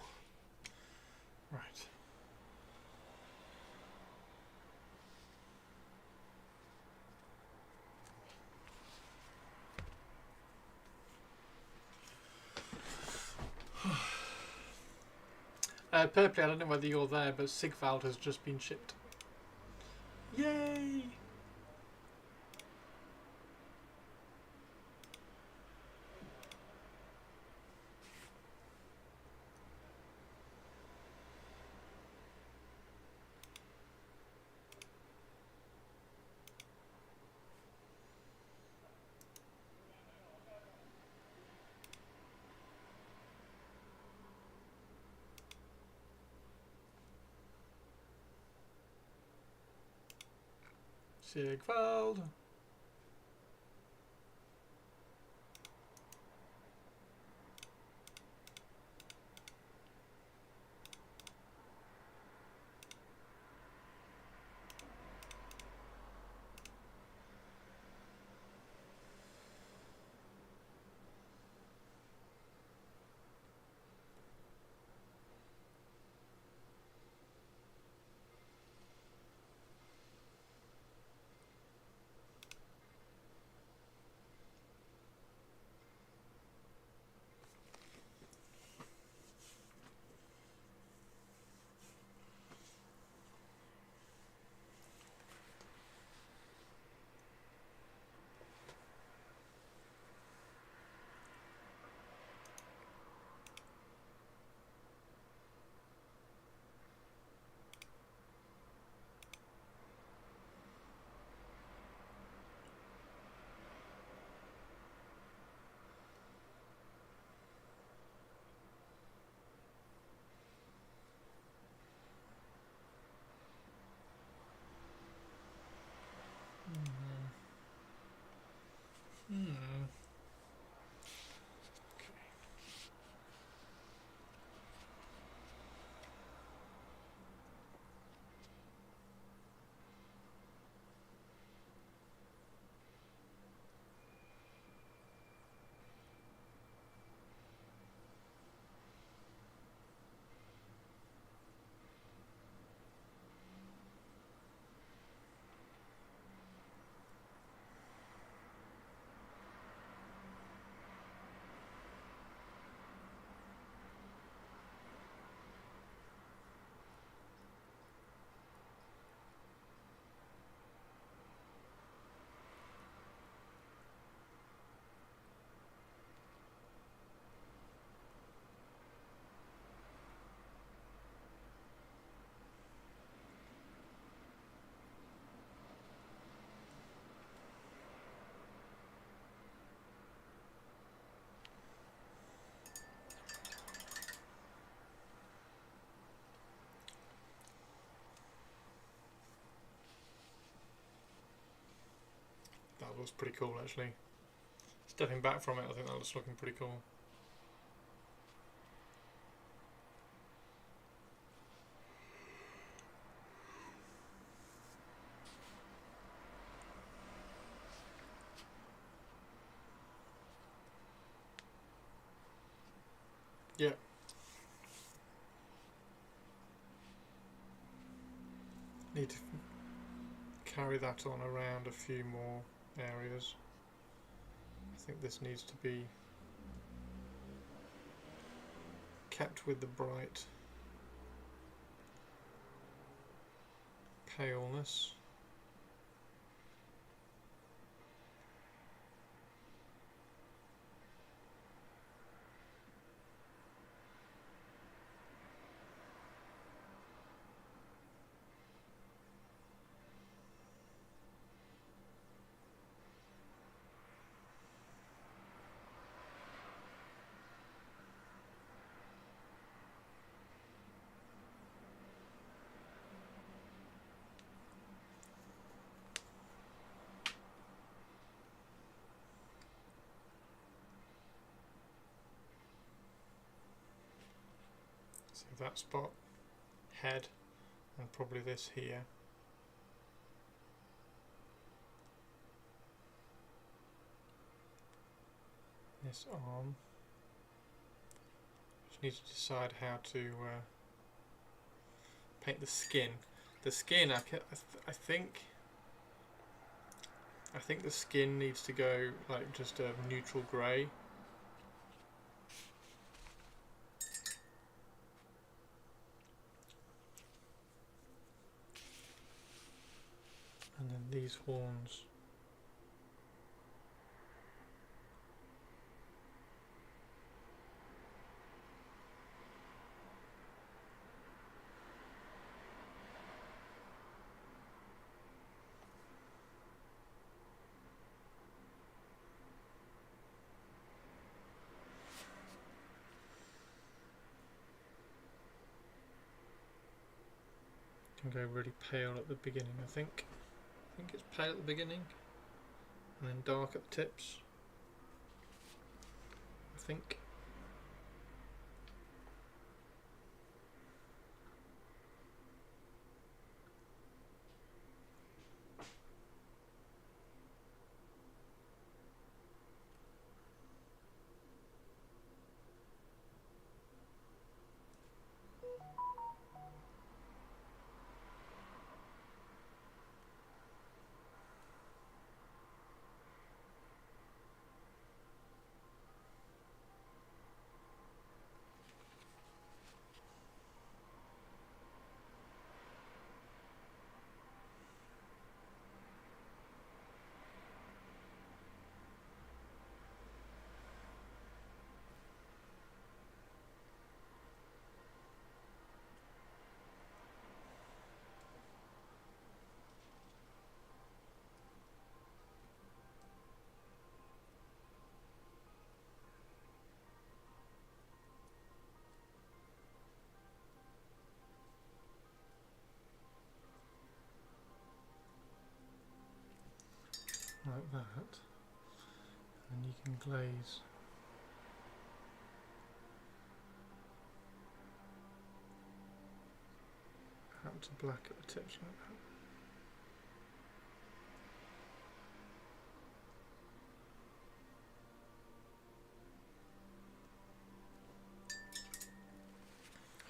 Speaker 1: Right. Purpley, I don't know whether you're there, but Sigvald has just been shipped. Yay! Sigvald! Hmm. That looks pretty cool, actually. Stepping back from it, I think that looks looking pretty cool. Yeah. Need to carry that on around a few more areas. I think this needs to be kept with the bright paleness. So that spot, head, and probably this here. This arm. Just need to decide how to paint the skin. The skin, I think the skin needs to go like just a neutral grey. And then these horns. Can go really pale at the beginning, I think. I think it's pale at the beginning and then dark at the tips, I think. Like that, and you can glaze out to black at the tips like that.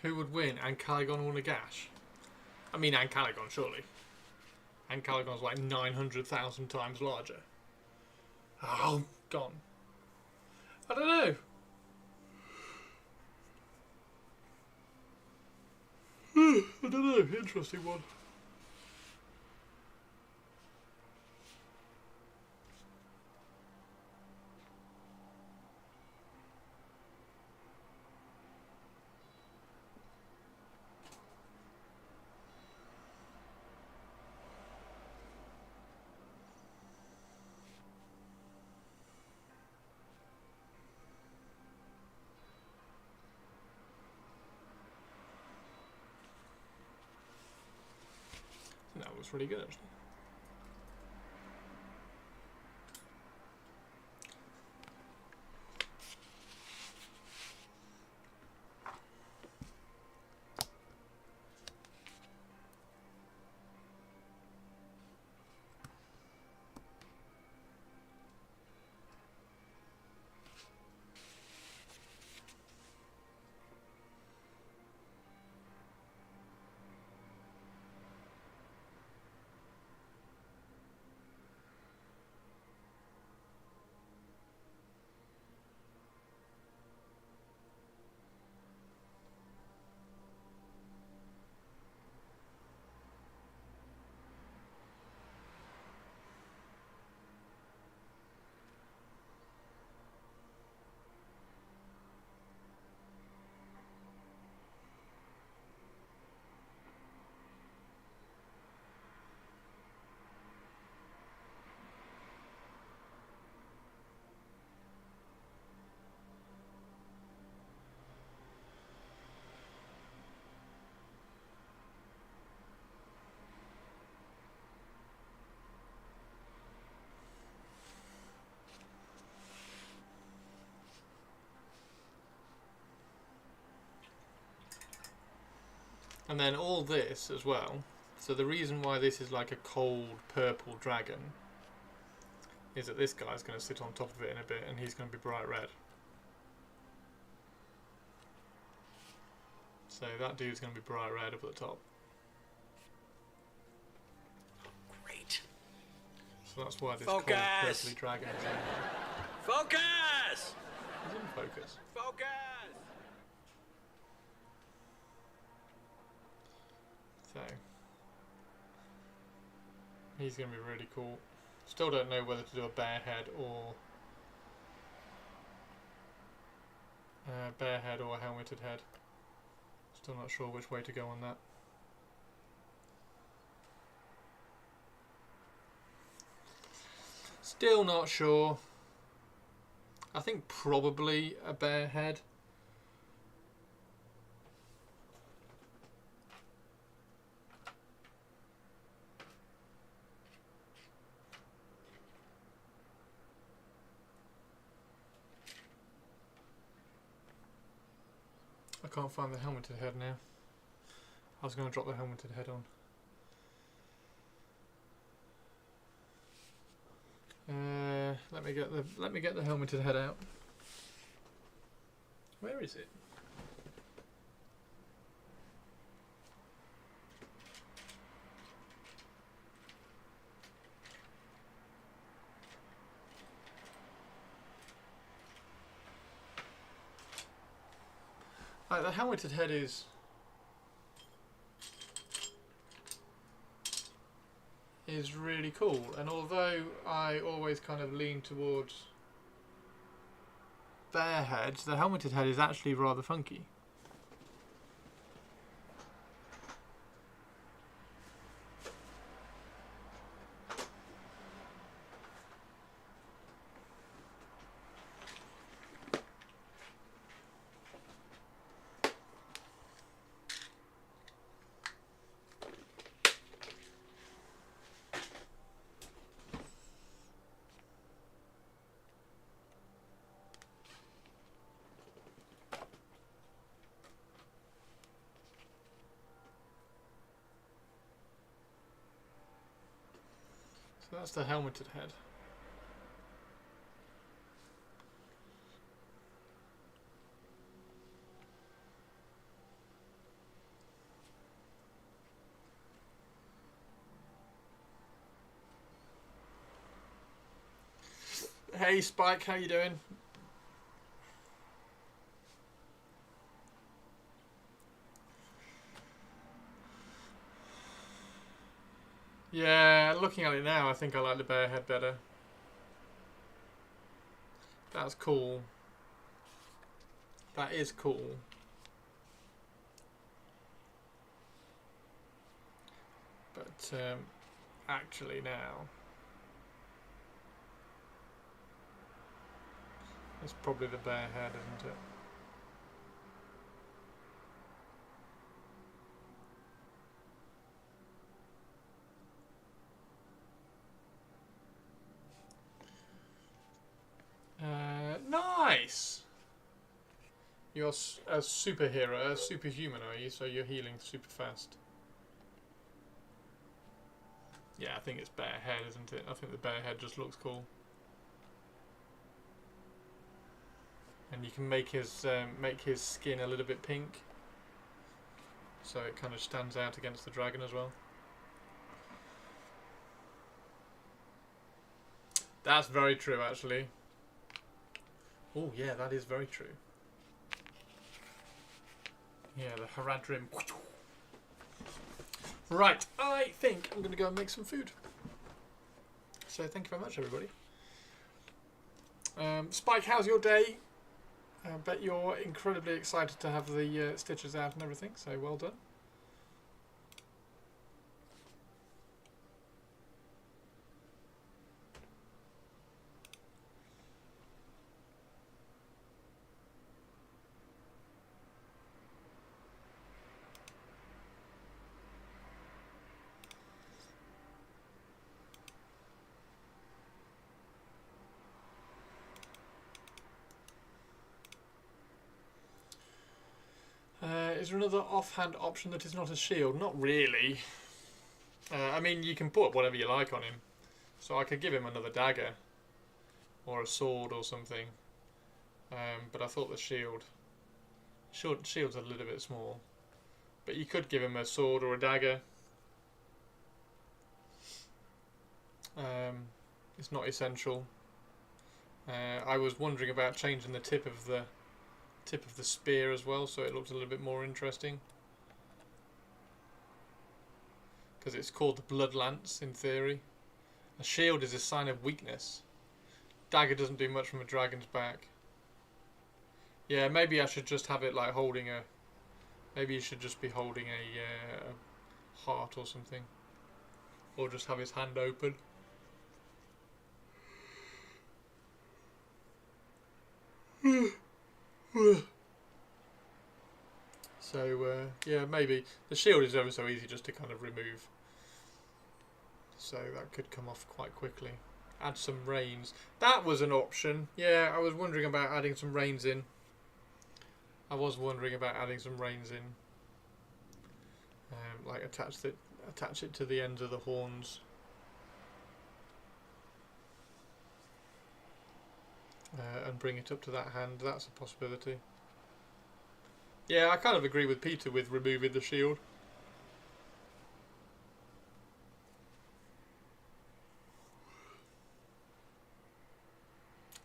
Speaker 1: Who would win? Ancalagon or Nagash? I mean Ancalagon, surely. Ancalagon's like 900,000 times larger. Oh, gone. I don't know. I don't know. Interesting one. That was really good, actually. And then all this as well. So the reason why this is like a cold purple dragon is that this guy's going to sit on top of it in a bit and he's going to be bright red. So that dude's going to be bright red up at the top.
Speaker 3: Great.
Speaker 1: So that's why this cold purpley dragon is in.
Speaker 3: Focus!
Speaker 1: He's in focus.
Speaker 3: Focus!
Speaker 1: So he's going to be really cool. Still don't know whether to do a bear head or a helmeted head. Still not sure which way to go on that. Still not sure. I think probably a bear head. I can't find the helmeted head now. I was going to drop the helmeted head on. Let me get the helmeted head out. Where is it? The helmeted head is really cool, and although I always kind of lean towards bear heads, the helmeted head is actually rather funky. So that's the helmeted head. Hey Spike, how you doing? Yeah, looking at it now, I think I like the bear head better. That's cool. That is cool. But actually now, it's probably the bear head, isn't it? Nice! You're a superhero, a superhuman, are you? So you're healing super fast. Yeah, I think it's bear head, isn't it? I think the bear head just looks cool. And you can make his skin a little bit pink, so it kind of stands out against the dragon as well. That's very true, actually. Oh yeah, that is very true. Yeah, the Haradrim. Right, I think I'm going to go and make some food. So thank you very much, everybody. Spike, how's your day? I bet you're incredibly excited to have the stitches out and everything, so well done. Is there another offhand option that is not a shield? Not really. I mean, you can put whatever you like on him. So I could give him another dagger. Or a sword or something. But I thought the shield's a little bit small. But you could give him a sword or a dagger. It's not essential. I was wondering about changing the tip of the spear as well, so it looked a little bit more interesting. Because it's called the Blood Lance in theory. A shield is a sign of weakness. Dagger doesn't do much from a dragon's back. Yeah, maybe I should just have it like holding a... Maybe you should just be holding a heart or something. Or just have his hand open. So, yeah, maybe. The shield is ever so easy just to kind of remove. So that could come off quite quickly. Add some reins. That was an option. Yeah, I was wondering about adding some reins in. Like attach it to the ends of the horns. And bring it up to that hand. That's a possibility. Yeah, I kind of agree with Peter with removing the shield.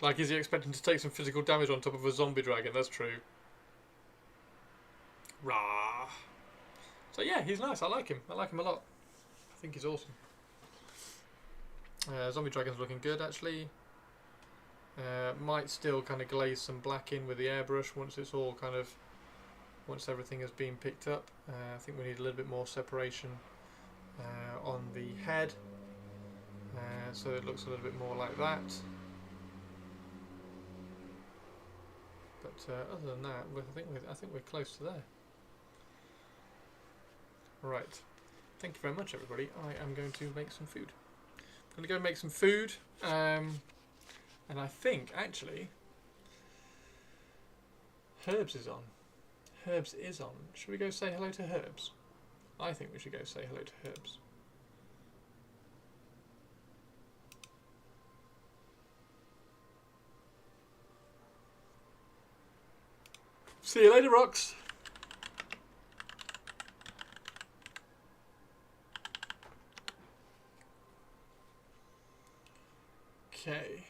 Speaker 1: Like, is he expecting to take some physical damage on top of a zombie dragon? That's true. Rah. So yeah, he's nice. I like him. I like him a lot. I think he's awesome. Zombie dragon's looking good, actually. Might still kind of glaze some black in with the airbrush once it's all kind of... Once everything has been picked up. I think we need a little bit more separation on the head. So it looks a little bit more like that. But other than that, I think we're close to there. Right. Thank you very much, everybody. I am going to make some food. I'm going to go make some food. And I think, actually, Herbs is on. Herbs is on. Should we go say hello to Herbs? I think we should go say hello to Herbs. See you later, Rocks. Okay.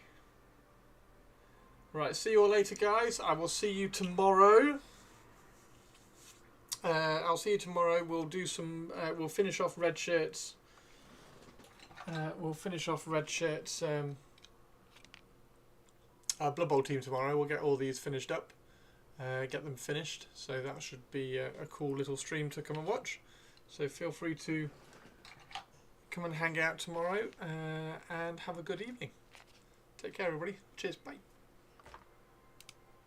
Speaker 1: Right, see you all later, guys. I will see you tomorrow. I'll see you tomorrow. We'll do some... we'll finish off Red Shirts. We'll finish off Red Shirts... our Blood Bowl team tomorrow. We'll get all these finished up. Get them finished. So that should be a cool little stream to come and watch. So feel free to come and hang out tomorrow. And have a good evening. Take care, everybody. Cheers. Bye.